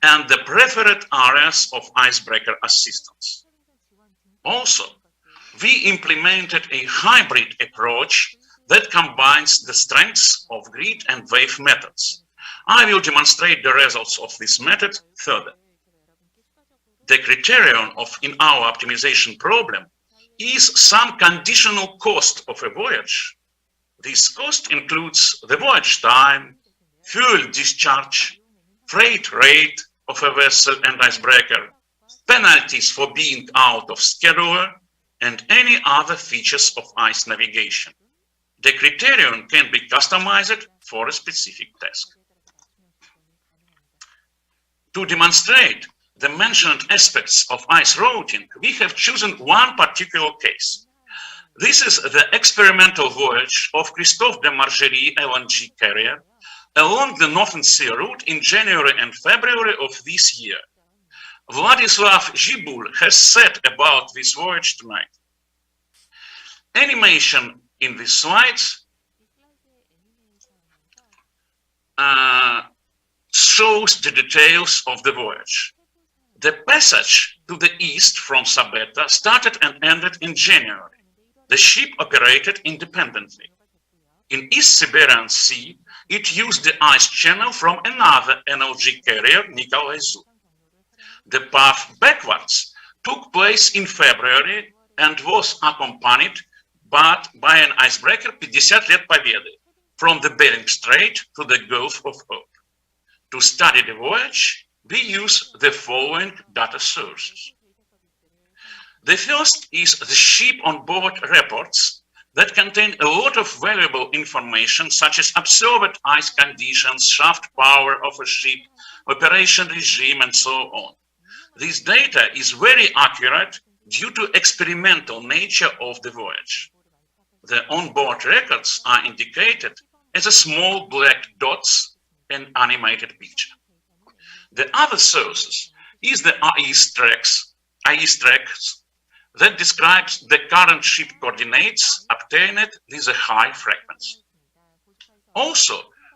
S12: and the preferred areas of icebreaker assistance. Also, we implemented a hybrid approach that combines the strengths of grid and wave methods. I will demonstrate the results of this method further. The criterion in our optimization problem is some conditional cost of a voyage. This cost includes the voyage time, fuel discharge, freight rate of a vessel and icebreaker, penalties for being out of schedule, and any other features of ice navigation. The criterion can be customized for a specific task. To demonstrate the mentioned aspects of ice routing, we have chosen one particular case. This is the experimental voyage of Christophe de Margerie LNG carrier along the Northern Sea route in January and February of this year. Vladislav Zhibul has said about this voyage tonight. Animation in these slides shows the details of the voyage. The passage to the east from Sabeta started and ended in January. The ship operated independently. In East Siberian Sea, it used the ice channel from another NLG carrier, Nikolai Zub. The path backwards took place in February and was accompanied by an icebreaker 50 Let Победы from the Bering Strait to the Gulf of Hope. To study the voyage, we use the following data sources. The first is the ship on board reports that contain a lot of valuable information such as observed ice conditions, shaft power of a ship, operation regime, and so on. This data is very accurate due to experimental nature of the voyage. The onboard records are indicated as a small black dots and animated picture. The other sources is the IS tracks that describes the current ship coordinates obtained with a high frequency. Also,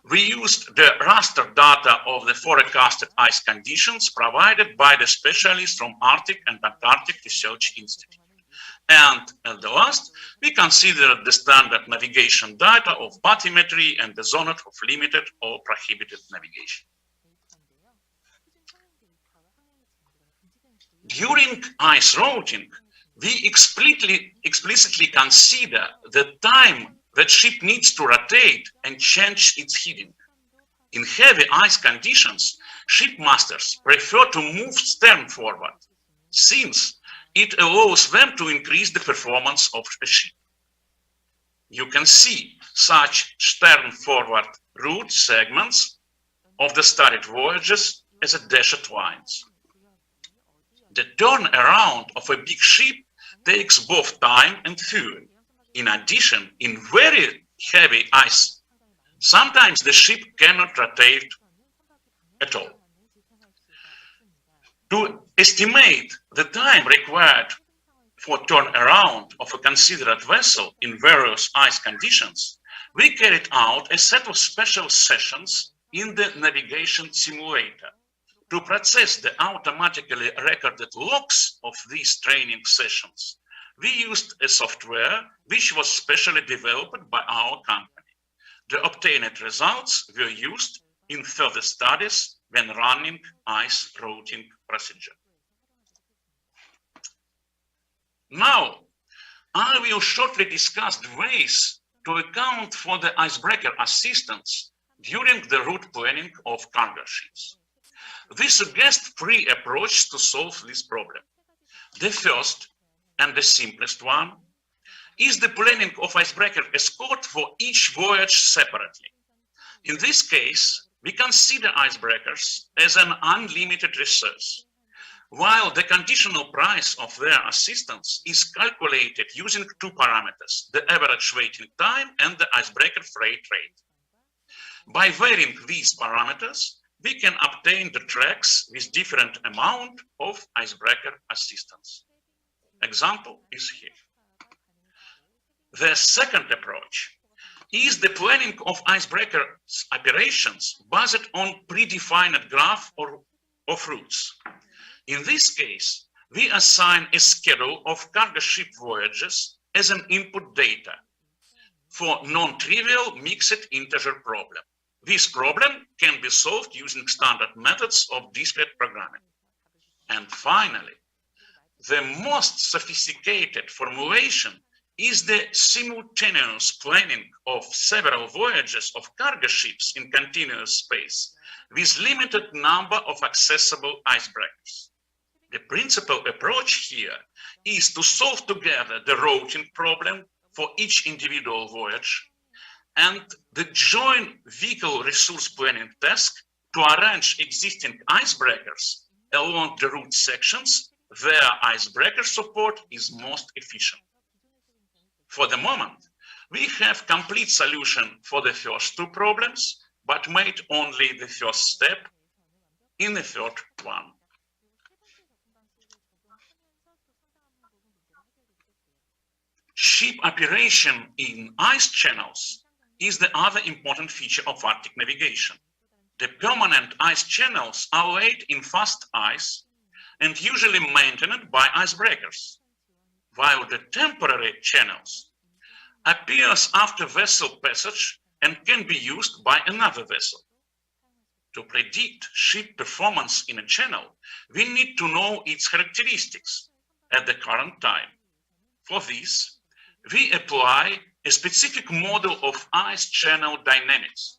S12: we used the raster data of the forecasted ice conditions provided by the specialists from Arctic and Antarctic Research Institute. And at the last, we considered the standard navigation data of bathymetry and the zone of limited or prohibited navigation. During ice routing, we explicitly consider the time that ship needs to rotate and change its heading. In heavy ice conditions, shipmasters prefer to move stern forward, since it allows them to increase the performance of a ship. You can see such stern forward route segments of the studied voyages as a dashed lines. The turnaround of a big ship takes both time and fuel. In addition, in very heavy ice, sometimes the ship cannot rotate at all. To estimate the time required for turnaround of a considered vessel in various ice conditions, we carried out a set of special sessions in the navigation simulator. To process the automatically recorded logs of these training sessions, we used a software which was specially developed by our company. The obtained results were used in further studies when running ice routing procedure. Now, I will shortly discuss the ways to account for the icebreaker assistance during the route planning of cargo ships. We suggest three approaches to solve this problem. The first and the simplest one is the planning of icebreaker escort for each voyage separately. In this case, we consider icebreakers as an unlimited resource, while the conditional price of their assistance is calculated using two parameters, the average waiting time and the icebreaker freight rate. By varying these parameters, we can obtain the tracks with different amount of icebreaker assistance. Example is here. The second approach is the planning of icebreaker operations based on predefined graph of routes. In this case, we assign a schedule of cargo ship voyages as an input data for non-trivial mixed integer problem. This problem can be solved using standard methods of discrete programming. And finally, the most sophisticated formulation is the simultaneous planning of several voyages of cargo ships in continuous space with limited number of accessible icebreakers. The principal approach here is to solve together the routing problem for each individual voyage and the joint vehicle resource planning task to arrange existing icebreakers along the route sections where icebreaker support is most efficient. For the moment, we have complete solution for the first two problems, but made only the first step in the third one. Ship operation in ice channels is the other important feature of Arctic navigation. The permanent ice channels are laid in fast ice and usually maintained by icebreakers, while the temporary channels appears after vessel passage and can be used by another vessel. To predict ship performance in a channel, we need to know its characteristics at the current time. For this, we apply a specific model of ice channel dynamics,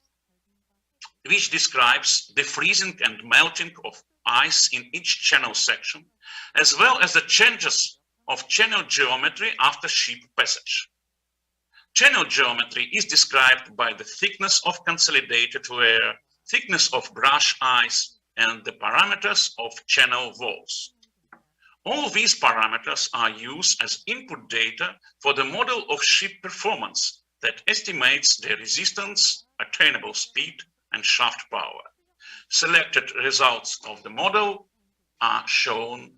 S12: which describes the freezing and melting of ice in each channel section, as well as the changes of channel geometry after ship passage. Channel geometry is described by the thickness of consolidated layer, thickness of brush ice, and the parameters of channel walls. All these parameters are used as input data for the model of ship performance that estimates the resistance, attainable speed, and shaft power. Selected results of the model are shown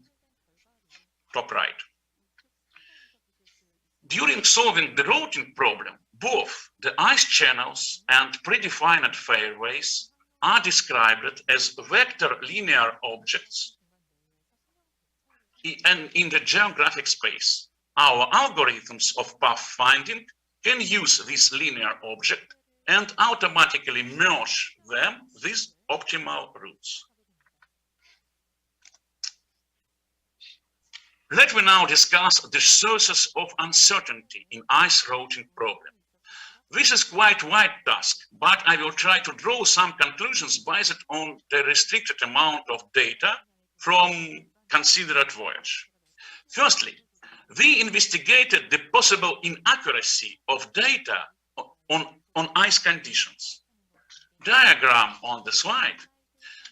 S12: top right. During solving the routing problem, both the ice channels and predefined fairways are described as vector linear objects and in the geographic space. Our algorithms of pathfinding can use this linear object and automatically merge them with optimal routes. Let me now discuss the sources of uncertainty in ice routing problem. This is quite a wide task, but I will try to draw some conclusions based on the restricted amount of data from considered voyage. Firstly, we investigated the possible inaccuracy of data on ice conditions. Diagram on the slide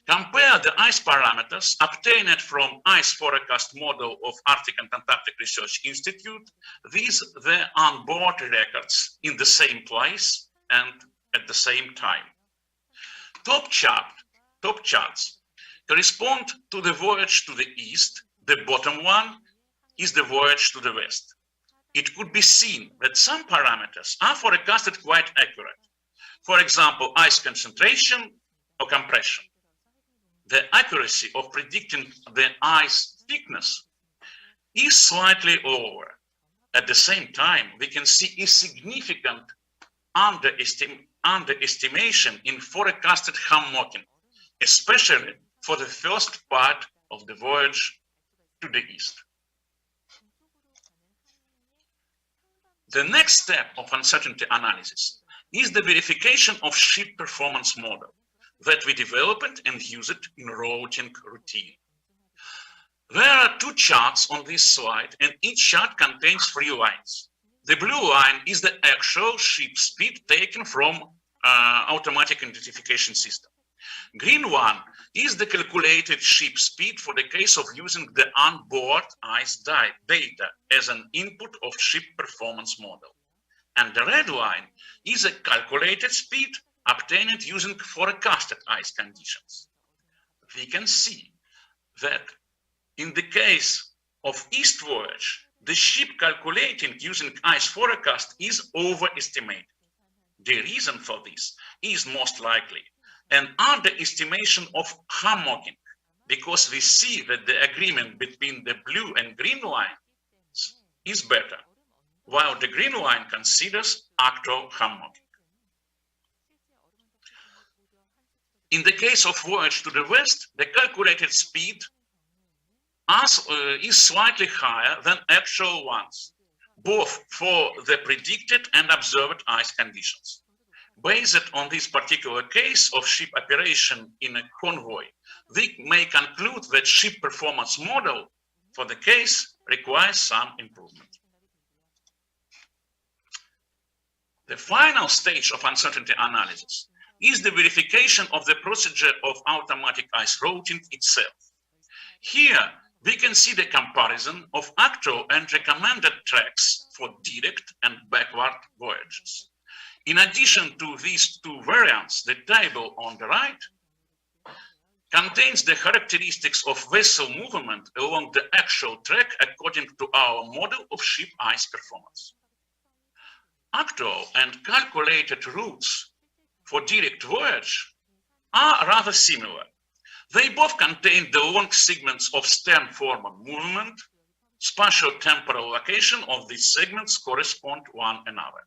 S12: compare the ice parameters obtained from ice forecast model of Arctic and Antarctic Research Institute with the onboard records in the same place and at the same time. Top charts correspond to the voyage to the east. The bottom one is the voyage to the west. It could be seen that some parameters are forecasted quite accurate. For example, ice concentration or compression. The accuracy of predicting the ice thickness is slightly lower. At the same time, we can see a significant underestimation in forecasted hammocking, especially for the first part of the voyage to the east. The next step of uncertainty analysis is the verification of ship performance model that we developed and used in routing routine. There are two charts on this slide, and each chart contains 3 lines. The blue line is the actual ship speed taken from automatic identification system. Green one is the calculated ship speed for the case of using the onboard ice data as an input of ship performance model. And the red line is a calculated speed obtained using forecasted ice conditions. We can see that in the case of east voyage, the ship calculating using ice forecast is overestimated. The reason for this is most likely an underestimation of hammocking because we see that the agreement between the blue and green lines is better, while the green line considers actual harmonic. In the case of voyage to the west, the calculated speed is slightly higher than actual ones, both for the predicted and observed ice conditions. Based on this particular case of ship operation in a convoy, we may conclude that ship performance model for the case requires some improvement. The final stage of uncertainty analysis is the verification of the procedure of automatic ice routing itself. Here, we can see the comparison of actual and recommended tracks for direct and backward voyages. In addition to these two variants, the table on the right contains the characteristics of vessel movement along the actual track according to our model of ship ice performance. Actual and calculated routes for direct voyage are rather similar. They both contain the long segments of stern-forward movement. Spatial-temporal location of these segments correspond to one another.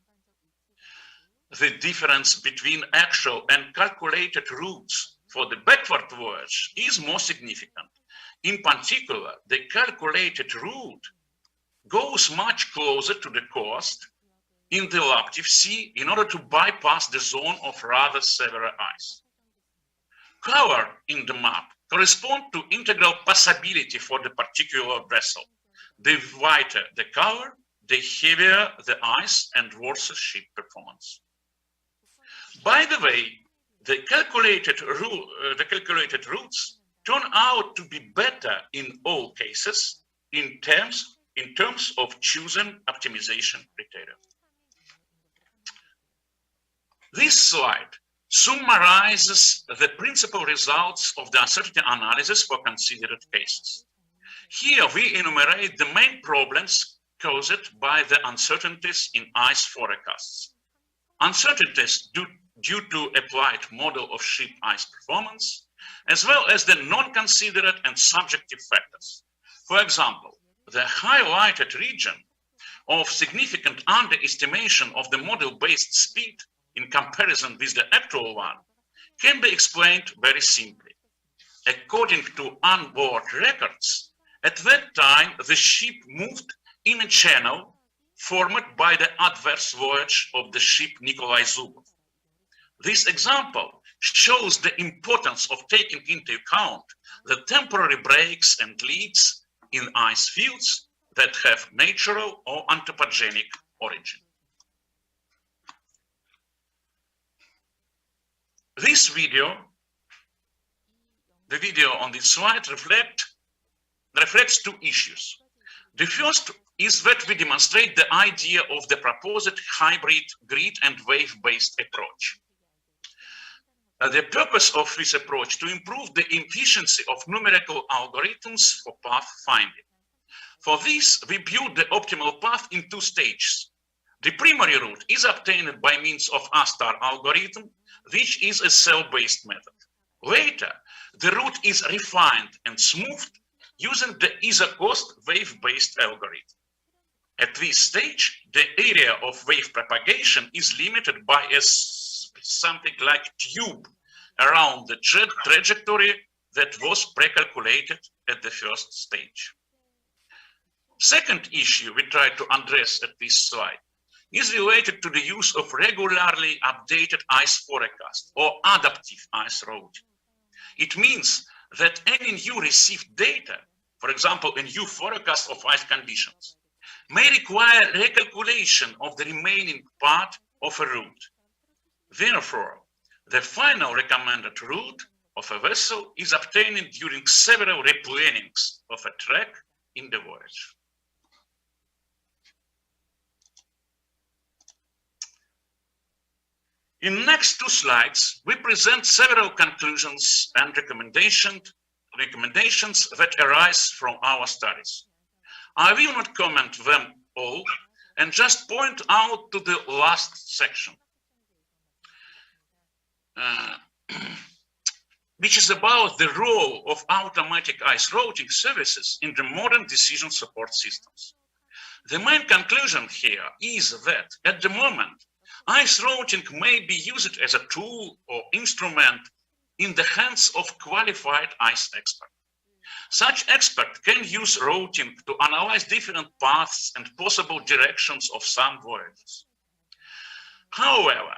S12: The difference between actual and calculated routes for the backward voyage is more significant. In particular, the calculated route goes much closer to the coast in the Laptev Sea in order to bypass the zone of rather severe ice. Color in the map correspond to integral passability for the particular vessel. The whiter the color, the heavier the ice and worse ship performance. By the way, the calculated routes turn out to be better in all cases in terms of choosing optimization criteria. This slide summarizes the principal results of the uncertainty analysis for considered cases. Here we enumerate the main problems caused by the uncertainties in ice forecasts. Uncertainties due to applied model of ship ice performance, as well as the non-considered and subjective factors. For example, the highlighted region of significant underestimation of the model-based speed in comparison with the actual one can be explained very simply. According to onboard records, at that time the ship moved in a channel formed by the adverse voyage of the ship Nikolai Zubov. This example shows the importance of taking into account the temporary breaks and leaks in ice fields that have natural or anthropogenic origin. This video, the video on this slide reflects two issues. The first is that we demonstrate the idea of the proposed hybrid grid and wave-based approach. The purpose of this approach to improve the efficiency of numerical algorithms for path finding. For this, we build the optimal path in two stages. The primary route is obtained by means of A-star algorithm, which is a cell-based method. Later, the route is refined and smoothed using the iso-cost wave-based algorithm. At this stage, the area of wave propagation is limited by something like tube around the trajectory that was pre-calculated at the first stage. Second issue we try to address at this slide is related to the use of regularly updated ice forecast or adaptive ice routing. It means that any new received data, for example, a new forecast of ice conditions, may require recalculation of the remaining part of a route. Therefore, the final recommended route of a vessel is obtained during several replannings of a track in the voyage. In the next two slides, we present several conclusions and recommendations that arise from our studies. I will not comment them all and just point out to the last section. which is about the role of automatic ice routing services in the modern decision support systems. The main conclusion here is that at the moment, ice routing may be used as a tool or instrument in the hands of qualified ice experts. Such experts can use routing to analyze different paths and possible directions of some voyages. However,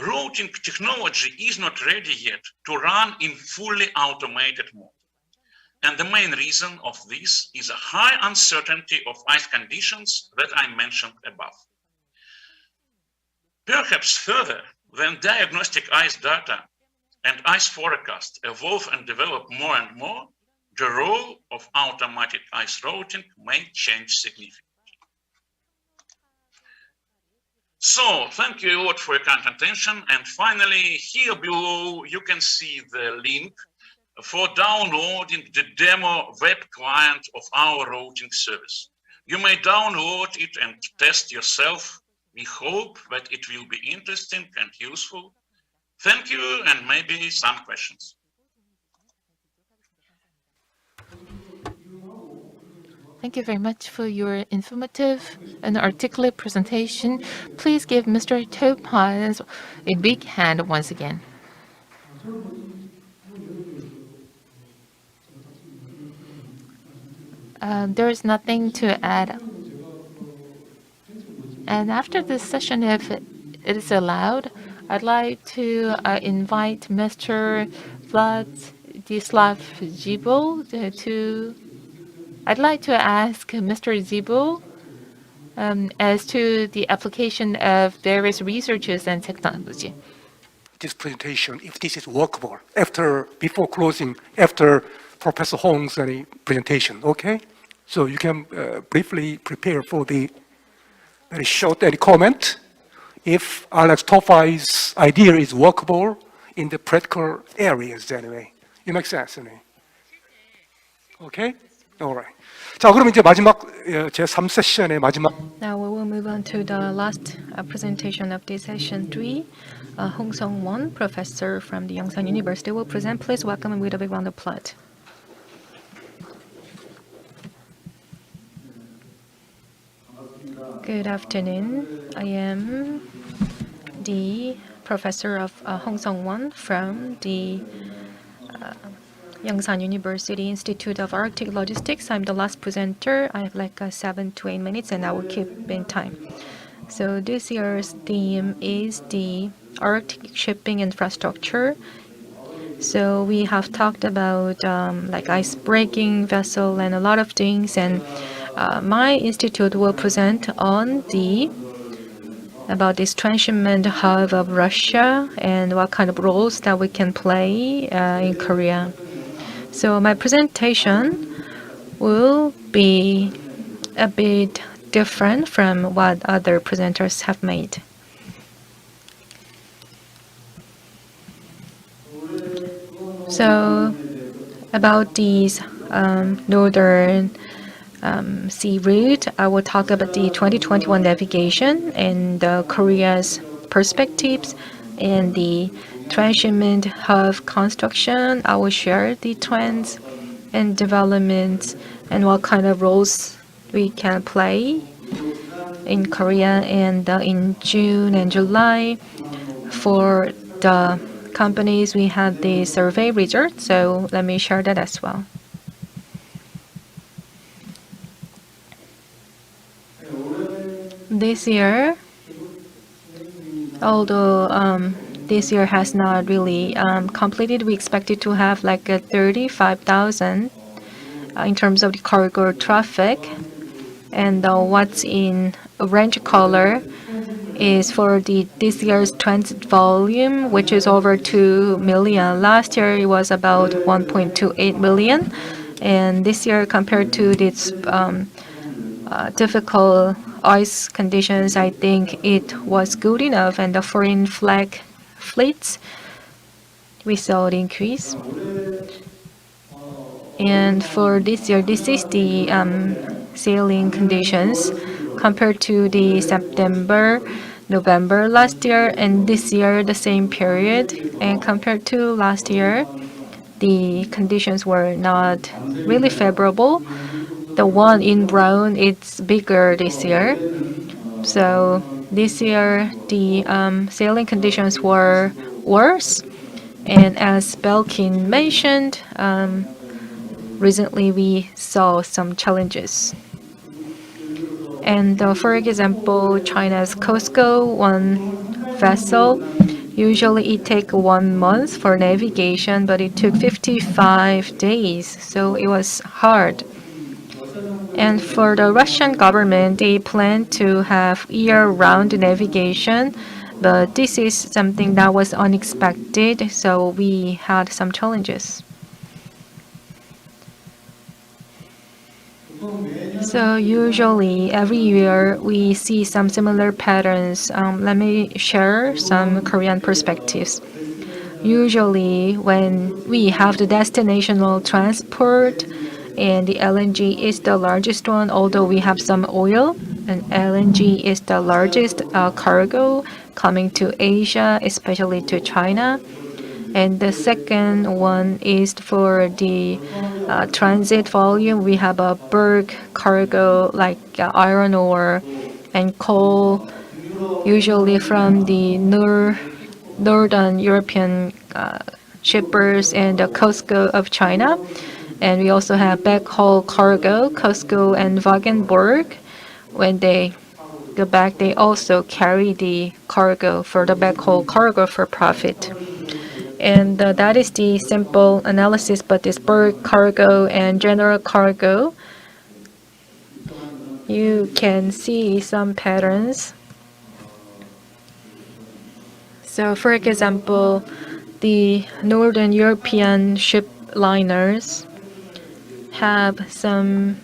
S12: routing technology is not ready yet to run in fully automated mode. And the main reason of this is a high uncertainty of ice conditions that I mentioned above. Perhaps further, when diagnostic ice data and ice forecast evolve and develop more and more, the role of automatic ice routing may change significantly. So, thank you a lot for your kind attention. And finally, here below, you can see the link for downloading the demo web client of our routing service. You may download it and test yourself. We hope that it will be interesting and useful. Thank you, and maybe some questions.
S2: Thank you very much for your informative and articulate presentation. Please give Mr. Topaz a big hand once again. There is nothing to add. And after this session, if it is allowed, I'd like to invite Mr. Vladislav Zibel to. I'd like to ask Mr. Zibel as to the application of various researches and technology.
S1: This presentation, if this is workable, before closing, after Professor Hong's presentation, okay? So you can briefly prepare for the very short comment if Alex Topaz's idea is workable in the practical areas anyway. It makes sense, anyway. Okay? All right. 자, 그럼 이제 마지막 제 3세션의 마지막.
S3: Now we will move on to the last presentation of this session 3. Hong Sung-won, professor from the Yongsan University, will present. Please welcome him with a big round of applause. Good afternoon. I am the professor of Hong Sung-won from the Yongsan University Institute of Arctic Logistics. I'm the last presenter. I have like 7 to 8 minutes, and I will keep in time. So this year's theme is the Arctic shipping infrastructure. So we have talked about like ice-breaking vessel and a lot of things, and my institute will present on about this transshipment hub of Russia and what kind of roles that we can play in Korea. So my presentation will be a bit different from what other presenters have made. So about these northern sea route, I will talk about the 2021 navigation and Korea's perspectives and the transshipment hub construction. I will share the trends and developments and what kind of roles we can play in Korea. And in June and July, for the companies, we had the survey result. So let me share that as well. This year, although this year has not really completed, we expected to have like 35,000 in terms of the cargo traffic. And what's in orange color is for this year's transit volume, which is over 2 million. Last year it was about 1.28 million, and this year, compared to this difficult ice conditions, I think it was good enough. And the foreign flag fleets, we saw an increase. And for this year, this is the sailing conditions compared to the September, November last year, and this year the same period. And compared to last year, the conditions were not really favorable. The one in brown, it's bigger this year. So this year, the sailing conditions were worse. And as Belkin mentioned, recently we saw some challenges. And for example, China's COSCO, one vessel, usually it take 1 month for navigation, but it took 55 days, so it was hard. And for the Russian government, they plan to have year-round navigation, but this is something that was unexpected, so we had some challenges. So usually every year we see some similar patterns. Let me share some Korean perspectives. Usually when we have the destinational transport and the LNG is the largest one, although we have some oil, and LNG is the largest cargo coming to Asia, especially to China. And the second one is for the transit volume. We have a bulk cargo like iron ore and coal, usually from the northern European shippers and the COSCO of China. And we also have backhaul cargo, COSCO and Wagenburg. When they go back, they also carry the cargo for the backhaul cargo for profit. And that is the simple analysis, but this bulk cargo and general cargo, you can see some patterns. So for example, the Northern European ship liners have some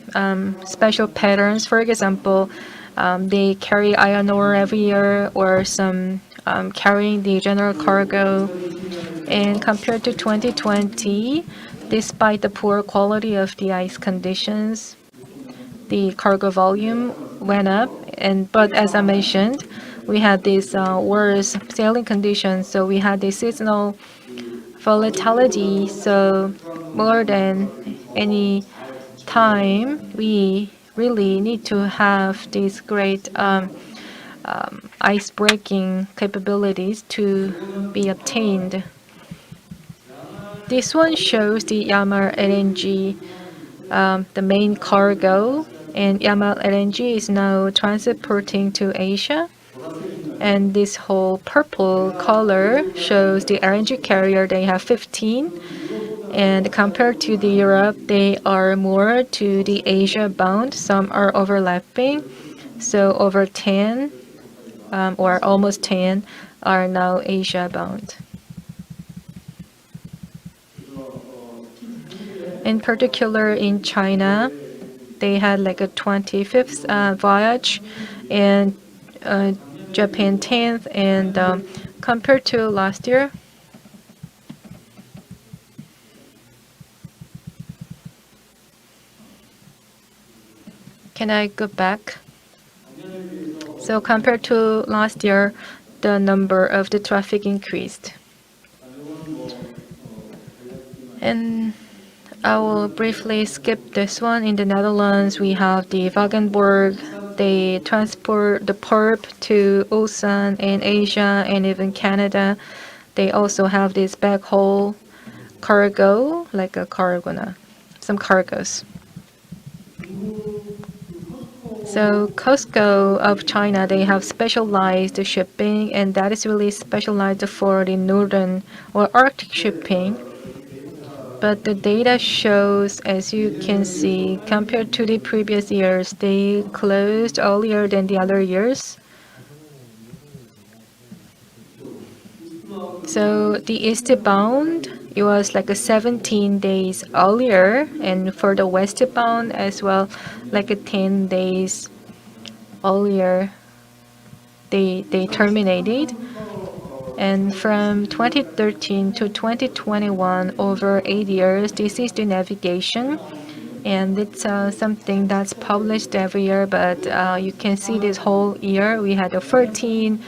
S3: special patterns. For example, they carry iron ore every year, or some carrying the general cargo. And compared to 2020, despite the poor quality of the ice conditions, the cargo volume went up. But as I mentioned, we had these worse sailing conditions, so we had the seasonal volatility. So more than any time, we really need to have these great ice breaking capabilities to be obtained. This one shows the Yamal LNG, the main cargo, and Yamal LNG is now transporting to Asia. And this whole purple color shows the LNG carrier. They have 15, and compared to the Europe, they are more to the Asia bound. Some are overlapping, so over 10 or almost 10 are now Asia bound. In particular, in China, they had like a 25th voyage, and Japan 10th, and compared to last year, can I go back? So compared to last year, the number of the traffic increased. And I will briefly skip this one. In the Netherlands, we have the Wagenburg. They transport the pulp to Ulsan in Asia and even Canada. They also have this backhaul cargo, like a cargo, some cargoes. So COSCO of China, they have specialized shipping, and that is really specialized for the northern or Arctic shipping. But the data shows, as you can see, compared to the previous years, they closed earlier than the other years. So the eastbound, it was like a 17 days earlier, and for the westbound as well, like a 10 days earlier, they terminated. And from 2013 to 2021, over 8 years, this is the navigation. And it's something that's published every year, but you can see this whole year we had 13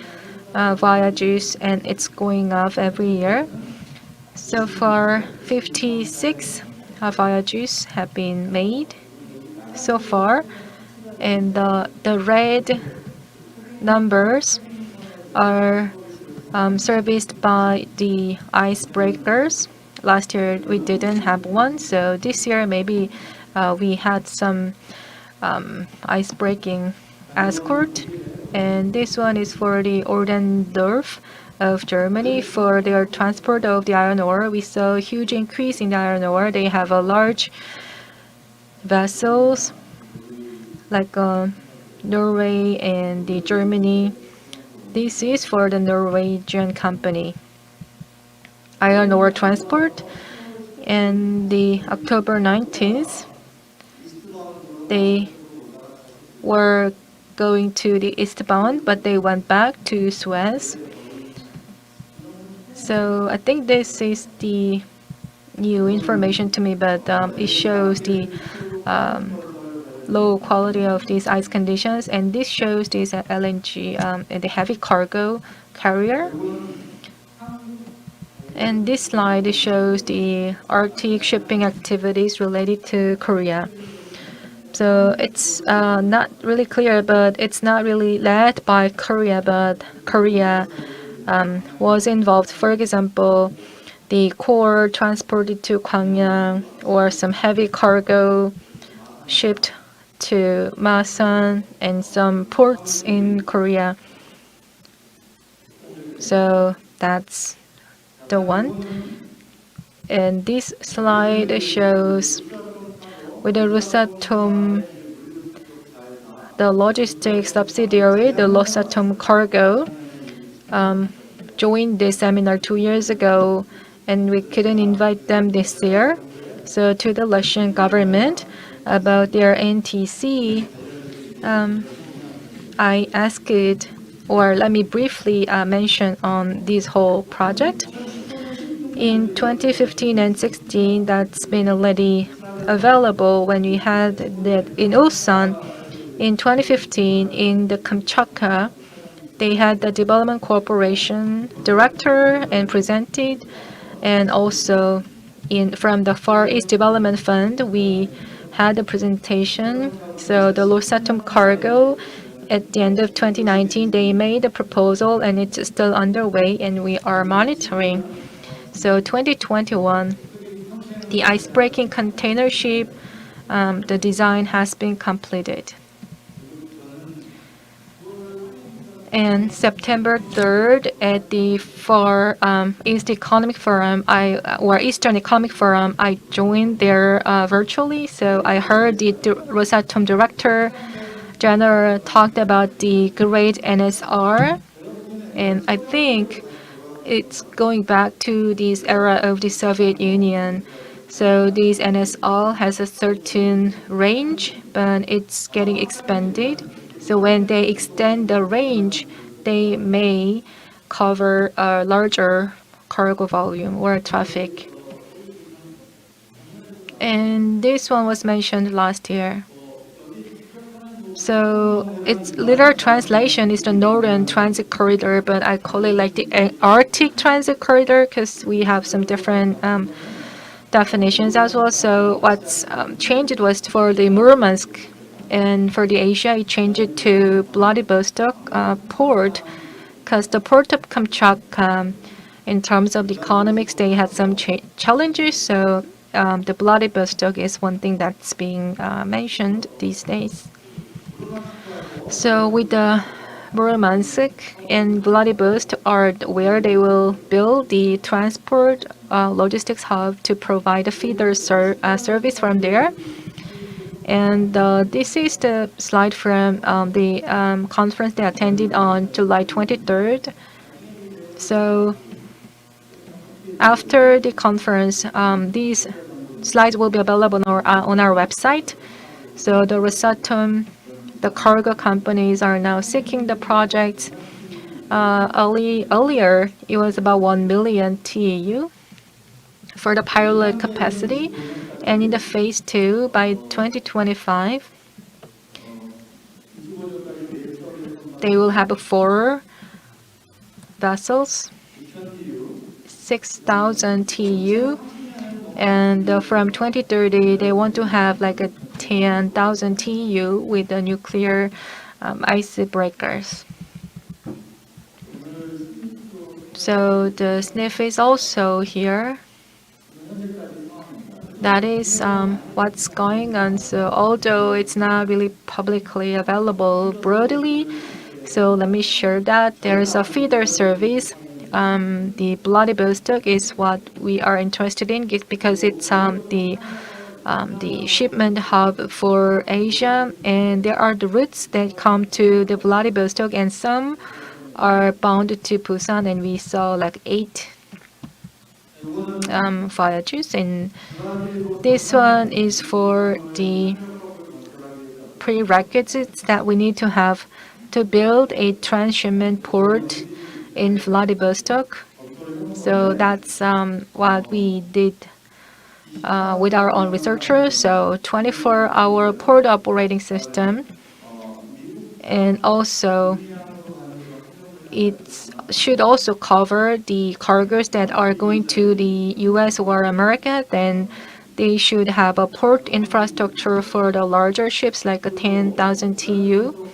S3: voyages, and it's going up every year. So far, 56 voyages have been made so far, and the red numbers are serviced by the icebreakers. Last year we didn't have one, so this year maybe we had some ice-breaking escort. And this one is for the Ordendorf of Germany for their transport of the iron ore. We saw a huge increase in the iron ore. They have a large vessels like Norway and the Germany. This is for the Norwegian company. Iron ore transport. And the October 19th, they were going to the eastbound, but they went back to Suez. So I think this is the new information to me, but it shows the low quality of these ice conditions, and this shows this LNG, the heavy cargo carrier. And this slide shows the Arctic shipping activities related to Korea. So it's not really clear, but it's not really led by Korea, but Korea was involved. For example, the core transported to Gwangyang or some heavy cargo shipped to Masan and some ports in Korea. So that's the one. And this slide shows with the Rosatom, the logistics subsidiary, the Rosatom Cargo, joined this seminar 2 years ago, and we couldn't invite them this year. So to the Russian government about their NTC, I asked it, or let me briefly mention on this whole project. In 2015 and 16, that's been already available when we had that in Ulsan. In 2015, in the Kamchatka, they had the development cooperation director and presented, and also from the Far East Development Fund, we had a presentation. So the Rosatom Cargo, at the end of 2019, they made a proposal, and it's still underway, and we are monitoring. So 2021, the ice-breaking container ship, the design has been completed. And September 3rd at the Far East Economic Forum, Eastern Economic Forum, I joined there virtually. So I heard the Rosatom Director General talked about the great NSR, and I think it's going back to this era of the Soviet Union. So this NSR has a certain range, but it's getting expanded. So when they extend the range, they may cover a larger cargo volume or traffic. And this one was mentioned last year. So its literal translation is the Northern Transit Corridor, but I call it like the Arctic Transit Corridor because we have some different definitions as well. So what's changed was for the Murmansk, and for the Asia, it changed it to Vladivostok port because the port of Kamchatka, in terms of the economics, they had some challenges. So the Vladivostok is one thing that's being mentioned these days. So with the Murmansk and Vladivostok are where they will build the transport logistics hub to provide a feeder service from there. And this is the slide from the conference they attended on July 23rd. So after the conference, these slides will be available on our website. So the Rosatom, the cargo companies are now seeking the project. Earlier, it was about 1 million TEU for the pilot capacity. And in the phase 2, by 2025, they will have 4 vessels. 6,000 TU, and from 2030 they want to have like a 10,000 TU with the nuclear icebreakers. So the sniff is also here. That is what's going on. So although it's not really publicly available broadly, so let me share that there's a feeder service. The Vladivostok is what we are interested in because it's the shipment hub for Asia, and there are the routes that come to the Vladivostok, and some are bound to Busan, and we saw like 8 voyages, and this one is for the prerequisites that we need to have to build a transshipment port in Vladivostok. So that's what we did with our own researchers. So 24-hour port operating system, and also it should also cover the cargoes that are going to the US or America. Then they should have a port infrastructure for the larger ships like a 10,000 TU.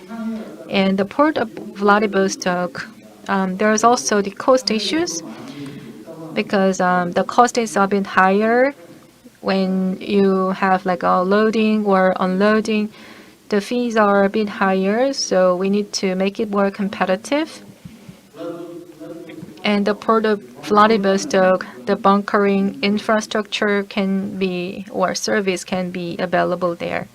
S3: And the port of Vladivostok, there's also the cost issues because the cost is a bit higher when you have like a loading or unloading. The fees are a bit higher, so we need to make it more competitive. And the port of Vladivostok, the bunkering infrastructure can be, or service can be available there.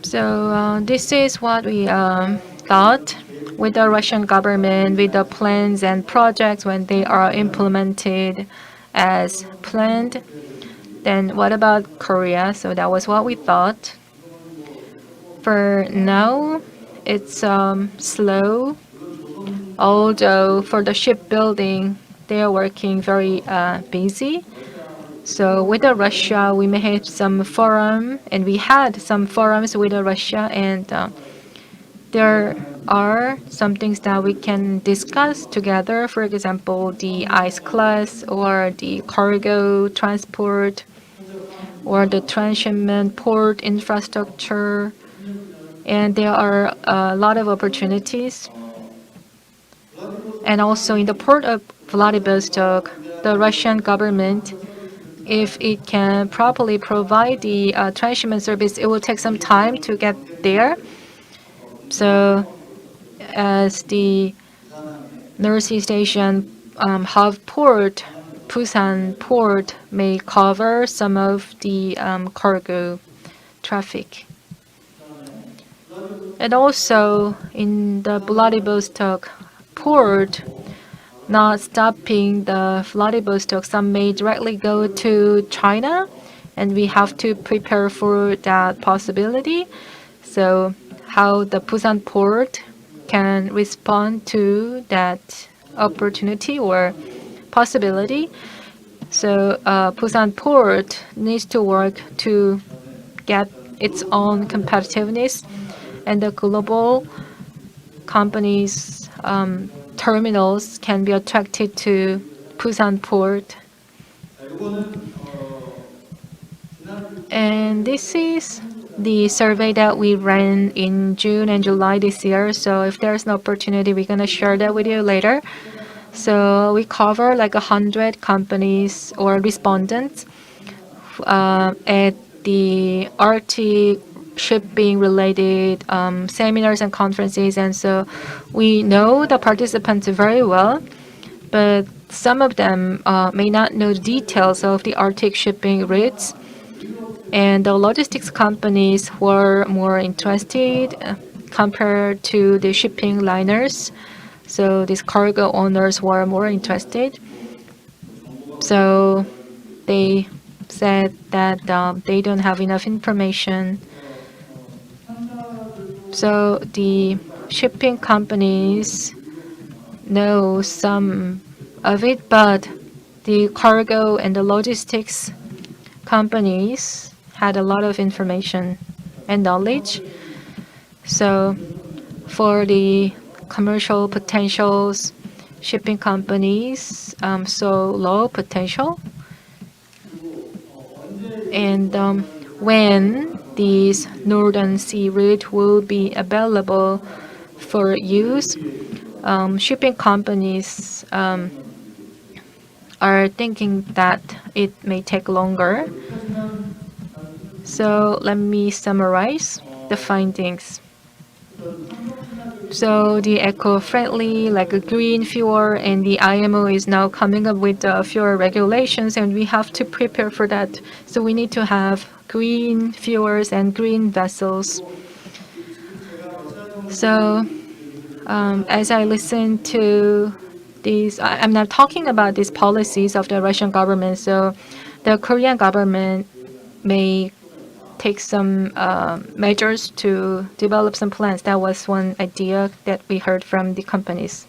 S3: So this is what we thought with the Russian government, with the plans and projects when they are implemented as planned. Then what about Korea? So that was what we thought. For now, it's slow. Although for the shipbuilding, they are working very busy. So with Russia, we may have some forum, and we had some forums with Russia, and there are some things that we can discuss together. For example, the ice class or the cargo transport or the transshipment port infrastructure. And there are a lot of opportunities. And also in the port of Vladivostok, the Russian government, if it can properly provide the transshipment service, it will take some time to get there. So as the Northeast Asian hub port, Busan port may cover some of the cargo traffic. And also in the Vladivostok port, not stopping the Vladivostok, some may directly go to China, and we have to prepare for that possibility. So how the Busan port can respond to that opportunity or possibility. So Busan port needs to work to get its own competitiveness, and the global companies' terminals can be attracted to Busan port. And this is the survey that we ran in June and July this year. So if there's an opportunity, we're gonna share that with you later. So we cover like 100 companies or respondents at the Arctic shipping related seminars and conferences, and so we know the participants very well, but some of them may not know the details of the Arctic shipping routes, and the logistics companies were more interested compared to the shipping liners. So these cargo owners were more interested. So they said that they don't have enough information. So the shipping companies know some of it, but the cargo and the logistics companies had a lot of information and knowledge. So for the commercial potentials shipping companies saw low potential. And when this Northern Sea route will be available for use, shipping companies are thinking that it may take longer. So let me summarize the findings. So the eco-friendly, like a green fuel, and the IMO is now coming up with fuel regulations, and we have to prepare for that. So we need to have green fuels and green vessels. So as I listen to these, I'm not talking about these policies of the Russian government. So the Korean government may take some measures to develop some plans. That was one idea that we heard from the companies.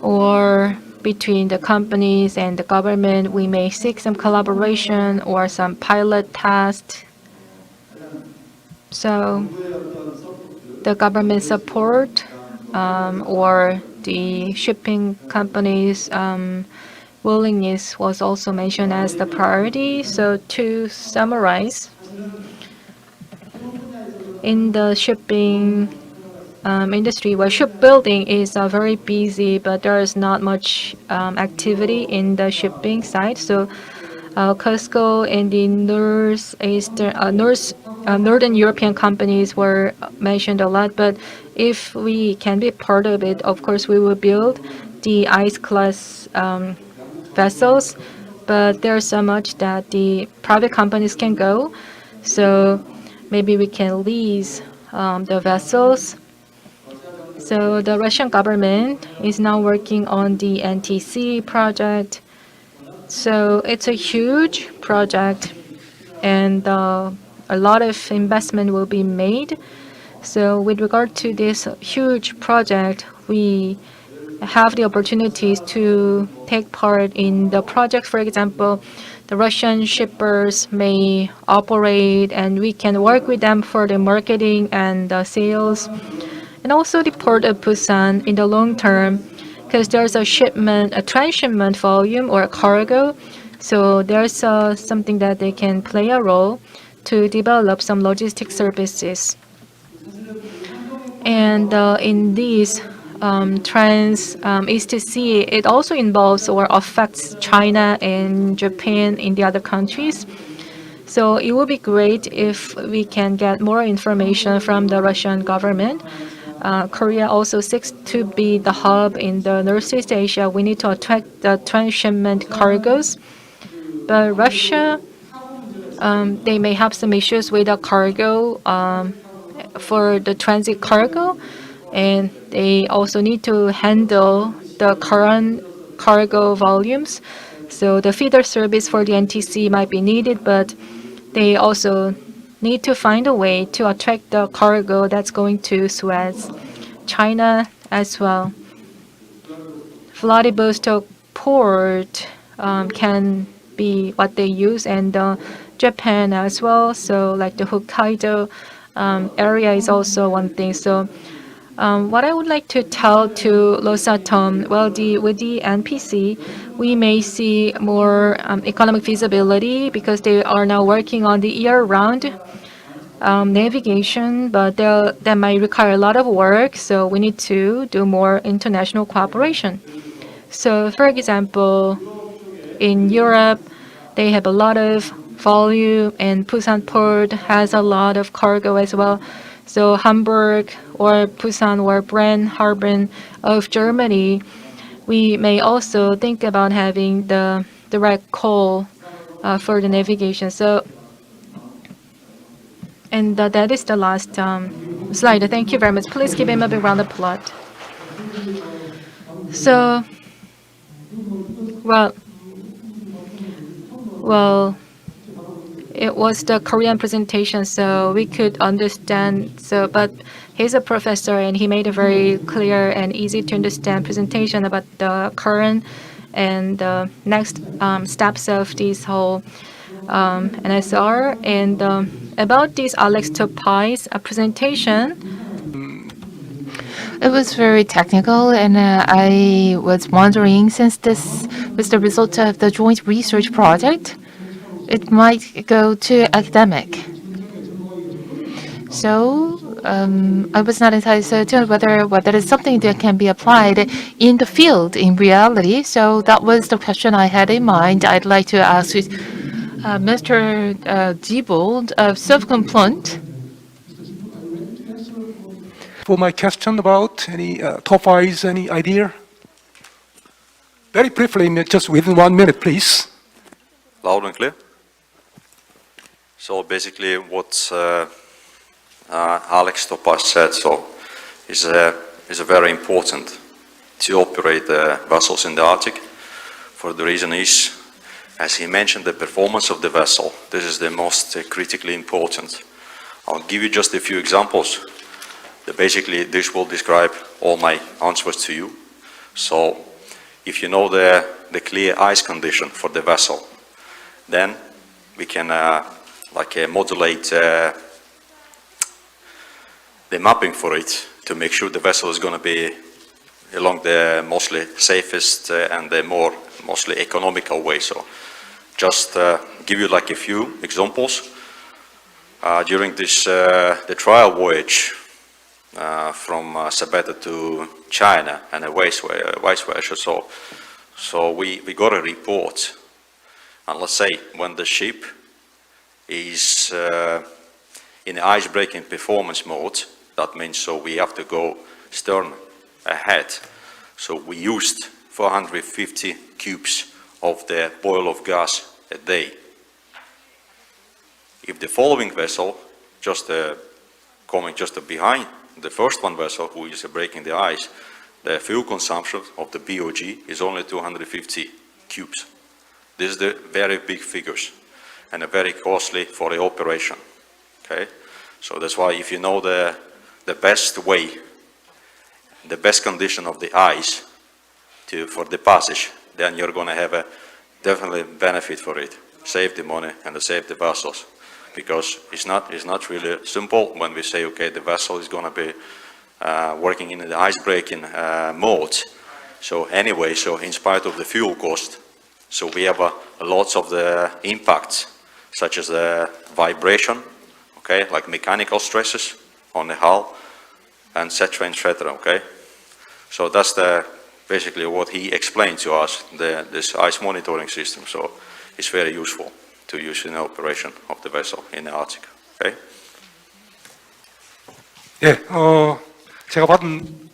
S3: Or between the companies and the government, we may seek some collaboration or some pilot test. So the government support or the shipping companies' willingness was also mentioned as the priority. So to summarize, in the shipping industry, well, shipbuilding is very busy, but there is not much activity in the shipping side. So COSCO and the Northern European companies were mentioned a lot. But if we can be part of it, of course, we will build the ice class vessels. But there's so much that the private companies can go. So maybe we can lease the vessels. So the Russian government is now working on the NTC project. So it's a huge project, and a lot of investment will be made. So with regard to this huge project, we have the opportunities to take part in the project. For example, the Russian shippers may operate, and we can work with them for the marketing and sales. And also the port of Busan in the long term, because there's a shipment, a transshipment volume or a cargo. So there's something that they can play a role to develop some logistic services. And in these Trans East Sea, it also involves or affects China and Japan in the other countries. So it would be great if we can get more information from the Russian government. Korea also seeks to be the hub in the Northeast Asia. We need to attract the transshipment cargoes. But Russia, they may have some issues with the cargo for the transit cargo, and they also need to handle the current cargo volumes. So the feeder service for the NTC might be needed, but they also need to find a way to attract the cargo that's going to Suez, China as well. Vladivostok port can be what they use, and Japan as well. So like the Hokkaido area is also one thing. So what I would like to tell to Rosatom, well, with the NPC, we may see more economic feasibility because they are now working on the year-round navigation, but that might require a lot of work. So we need to do more international cooperation. So, for example, in Europe, they have a lot of volume, and Busan port has a lot of cargo as well. So Hamburg or Busan or Bremerhaven of Germany, we may also think about having the direct call for the navigation. So, and that is the last slide. Thank you very much. Please give him a big round of applause. So, well, it was the Korean presentation, so we could understand. So, but he's a professor, and he made a very clear and easy to understand presentation about the current and the next steps of this whole NSR. And about this Alex Topai's presentation,
S2: It was very technical, and I was wondering, since this was the result of the joint research project, it might go to academic. So I was not entirely certain whether it's something that can be applied in the field in reality. So that was the question I had in mind. I'd like to ask Mr. Diebold of Self-Complaint.
S1: For my question about any top fives, any idea? Very briefly, just within 1 minute, please.
S5: Loud and clear. So basically what Alex Topaz said is very important to operate the vessels in the Arctic. For the reason is, as he mentioned, the performance of the vessel. This is the most critically important. I'll give you just a few examples. Basically, this will describe all my answers to you. So, if you know the clear ice condition for the vessel, then we can modulate the mapping for it to make sure the vessel is going to be along the mostly safest and the mostly economical way. So, just give you like a few examples. During this the trial voyage from Sabetta to China and vice versa. So we got a report, and let's say when the ship is in ice-breaking performance mode, that means so we have to go stern ahead. So we used 450 cubes of the boil of gas a day. If the following vessel, just coming just behind the first one vessel who is breaking the ice, the fuel consumption of the BOG is only 250 cubes. This is the very big figures and very costly for the operation. Okay, so that's why if you know the best way, the best condition of the ice for the passage, then you're going to have a definitely benefit for it. Save the money and save the vessels. Because it's not really simple when we say, okay, the vessel is going to be working in the ice-breaking mode. So anyway, so in spite of the fuel cost, so we have lots of the impacts, such as the vibration, okay, like mechanical stresses on the hull, and etc., okay. So that's basically what he explained to us, this ice monitoring system. So it's very useful to use in the operation of the vessel in the Arctic. Okay?
S1: 예, 제가 받은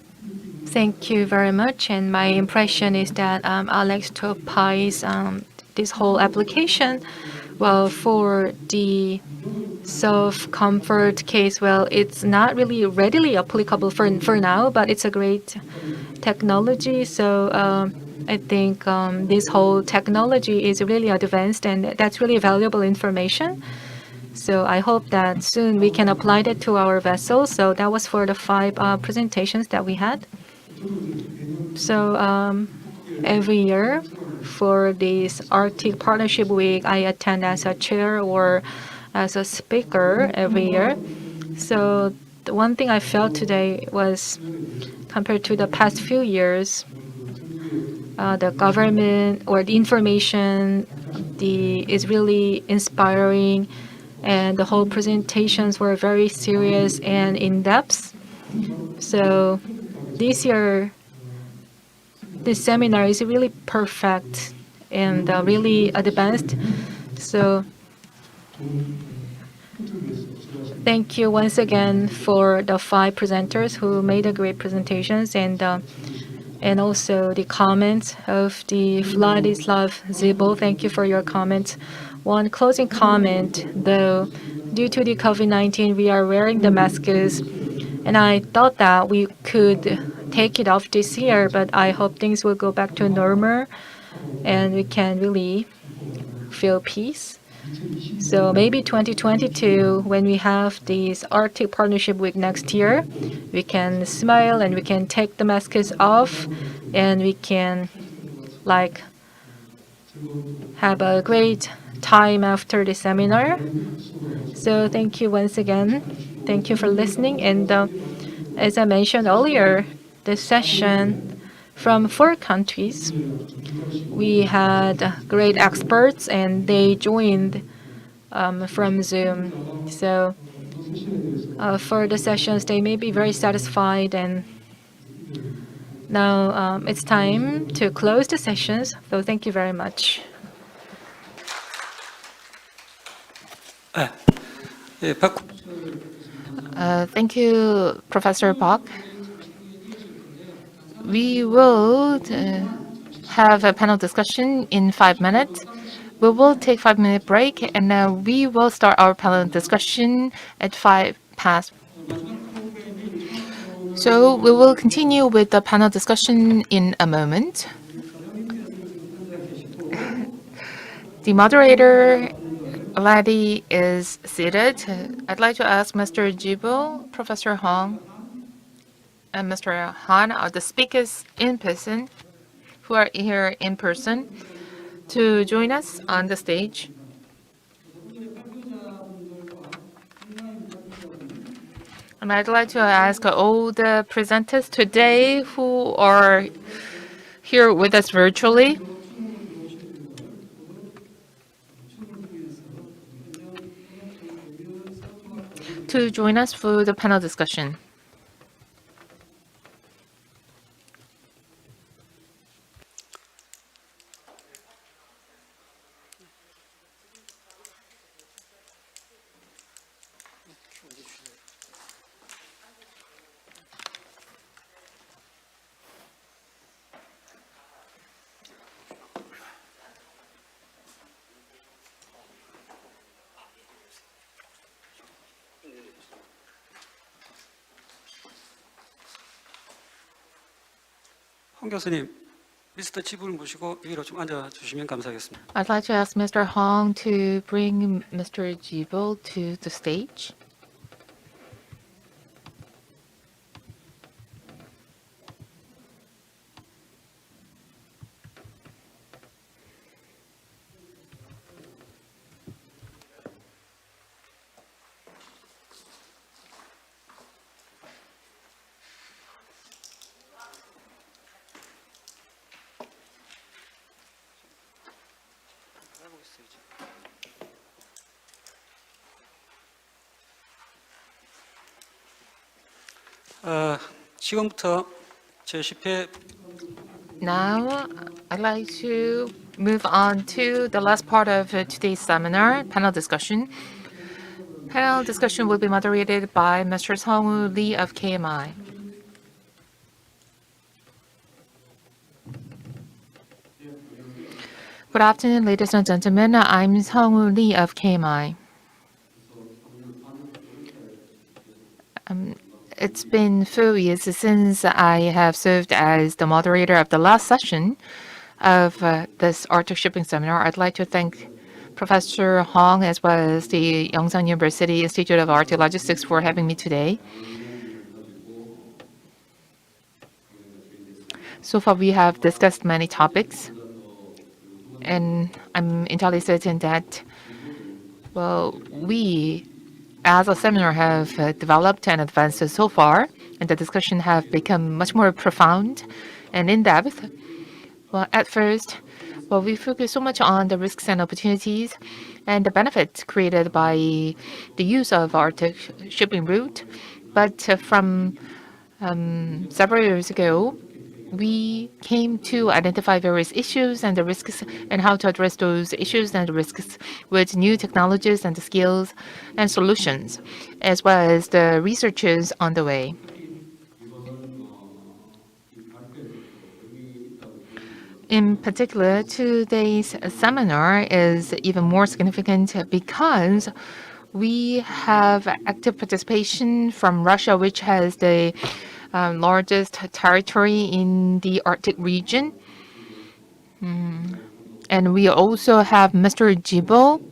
S3: Thank you very much. And my impression is that Alex Topai's this whole application, well, for the self-comfort case, well, it's not really readily applicable for now, but it's a great technology. So I think this whole technology is really advanced, and that's really valuable information. So I hope that soon we can apply that to our vessels. So that was for the 5 presentations that we had. So every year for this Arctic Partnership Week, I attend as a chair or as a speaker every year. So the one thing I felt today was, compared to the past few years, the government or the information is really inspiring, and the whole presentations were very serious and in-depth. So this year, this seminar is really perfect and really advanced. So thank you once again for the 5 presenters who made a great presentations, and also the comments of the Vladislav Zibel. Thank you for your comments. One closing comment, though, due to the COVID-19, we are wearing the masks, and I thought that we could take it off this year, but I hope things will go back to normal and we can really feel peace. So maybe 2022, when we have this Arctic Partnership Week next year, we can smile and we can take the masks off, and we can like have a great time after the seminar. So thank you once again. Thank you for listening, and As I mentioned earlier, this session from 4 countries, we had great experts and they joined from Zoom. So for the sessions, they may be very satisfied. And now it's time to close the sessions. So thank you very much.
S9: 예, 박
S2: Thank you, Professor Bach. We will have a panel discussion in 5 minutes. We will take 5-minute break, and we will start our panel discussion at 5 past. So we will continue with the panel discussion in a moment. The moderator lady is seated. I'd like to ask Mr. Jibo, Professor Hong, and Mr. Han are the speakers in person who are here in person to join us on the stage. And I'd like to ask all the presenters today who are here with us virtually to join us for the panel discussion.
S9: 홍 교수님, 미스터 지부를 모시고 위로 좀 앉아 주시면 감사하겠습니다.
S2: I'd like to ask Mr. Hong to bring Mr. Jibo to the stage.
S9: 지금부터 제10회
S2: Now, I'd like to move on to the last part of today's seminar, panel discussion. Panel discussion will be moderated by Mr. Song-woo Lee of KMI. Good afternoon, ladies and gentlemen. I'm Song-woo Lee of KMI. It's been 4 years since I have served as the moderator of the last session of this Arctic Shipping Seminar. I'd like to thank Professor Hong as well as the Yongsan University Institute of Arctic Logistics for having me today. So far, we have discussed many topics, and I'm entirely certain that, well, we as a seminar have developed and advanced so far, and the discussion have become much more profound and in-depth. Well, at first, we focus so much on the risks and opportunities and the benefits created by the use of Arctic shipping route. But from several years ago, we came to identify various issues and the risks and how to address those issues and risks with new technologies and skills and solutions, as well as the researches on the way. In particular, today's seminar is even more significant because we have active participation from Russia, which has the largest territory in the Arctic region. And we also have Mr. Jibo,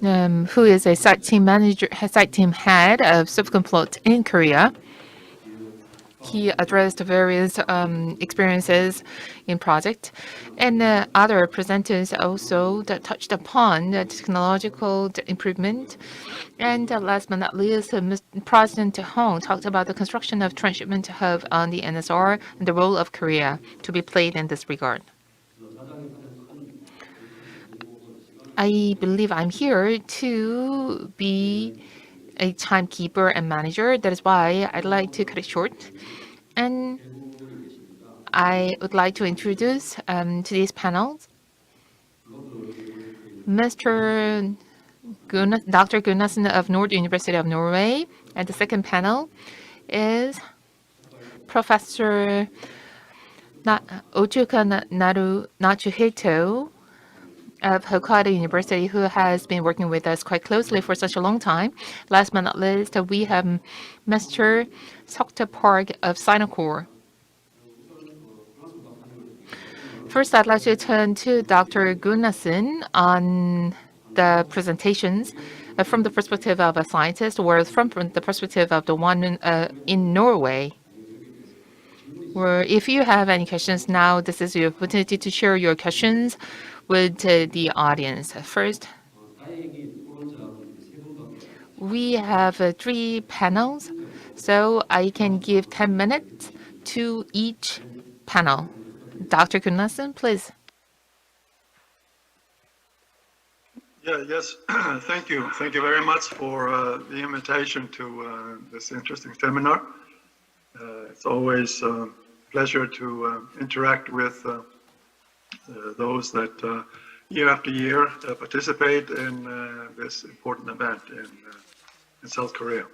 S2: who is a site team manager, site team head of Subcomplot in Korea. He addressed various experiences in project, and other presenters also touched upon the technological improvement. And last but not least, President Hong talked about the construction of transshipment hub on the NSR and the role of Korea to be played in this regard. I believe I'm here to be a timekeeper and manager. That is why I'd like to cut it short. And I would like to introduce today's panels. Mr. Dr. Gunnarsson of Nord University of Norway. And the second panel is Professor Ochuka Natsuhito of Hokkaido University, who has been working with us quite closely for such a long time. Last but not least, we have Mr. Sokta Park of Sinocor. First, I'd like to turn to Dr. Gunnarsson on the presentations from the perspective of a scientist, or from the perspective of the one in Norway. Or if you have any questions now, this is your opportunity to share your questions with the audience. First, we have 3 panels, so I can give 10 minutes to each panel. Dr. Gunnarsson, please.
S13: Yes, thank you. Thank you very much for the invitation to this interesting seminar. It's always a pleasure to interact with those that year after year participate in this important event in South Korea.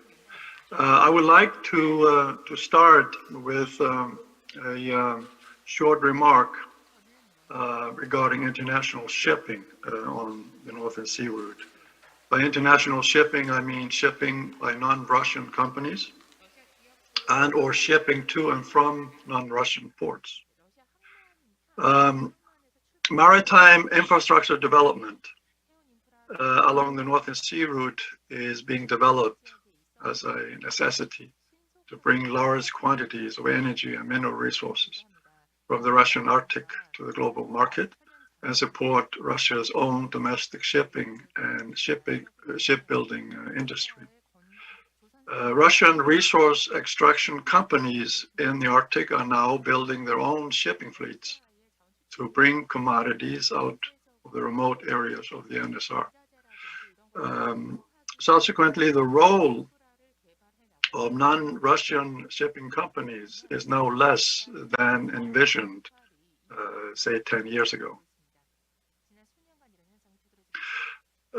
S13: I would like to start with a short remark regarding international shipping on the Northern Sea route. By international shipping, I mean shipping by non-Russian companies and or shipping to and from non-Russian ports. Maritime infrastructure development along the Northern Sea route is being developed as a necessity to bring large quantities of energy and mineral resources from the Russian Arctic to the global market and support Russia's own domestic shipping and shipbuilding industry. Russian resource extraction companies in the Arctic are now building their own shipping fleets to bring commodities out of the remote areas of the NSR. Subsequently, the role of non-Russian shipping companies is no less than envisioned, say, 10 years ago.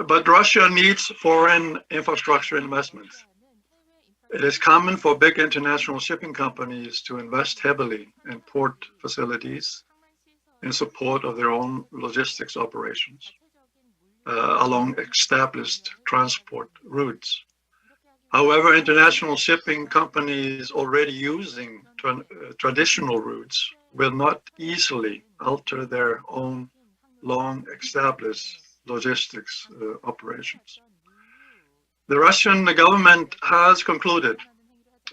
S13: But Russia needs foreign infrastructure investments. It is common for big international shipping companies to invest heavily in port facilities in support of their own logistics operations along established transport routes. However, international shipping companies already using traditional routes will not easily alter their own long-established logistics operations. The Russian government has concluded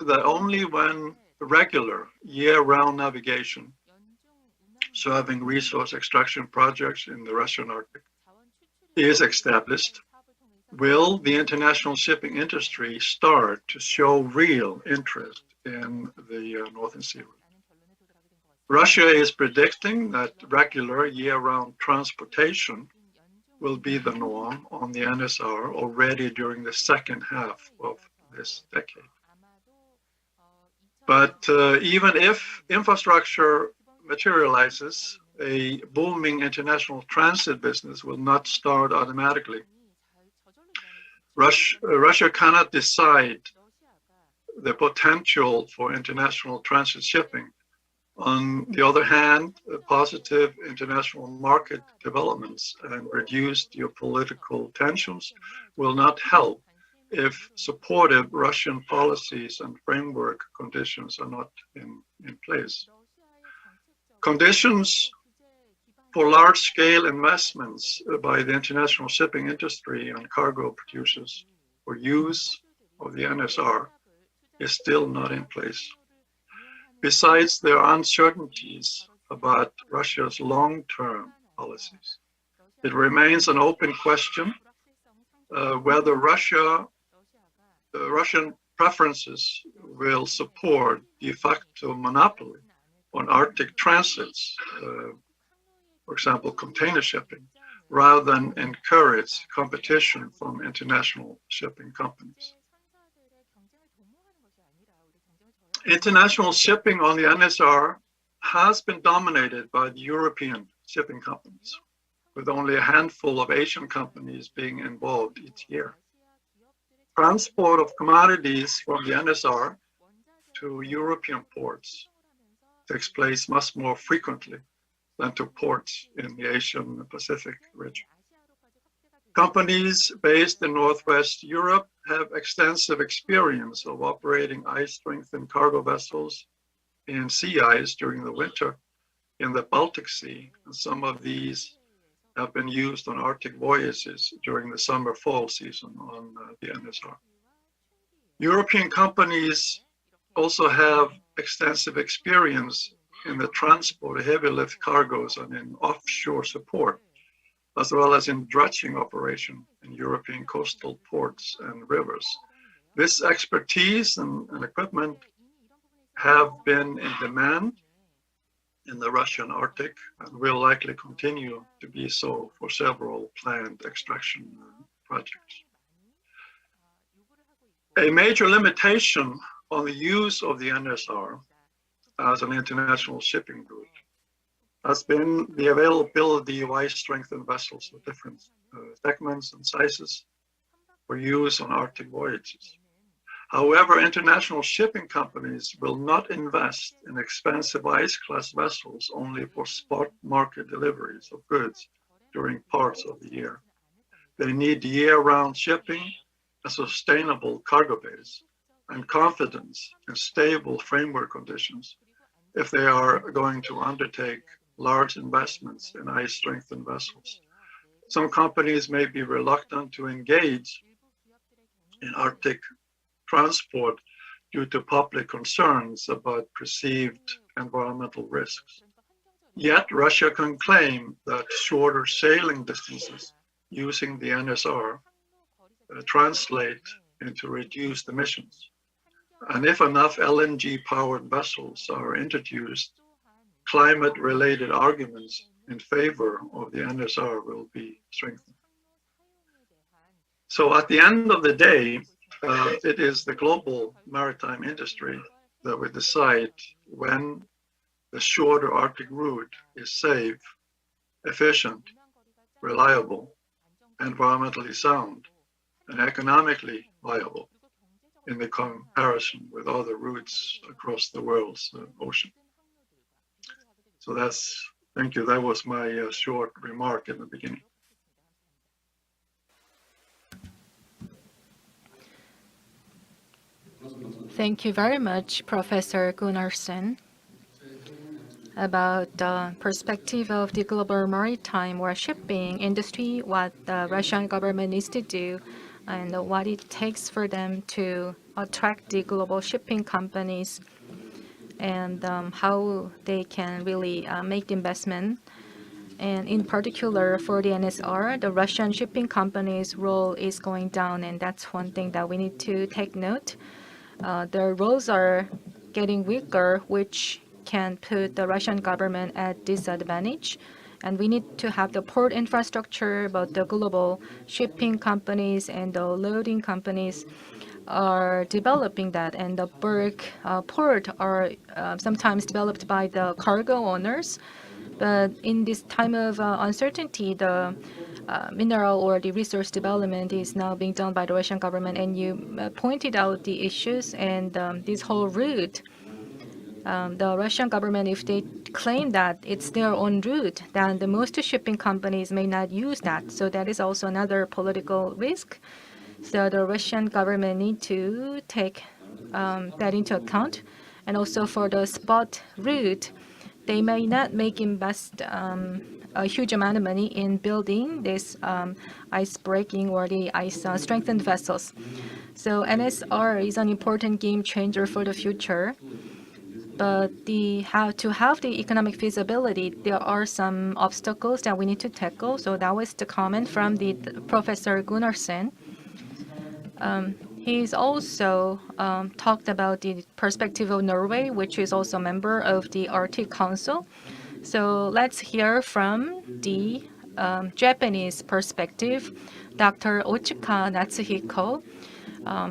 S13: that only when regular year-round navigation serving resource extraction projects in the Russian Arctic is established, will the international shipping industry start to show real interest in the Northern Sea route. Russia is predicting that regular year-round transportation will be the norm on the NSR already during the second half of this decade. But even if infrastructure materializes, a booming international transit business will not start automatically. Russia cannot decide the potential for international transit shipping. On the other hand, positive international market developments and reduced geopolitical tensions will not help if supportive Russian policies and framework conditions are not in place. Conditions for large-scale investments by the international shipping industry and cargo producers for use of the NSR is still not in place. Besides, there are uncertainties about Russia's long-term policies. It remains an open question whether Russian preferences will support de facto monopoly on Arctic transits, for example, container shipping, rather than encourage competition from international shipping companies. International shipping on the NSR has been dominated by the European shipping companies, with only a handful of Asian companies being involved each year. Transport of commodities from the NSR to European ports takes place much more frequently than to ports in the Asian Pacific region. Companies based in Northwest Europe have extensive experience of operating ice-strengthened cargo vessels in sea ice during the winter in the Baltic Sea, and some of these have been used on Arctic voyages during the summer-fall season on the NSR. European companies also have extensive experience in the transport of heavy lift cargoes and in offshore support, as well as in dredging operation in European coastal ports and rivers. This expertise and equipment have been in demand in the Russian Arctic and will likely continue to be so for several planned extraction projects. A major limitation on the use of the NSR as an international shipping route has been the availability of ice-strengthened vessels of different segments and sizes for use on Arctic voyages. However, international shipping companies will not invest in expensive ice-class vessels only for spot market deliveries of goods during parts of the year. They need year-round shipping, a sustainable cargo base, and confidence in stable framework conditions if they are going to undertake large investments in ice-strengthened vessels. Some companies may be reluctant to engage in Arctic transport due to public concerns about perceived environmental risks. Yet Russia can claim that shorter sailing distances using the NSR translate into reduced emissions. And if enough LNG-powered vessels are introduced, climate-related arguments in favor of the NSR will be strengthened. So at the end of the day, it is the global maritime industry that will decide when the shorter Arctic route is safe, efficient, reliable, environmentally sound, and economically viable in the comparison with other routes across the world's ocean. So thank you. That was my short remark in the beginning.
S3: Thank you very much, Professor Gunnarsson, about the perspective of the global maritime or shipping industry, what the Russian government needs to do, and what it takes for them to attract the global shipping companies, and how they can really make the investment. And in particular, for the NSR, the Russian shipping companies' role is going down, and that's one thing that we need to take note. Their roles are getting weaker, which can put the Russian government at disadvantage. And we need to have the port infrastructure, but the global shipping companies and the loading companies are developing that. And the Berg port are sometimes developed by the cargo owners. But in this time of uncertainty, the mineral or the resource development is now being done by the Russian government. And you pointed out the issues and this whole route. The Russian government, if they claim that it's their own route, then the most shipping companies may not use that. So that is also another political risk. So the Russian government need to take that into account. And also for the spot route, they may not invest a huge amount of money in building this ice breaking or the ice strengthened vessels. So NSR is an important game changer for the future. But to have the economic feasibility, there are some obstacles that we need to tackle. So that was the comment from the Professor Gunnarsson. He's also talked about the perspective of Norway, which is also a member of the Arctic Council. So let's hear from the Japanese perspective. Dr. Otsuka Natsuhiko,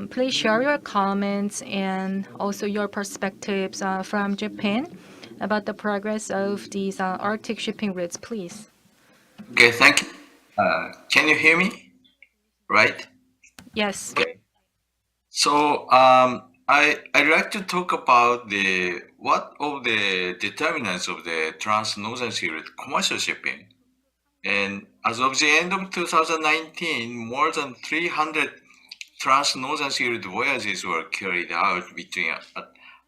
S3: please share your comments and also your perspectives from Japan about the progress of these Arctic shipping routes, please.
S14: Okay, thank you. Can you hear me? Right?
S3: Yes.
S14: Okay. So I'd like to talk about what of the determinants of the Trans-Northern Sea Route commercial shipping. And as of the end of 2019, more than 300 Trans-Northern Sea Route voyages were carried out between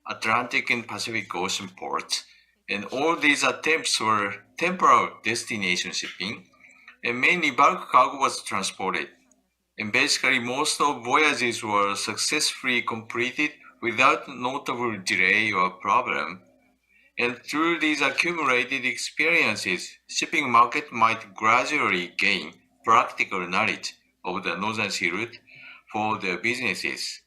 S14: Atlantic and Pacific Ocean ports. And all these attempts were temporal destination shipping, and mainly bulk cargo was transported. And basically, most of voyages were successfully completed without notable delay or problem. And through these accumulated experiences, shipping market might gradually gain practical knowledge of the Northern Sea route for their businesses.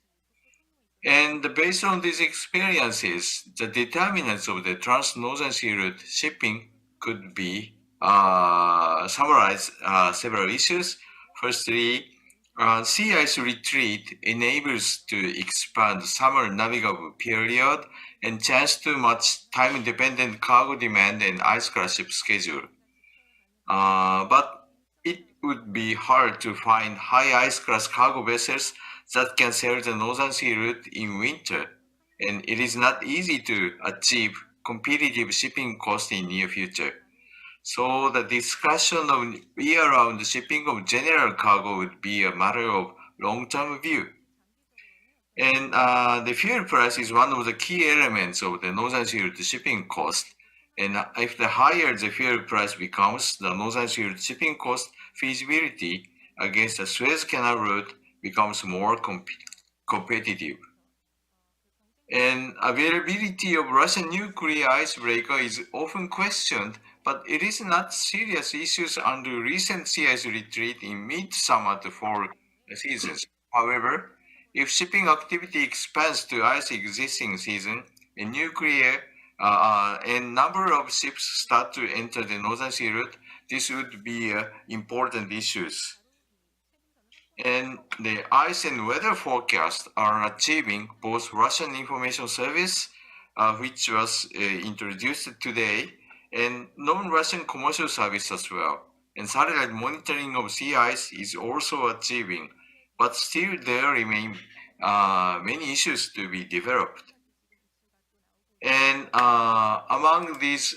S14: And based on these experiences, the determinants of the Trans-Northern Sea route shipping could be summarized several issues. Firstly, sea ice retreat enables to expand summer navigable period and chance to match time-dependent cargo demand and ice class ship schedule. But it would be hard to find high ice class cargo vessels that can sail the Northern Sea route in winter, and it is not easy to achieve competitive shipping costs in near future. So the discussion of year-round shipping of general cargo would be a matter of long-term view. And the fuel price is one of the key elements of the Northern Sea route shipping cost. And if the higher the fuel price becomes, the Northern Sea route shipping cost feasibility against the Suez Canal route becomes more competitive. And availability of Russian nuclear icebreaker is often questioned, but it is not serious issues under recent sea ice retreat in mid-summer to fall seasons. However, if shipping activity expands to ice existing season, and nuclear and number of ships start to enter the Northern Sea route, this would be important issues. And the ice and weather forecast are achieving both Russian Information Service, which was introduced today, and non-Russian commercial service as well. And satellite monitoring of sea ice is also achieving, but still there remain many issues to be developed. And among these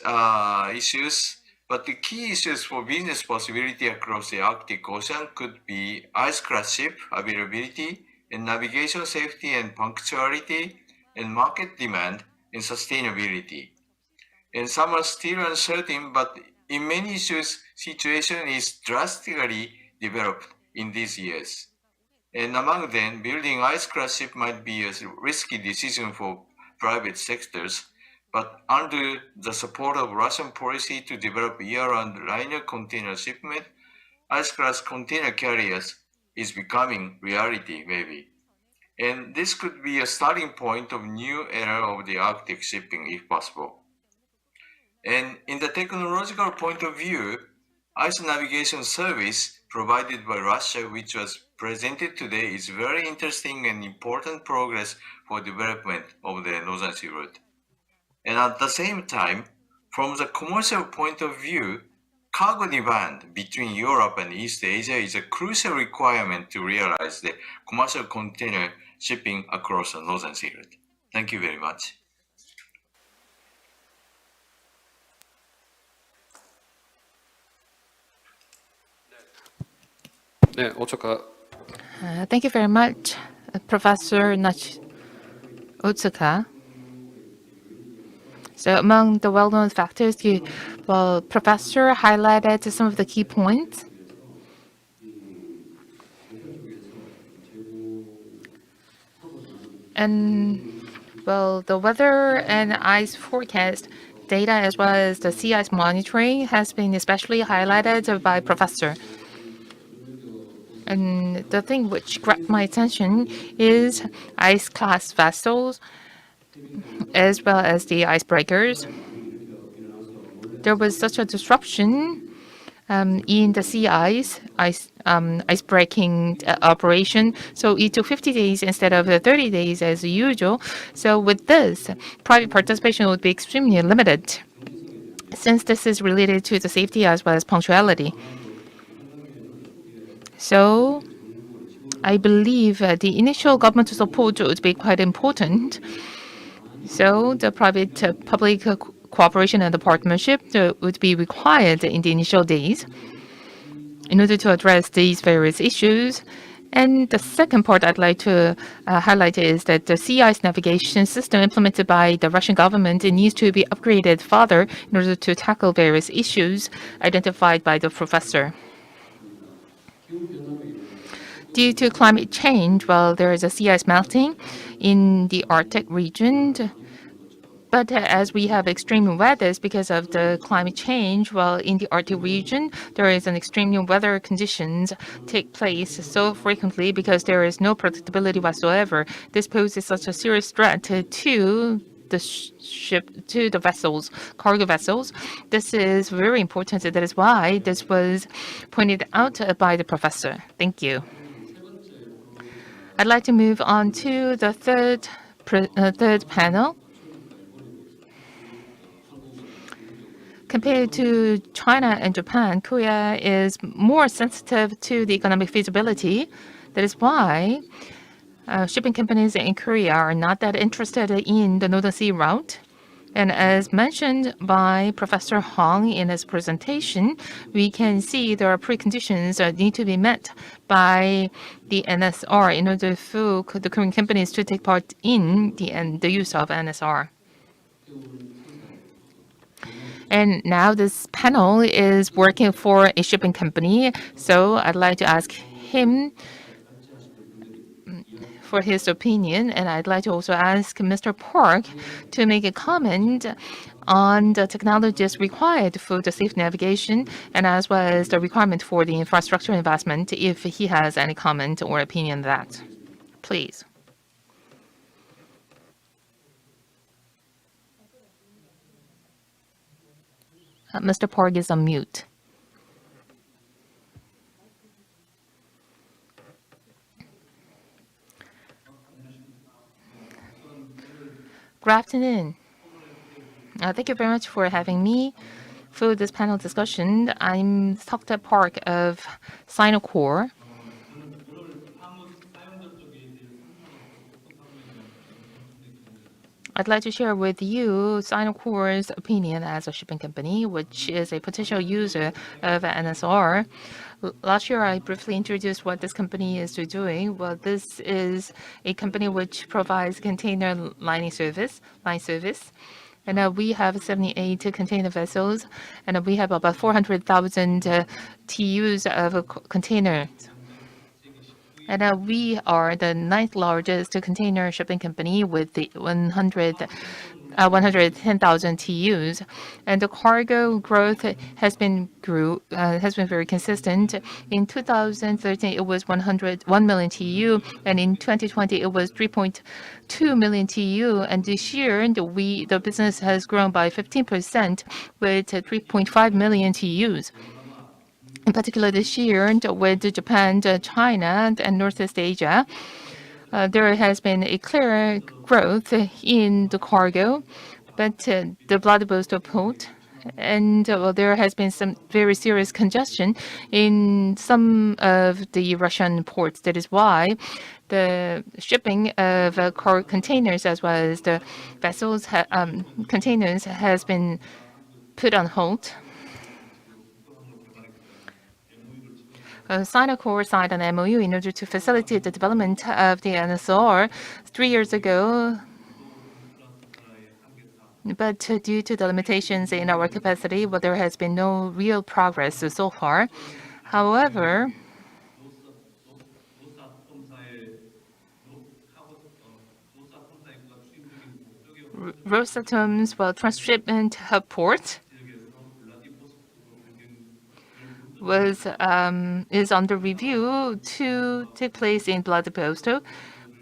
S14: issues, but the key issues for business possibility across the Arctic Ocean could be ice class ship availability and navigation safety and punctuality and market demand and sustainability. And some are still uncertain, but in many issues, situation is drastically developed in these years. And among them, building ice class ship might be a risky decision for private sectors, but under the support of Russian policy to develop year-round liner container shipment, ice class container carriers is becoming reality, maybe. And this could be a starting point of new era of the Arctic shipping, if possible. And in the technological point of view, ice navigation service provided by Russia, which was presented today, is very interesting and important progress for development of the Northern Sea route. And at the same time, from the commercial point of view, cargo demand between Europe and East Asia is a crucial requirement to realize the commercial container shipping across the Northern Sea route. Thank you very much.
S2: Thank you very much, Professor Otsuka. So among the well-known factors, Professor highlighted some of the key points. And Well, the weather and ice forecast data as well as the sea ice monitoring has been especially highlighted by Professor. And the thing which grabbed my attention is ice class vessels as well as the icebreakers. There was such a disruption in the sea ice breaking operation. So it took 50 days instead of 30 days as usual. So with this, private participation would be extremely limited since this is related to the safety as well as punctuality. So I believe the initial government support would be quite important. So the private public cooperation and the partnership would be required in the initial days in order to address these various issues. And the second part I'd like to highlight is that the sea ice navigation system implemented by the Russian government needs to be upgraded further in order to tackle various issues identified by the professor. Due to climate change, well, there is a sea ice melting in the Arctic region. But as we have extreme weathers because of the climate change, well, in the Arctic region, there is an extreme weather conditions take place so frequently because there is no predictability whatsoever. This poses such a serious threat to the to the vessels, cargo vessels. This is very important. That is why this was pointed out by the professor. Thank you. I'd like to move on to the third panel. Compared to China and Japan, Korea is more sensitive to the economic feasibility. That is why shipping companies in Korea are not that interested in the Northern Sea route. And as mentioned by Professor Hong in his presentation, we can see there are preconditions that need to be met by the NSR in order for the Korean companies to take part in the use of NSR. And now this panel is working for a shipping company, so I'd like to ask him for his opinion, and I'd like to also ask Mr. Park to make a comment on the technologies required for the safe navigation and as well as the requirement for the infrastructure investment, if he has any comment or opinion on that. Please. Mr. Park is on mute. Good afternoon. Thank you very much for having me for this panel discussion. I'm Dr. Park of Sinocor. I'd like to share with you Sinocor's opinion as a shipping company, which is a potential user of NSR. Last year, I briefly introduced what this company is doing. Well, this is a company which provides container line service. And we have 78 container vessels, and we have about 400,000 TEUs of containers. And we are the ninth largest container shipping company with the 110,000 TEUs, and the cargo growth has been very consistent. In 2013, it was 101 million TEU, and in 2020, it was 3.2 million TEU. And this year, the business has grown by 15% with 3.5 million TEUs. In particular, this year, with Japan, China, and Northeast Asia, there has been a clear growth in the cargo, but the Vladivostok port, and there has been some very serious congestion in some of the Russian ports. That is why the shipping of containers as well as the vessels, containers, has been put on hold. Sinocor signed an MOU in order to facilitate the development of the NSR 3 years ago. But due to the limitations in our capacity, there has been no real progress so far. However, Rosatom's transshipment hub port is under review to take place in Vladivostok,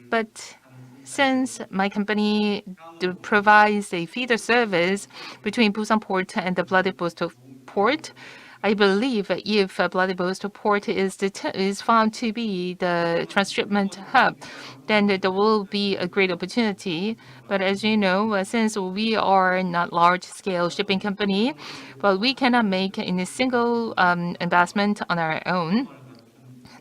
S2: but since my company provides a feeder service between Busan Port and the Vladivostok Port, I believe if Vladivostok Port is found to be the transshipment hub, then there will be a great opportunity. But as you know, since we are not large-scale shipping company, well, we cannot make any single investment on our own.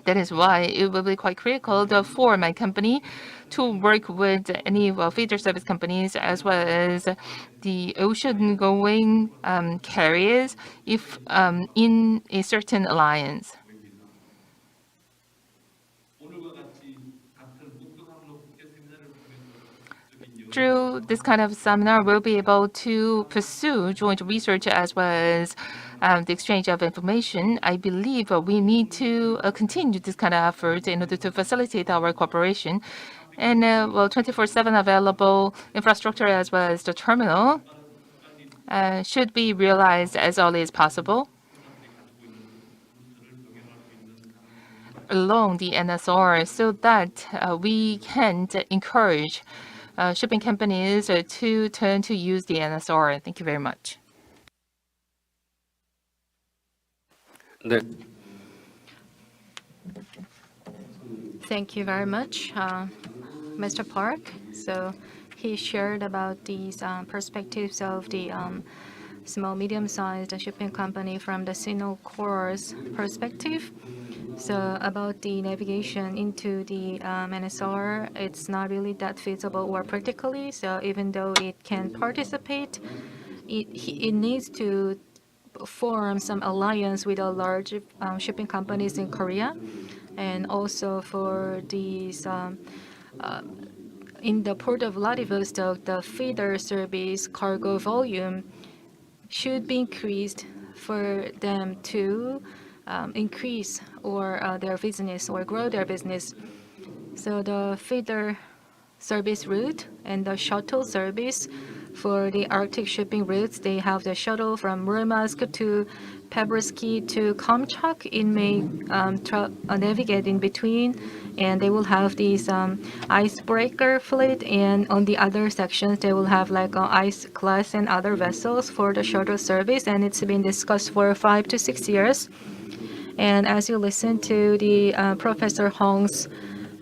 S2: That is why it will be quite critical for my company to work with any feeder service companies as well as the ocean-going carriers if in a certain alliance. Through this kind of seminar, we'll be able to pursue joint research as well as the exchange of information. I believe we need to continue this kind of effort in order to facilitate our cooperation. And 24/7 available infrastructure as well as the terminal should be realized as early as possible along the NSR so that we can encourage shipping companies to turn to use the NSR. Thank you very much.
S9: 네,
S3: Thank you very much, Mr. Park. So he shared about these perspectives of the small, medium-sized shipping company from the Sinocor's perspective. So about the navigation into the NSR, it's not really that feasible or practically. So even though it can participate, it needs to form some alliance with the large shipping companies in Korea, and also for these in the port of Vladivostok, the feeder service cargo volume should be increased for them to increase or their business or grow their business. So the feeder service route and the shuttle service for the Arctic shipping routes, they have the shuttle from Murmansk to Pebrsky to Kamchak. It may navigate in between, and they will have these icebreaker fleet, and on the other sections they will have like ice class and other vessels for the shuttle service, and it's been discussed for 5 to 6 years. And as you listen to the Professor Hong's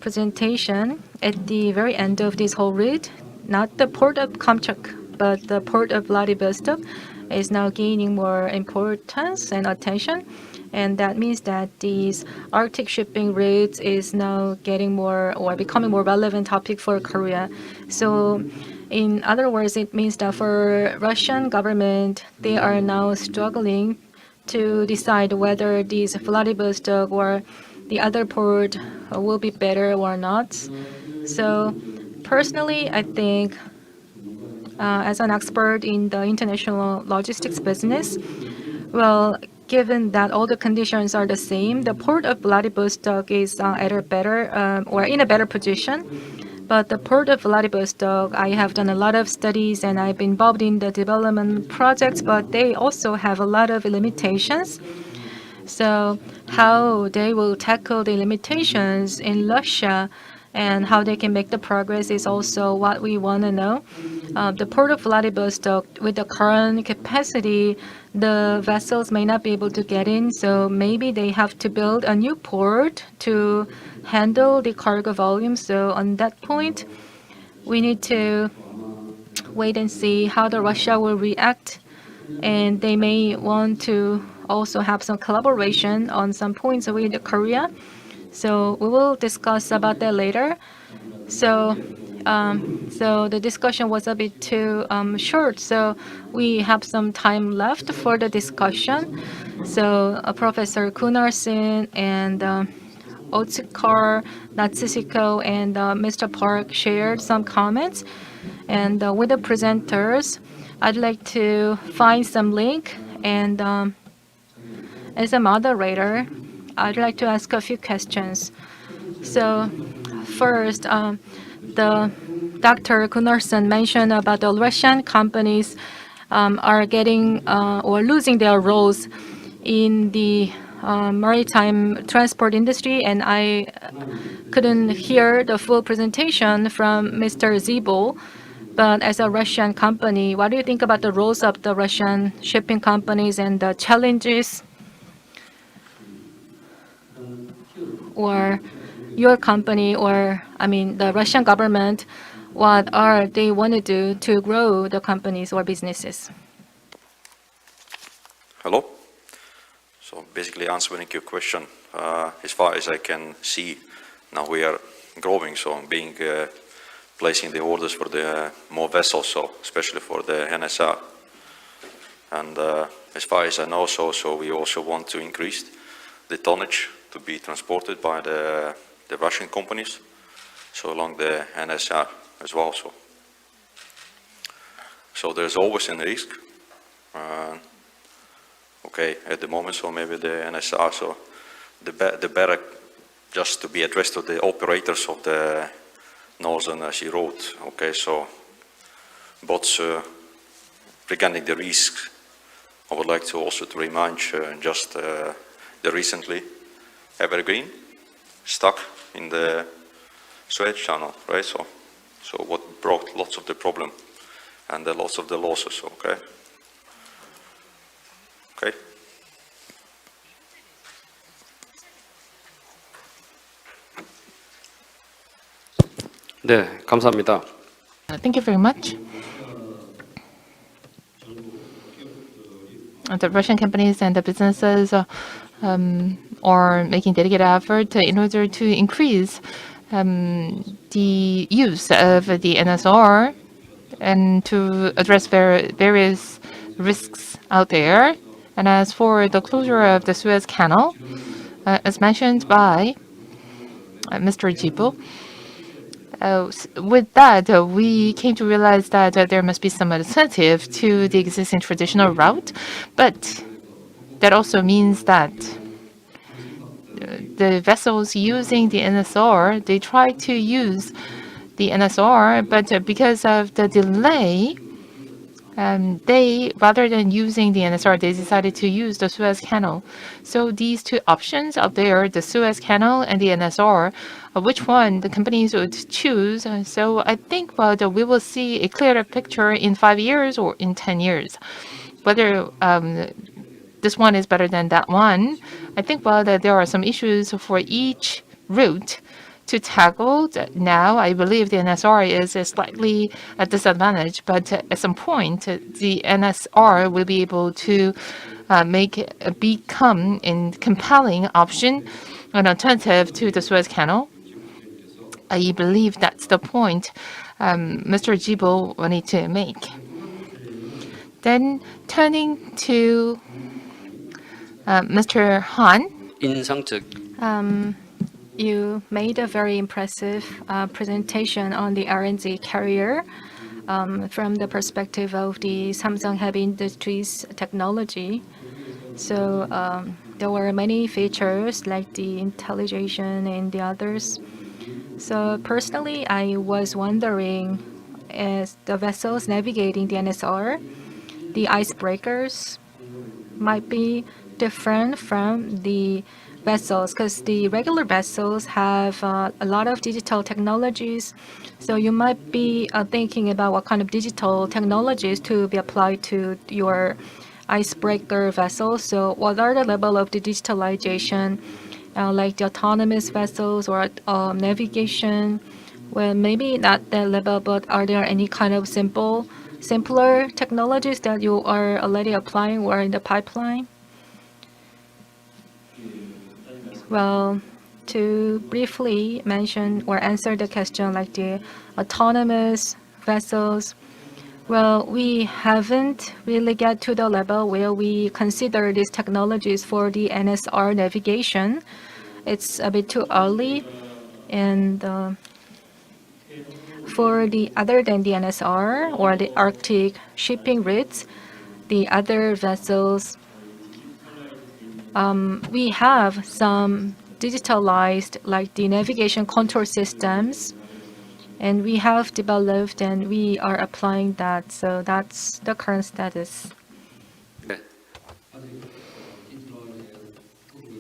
S3: presentation, at the very end of this whole route, not the port of Kamchak, but the port of Vladivostok is now gaining more importance and attention. And that means that these Arctic shipping routes is now getting more or becoming more relevant topic for Korea. So in other words, it means that for Russian government, they are now struggling to decide whether these Vladivostok or the other port will be better or not. So personally, I think as an expert in the international logistics business, well, given that all the conditions are the same, the port of Vladivostok is at a better or in a better position. But the port of Vladivostok, I have done a lot of studies and I've been involved in the development projects, but they also have a lot of limitations. So how they will tackle the limitations in Russia and how they can make the progress is also what we want to know. The port of Vladivostok, with the current capacity, the vessels may not be able to get in, so maybe they have to build a new port to handle the cargo volume. So on that point, we need to wait and see how the Russia will react, and they may want to also have some collaboration on some points with Korea. So we will discuss about that later. So the discussion was a bit too short, so we have some time left for the discussion. So Professor Gunnarsson and Otskar, Natsuhiko, and Mr. Park shared some comments. And with the presenters, I'd like to find some link. And as a moderator, I'd like to ask a few questions. So first, the Dr. Gunnarsson mentioned about the Russian companies are getting or losing their roles in the maritime transport industry, and I couldn't hear the full presentation from Mr. Zibo. But as a Russian company, what do you think about the roles of the Russian shipping companies and the challenges, or your company, or I mean the Russian government, what are they want to do to grow the companies or businesses?
S5: Hello. So basically answering your question, as far as I can see, now we are growing, so being placing the orders for the more vessels, so especially for the NSR. And as far as I know, so we also want to increase the tonnage to be transported by the Russian companies, so along the NSR as well. So there's always a risk. Okay, at the moment, so maybe the NSR, so the better just to be addressed to the operators of the Northern Sea Road. Okay, so but regarding the risks, I would like to also to remind just the recently Evergreen stuck in the Suez Channel, right? So what brought lots of the problem and lots of the losses. Okay. Okay.
S9: 네, 감사합니다.
S2: Thank you very much. The Russian companies and the businesses are making dedicated effort in order to increase the use of the NSR and to address various risks out there. And as for the closure of the Suez Canal, as mentioned by Mr. Jibo, with that, we came to realize that there must be some alternative to the existing traditional route, but that also means that the vessels using the NSR, they try to use the NSR, but because of the delay, they, rather than using the NSR, they decided to use the Suez Canal. So these two options out there, the Suez Canal and the NSR, which one the companies would choose. So I think we will see a clearer picture in 5 years or in 10 years, whether this one is better than that one. I think that there are some issues for each route to tackle. Now, I believe the NSR is slightly a disadvantage, but at some point, the NSR will be able to become a compelling option, an alternative to the Suez Canal. I believe that's the point Mr. Jibo wanted to make. Then turning to Mr. Han.
S9: 인상적.
S3: You made a very impressive presentation on the RNG carrier from the perspective of the Samsung Heavy Industries technology. So there were many features like the intelligence and the others. So personally, I was wondering, as the vessels navigating the NSR, the icebreakers might be different from the vessels, because the regular vessels have a lot of digital technologies. So you might be thinking about what kind of digital technologies to be applied to your icebreaker vessels. So what are the level of the digitalization, like the autonomous vessels or navigation? Well, maybe not that level, but are there any kind of simpler technologies that you are already applying or in the pipeline? Well, to briefly mention or answer the question like the autonomous vessels, well, we haven't really get to the level where we consider these technologies for the NSR navigation. It's a bit too early. And for the other than the NSR or the Arctic shipping routes, the other vessels, we have some digitalized like the navigation control systems And we have developed and we are applying that. So that's the current status.
S9: 네.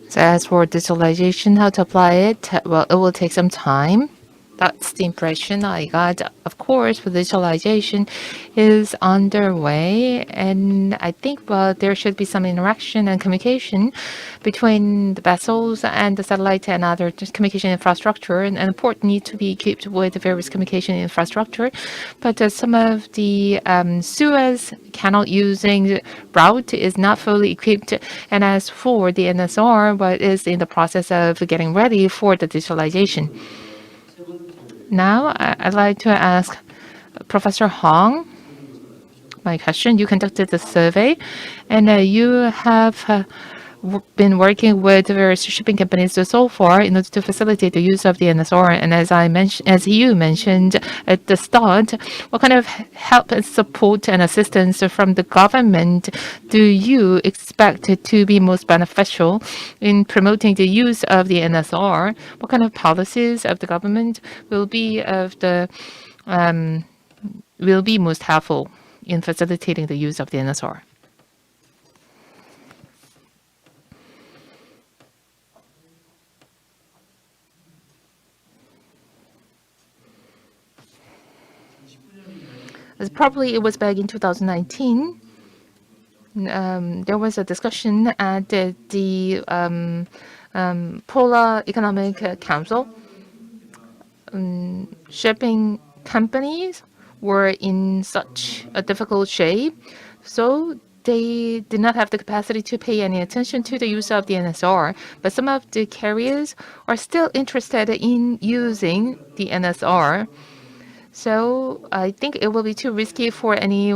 S2: So as for digitalization, how to apply it, well, it will take some time. That's the impression I got. Of course, the digitalization is underway, and I think there should be some interaction and communication between the vessels and the satellite and other communication infrastructure, and the port need to be equipped with various communication infrastructure. But some of the Suez Canal using route is not fully equipped, and as for the NSR, but is in the process of getting ready for the digitalization. Now, I'd like to ask Professor Hong my question. You conducted the survey, and you have been working with various shipping companies so far in order to facilitate the use of the NSR. And as you mentioned at the start, what kind of help and support and assistance from the government do you expect to be most beneficial in promoting the use of the NSR? What kind of policies of the government will be most helpful in facilitating the use of the NSR? Probably it was back in 2019. There was a discussion at the Polar Economic Council. Shipping companies were in such a difficult shape, so they did not have the capacity to pay any attention to the use of the NSR. But some of the carriers are still interested in using the NSR. So I think it will be too risky for any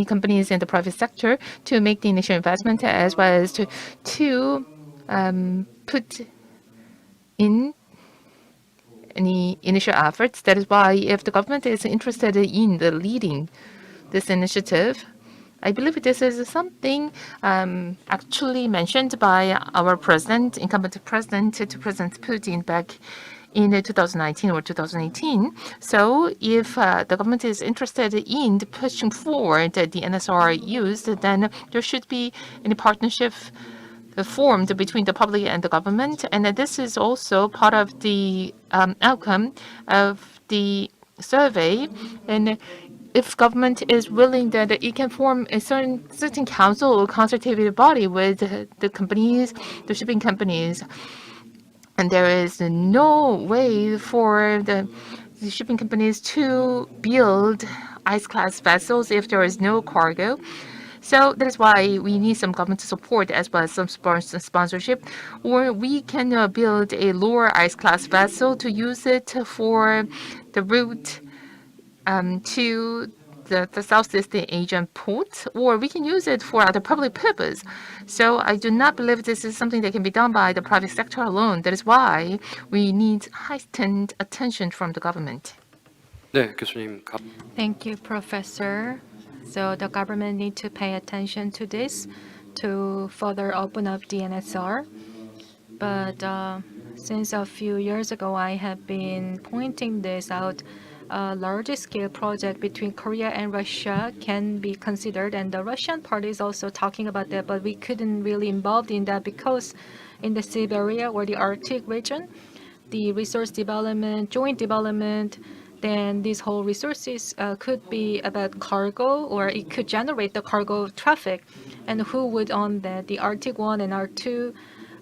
S2: companies in the private sector to make the initial investment as well as to put in any initial efforts. That is why if the government is interested in leading this initiative, I believe this is something actually mentioned by our president, incumbent president, to President Putin back in 2019 or 2018. So if the government is interested in pushing forward the NSR use, then there should be any partnership formed between the public and the government. And this is also part of the outcome of the survey. And if government is willing, that it can form a certain council or consultative body with the companies, the shipping companies. And there is no way for the shipping companies to build ice-class vessels if there is no cargo. So that is why we need some government support as well as some sponsorship, or we can build a lower ice-class vessel to use it for the route to the Southeast Asian port, or we can use it for other public purpose. So I do not believe this is something that can be done by the private sector alone. That is why we need heightened attention from the government.
S9: 네, 교수님.
S3: Thank you, Professor. So the government need to pay attention to this to further open up the NSR. But since a few years ago, I have been pointing this out. A large-scale project between Korea and Russia can be considered, and the Russian party is also talking about that, but we couldn't really involved in that because in the Siberia or the Arctic region, the resource development, joint development, then these whole resources could be about cargo, or it could generate the cargo traffic. And who would own that? The Arctic 1 and R2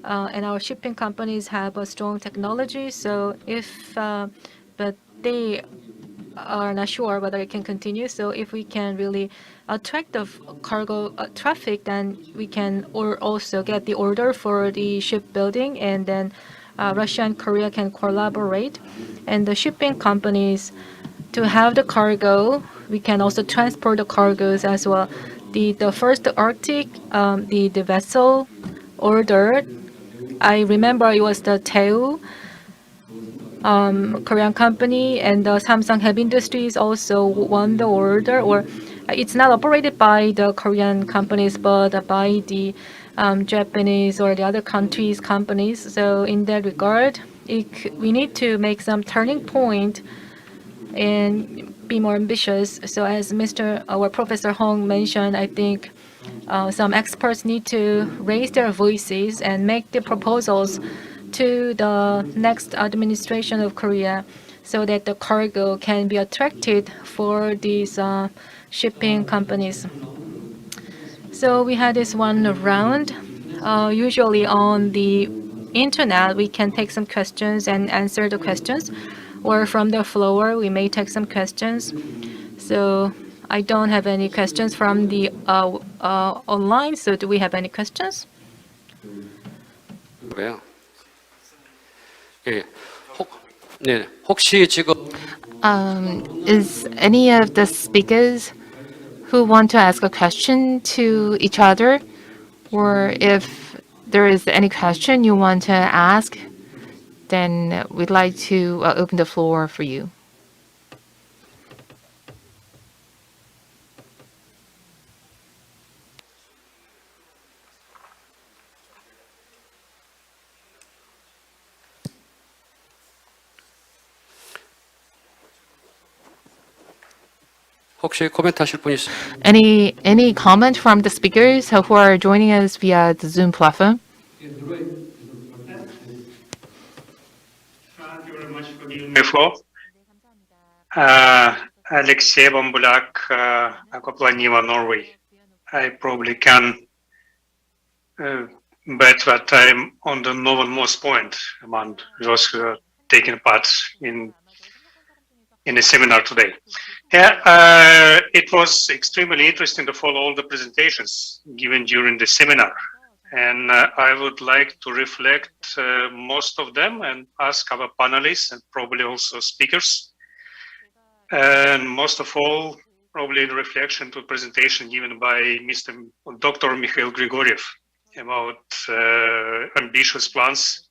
S3: and our shipping companies have a strong technology. So but they are not sure whether it can continue. So if we can really attract the cargo traffic, then we can also get the order for the shipbuilding, and then Russia and Korea can collaborate. And the shipping companies, to have the cargo, we can also transport the cargoes as well. The first Arctic, the vessel ordered, I remember it was the Daewoo Korean company, and the Samsung Heavy Industries also won the order, or it's not operated by the Korean companies, but by the Japanese or the other countries' companies. So in that regard, we need to make some turning point and be more ambitious. So as Professor Hong mentioned, I think some experts need to raise their voices and make the proposals to the next administration of Korea so that the cargo can be attracted for these shipping companies. So we had this one round. Usually on the internet, we can take some questions and answer the questions, or from the floor, we may take some questions. So I don't have any questions from the online. So do we have any questions?
S9: 그래요. 예. 네. 혹시 지금
S2: Is any of the speakers who want to ask a question to each other, or if there is any question you want to ask, then we'd like to open the floor for you.
S9: 혹시 코멘트 하실 분 있어요?
S2: Any comment from the speakers who are joining us via the Zoom platform?
S15: Thank you very much for giving me the floor. Alexei Bambulak, Aquaplaniva, Norway. I probably can bet that I'm on the northernmost point among those who are taking part in the seminar today. Yeah, it was extremely interesting to follow all the presentations given during the seminar. And I would like to reflect most of them and ask our panelists and probably also speakers. And most of all, probably in reflection to the presentation given by Dr. Mikhail Grigoriev about ambitious plans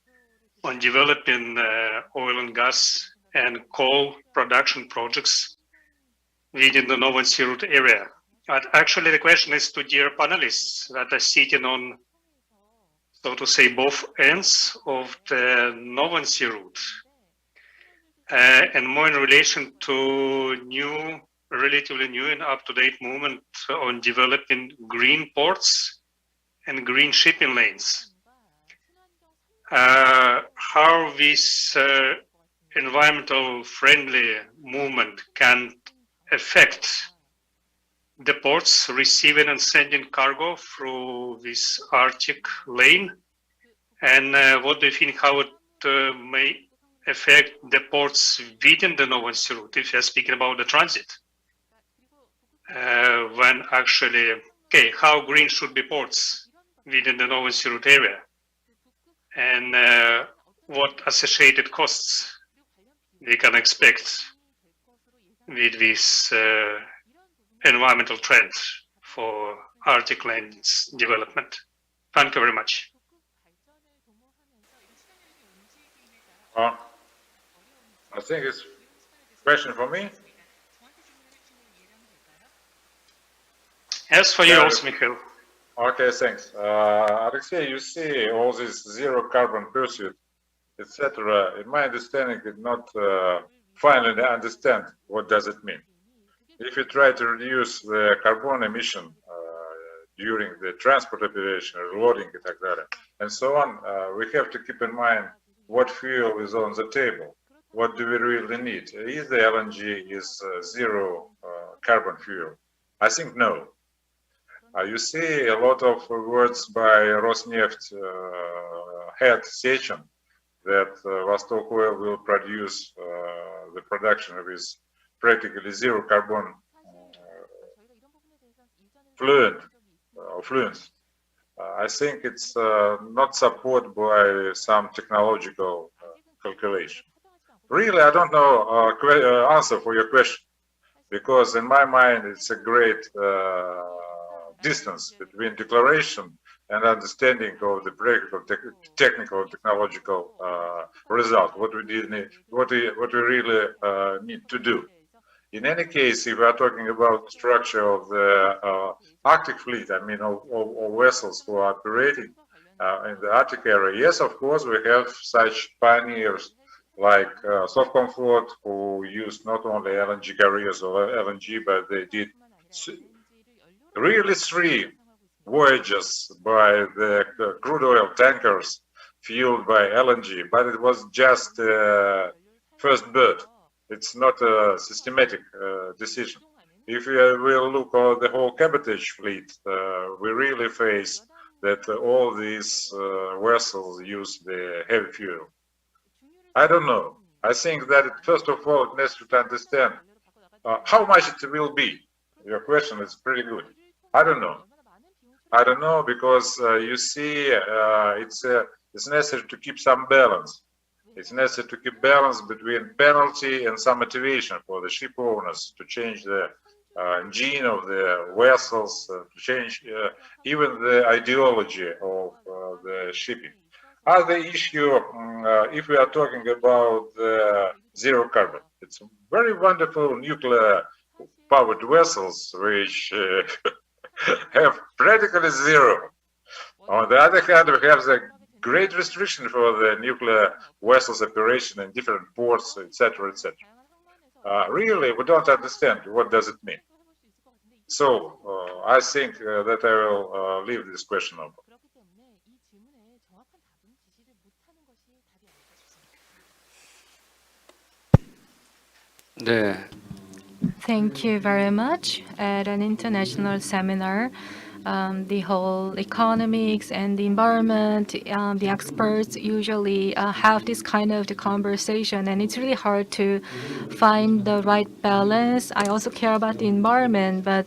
S15: on developing oil and gas and coal production projects within the Northern Sea Route area. But actually the question is to dear panelists that are sitting on, so to say, both ends of the Northern Sea Route, and more in relation to relatively new and up-to-date movement on developing green ports and green shipping lanes. How this environmental friendly movement can affect the ports receiving and sending cargo through this Arctic lane, and what do you think how it may affect the ports within the Northern Sea Route, if you're speaking about the transit? When actually, okay, how green should be ports within the Northern Sea Route area, and what associated costs we can expect with this environmental trend for Arctic lanes development. Thank you very much.
S10: I think it's a question for me.
S15: Yes, for you also, Mikhail.
S10: Okay, thanks. Alexei, you see all this zero carbon pursuit, etc. In my understanding, did not finally understand what does it mean. If you try to reduce the carbon emission during the transport operation, loading, etc., and so on, we have to keep in mind what fuel is on the table. What do we really need? Is the LNG is zero carbon fuel? I think no. You see a lot of words by Rosneft head Sechin that Vostok Oil will produce the production of his practically zero carbon fluence. I think it's not supported by some technological calculation. Really, I don't know answer for your question, because in my mind it's a great distance between declaration and understanding of the practical, technical, technological result. What we really need to do. In any case, if we are talking about the structure of the Arctic fleet, I mean, of vessels who are operating in the Arctic area, yes, of course, we have such pioneers like Comfort, who used not only LNG carriers or LNG, but they did really 3 voyages by the crude oil tankers fueled by LNG, but it was just first bird. It's not a systematic decision. If we will look at the whole cabotage fleet, we really face that all these vessels use the heavy fuel. I don't know. I think that first of all, it necessary to understand how much it will be. Your question is pretty good. I don't know. I don't know because you see, it's necessary to keep some balance. It's necessary to keep balance between penalty and some motivation for the ship owners to change the engine of the vessels, to change even the ideology of the shipping. Other issue, if we are talking about zero carbon, it's very wonderful nuclear powered vessels which have practically zero. On the other hand, we have the great restriction for the nuclear vessels operation in different ports, etc., etc. Really, we don't understand what does it mean. So I think that I will leave this question open.
S9: 네,
S3: Thank you very much. At an international seminar, the whole economics and the environment, the experts usually have this kind of the conversation, and it's really hard to find the right balance. I also care about the environment, but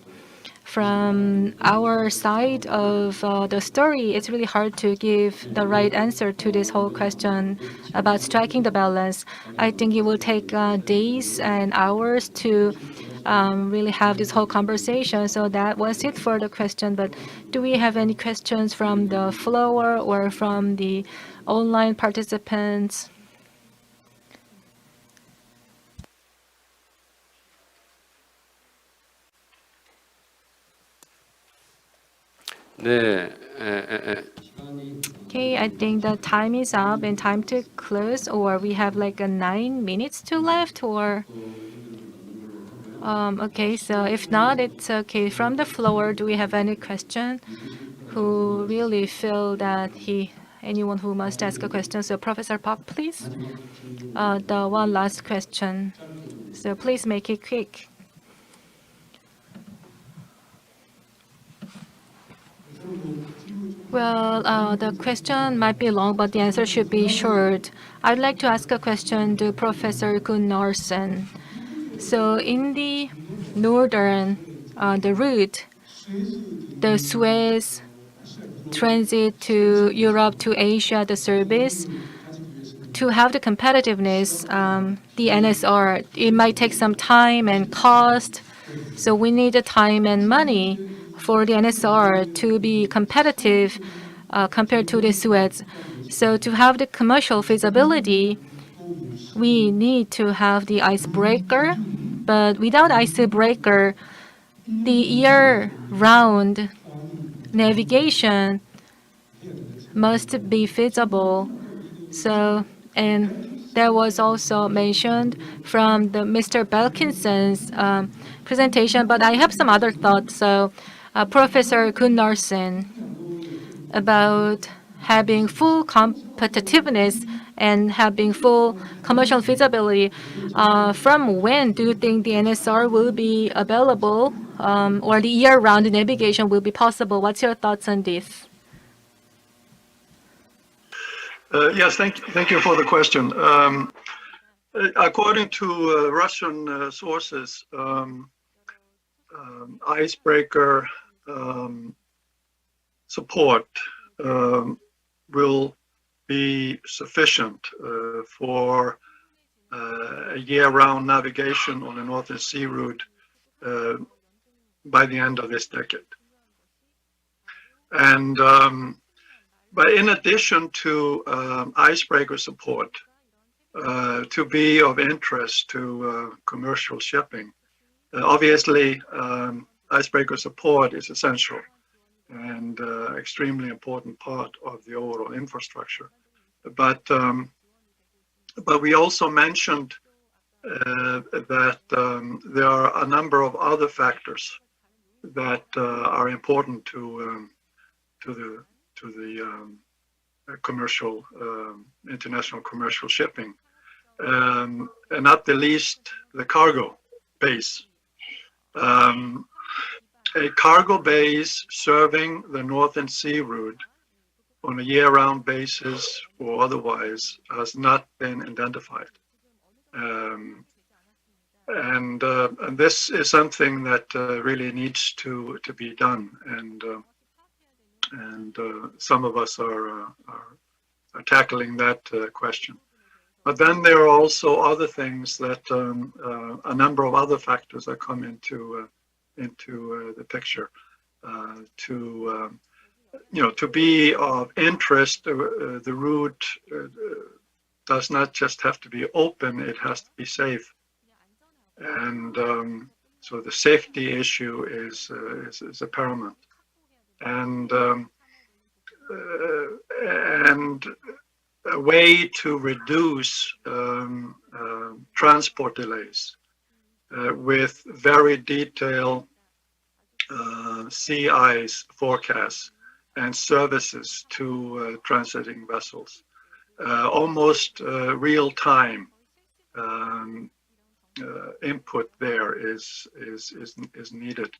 S3: from our side of the story, it's really hard to give the right answer to this whole question about striking the balance. I think it will take days and hours to really have this whole conversation. So that was it for the question. But do we have any questions from the floor or from the online participants?
S9: 네,
S3: Okay, I think the time is up and time to close, or we have like 9 minutes to left, or okay, so if not, it's okay. From the floor, do we have any question? Who really feel that anyone who must ask a question? So Professor Park, please. The one last question. So please make it quick. Well, the question might be long, but the answer should be short. I'd like to ask a question to Professor Gunnarsson. So in the northern, the route, the Suez transit to Europe to Asia, the service, to have the competitiveness, the NSR, it might take some time and cost. So we need the time and money for the NSR to be competitive compared to the Suez. So to have the commercial feasibility, we need to have the icebreaker. But without icebreaker, the year-round navigation must be feasible. So, and that was also mentioned from the Mr. Belkinson's presentation, but I have some other thoughts. So, Professor Gunnarsson, about having full competitiveness and having full commercial feasibility. From when do you think the NSR will be available, or the year-round navigation will be possible? What's your thoughts on this?
S13: Yes, thank you for the question. According to Russian sources, icebreaker support will be sufficient for a year-round navigation on the Northern Sea route by the end of this decade. And but in addition to icebreaker support to be of interest to commercial shipping, obviously icebreaker support is essential and extremely important part of the overall infrastructure. But but we also mentioned that there are a number of other factors that are important to the commercial international commercial shipping, and not the least the cargo base. A cargo base serving the Northern Sea route on a year-round basis or otherwise has not been identified. And this is something that really needs to be done, and some of us are tackling that question. But then there are also other things that a number of other factors that come into the picture. To be of interest, the route does not just have to be open; it has to be safe. And so the safety issue is a paramount, and a way to reduce transport delays with very detailed sea ice forecasts and services to transiting vessels, almost real time. Input there is needed,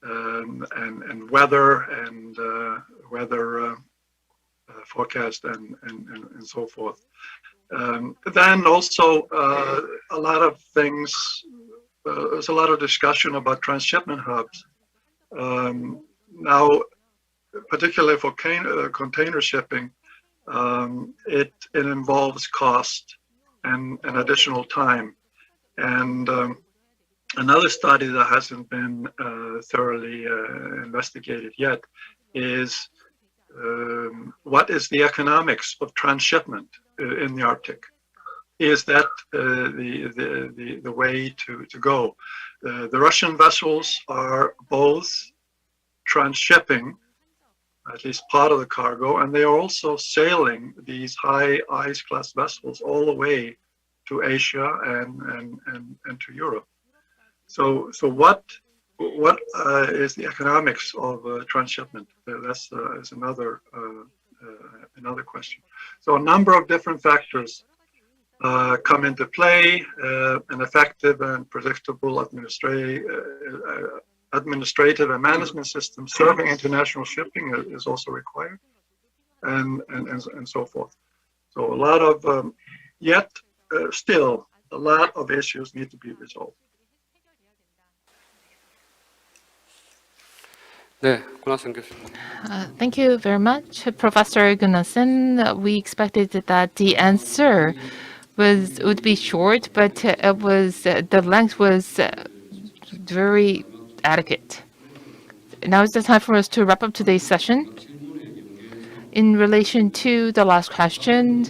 S13: and weather forecast and so forth. Then also a lot of things. There's a lot of discussion about transshipment hubs. Now, particularly for container shipping, it involves cost and additional time. And another study that hasn't been thoroughly investigated yet is what is the economics of transshipment in the Arctic? Is that the way to go? The Russian vessels are both transshipping at least part of the cargo, and they are also sailing these high ice class vessels all the way to Asia and to Europe. So what is the economics of transshipment? That's is another question. So a number of different factors come into play. An effective and predictable administrative and management system serving international shipping is also required, and so forth. So a lot of still a lot of issues need to be resolved.
S9: 네, 고나선 교수님.
S2: Thank you very much, Professor Gunnarsson. We expected that the answer would be short, but the length was very adequate. Now is the time for us to wrap up today's session. In relation to the last question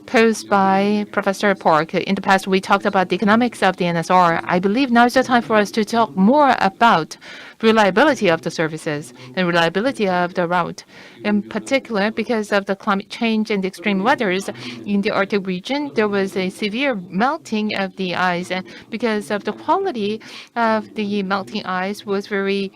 S2: posed by Professor Park, in the past we talked about the economics of the NSR. I believe now is the time for us to talk more about reliability of the services and reliability of the route. In particular, because of the climate change and extreme weathers in the Arctic region, there was a severe melting of the ice, and because of the quality of the melting ice was very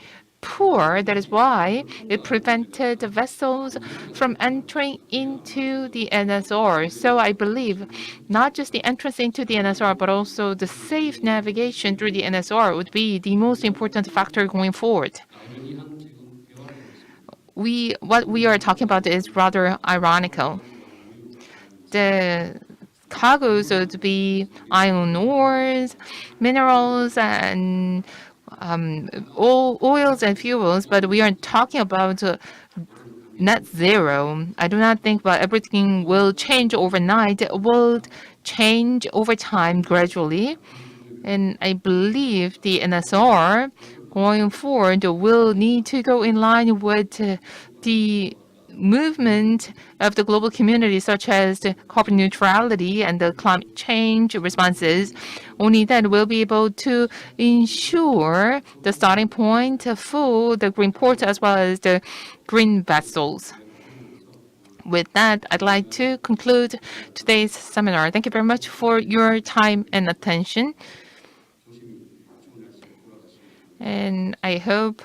S2: poor. That is why it prevented the vessels from entering into the NSR. So I believe not just the entrance into the NSR, but also the safe navigation through the NSR would be the most important factor going forward. What we are talking about is rather ironical. The cargoes would be iron ores, minerals, and oils and fuels, but we are talking about net zero. I do not think that everything will change overnight. It will change over time gradually. And I believe the NSR going forward will need to go in line with the movement of the global community, such as the carbon neutrality and the climate change responses. Only then we'll be able to ensure the starting point for the green port as well as the green vessels. With that, I'd like to conclude today's seminar. Thank you very much for your time and attention. And I hope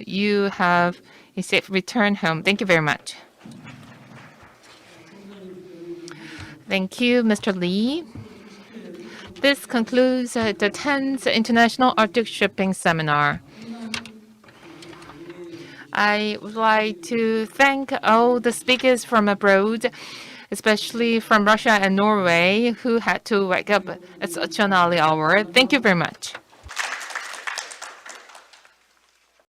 S2: you have a safe return home. Thank you very much. Thank you, Mr. Lee. This concludes the 10th International Arctic Shipping Seminar. I would like to thank all the speakers from abroad, especially from Russia and Norway, who had to wake up at such an early hour. Thank you very much.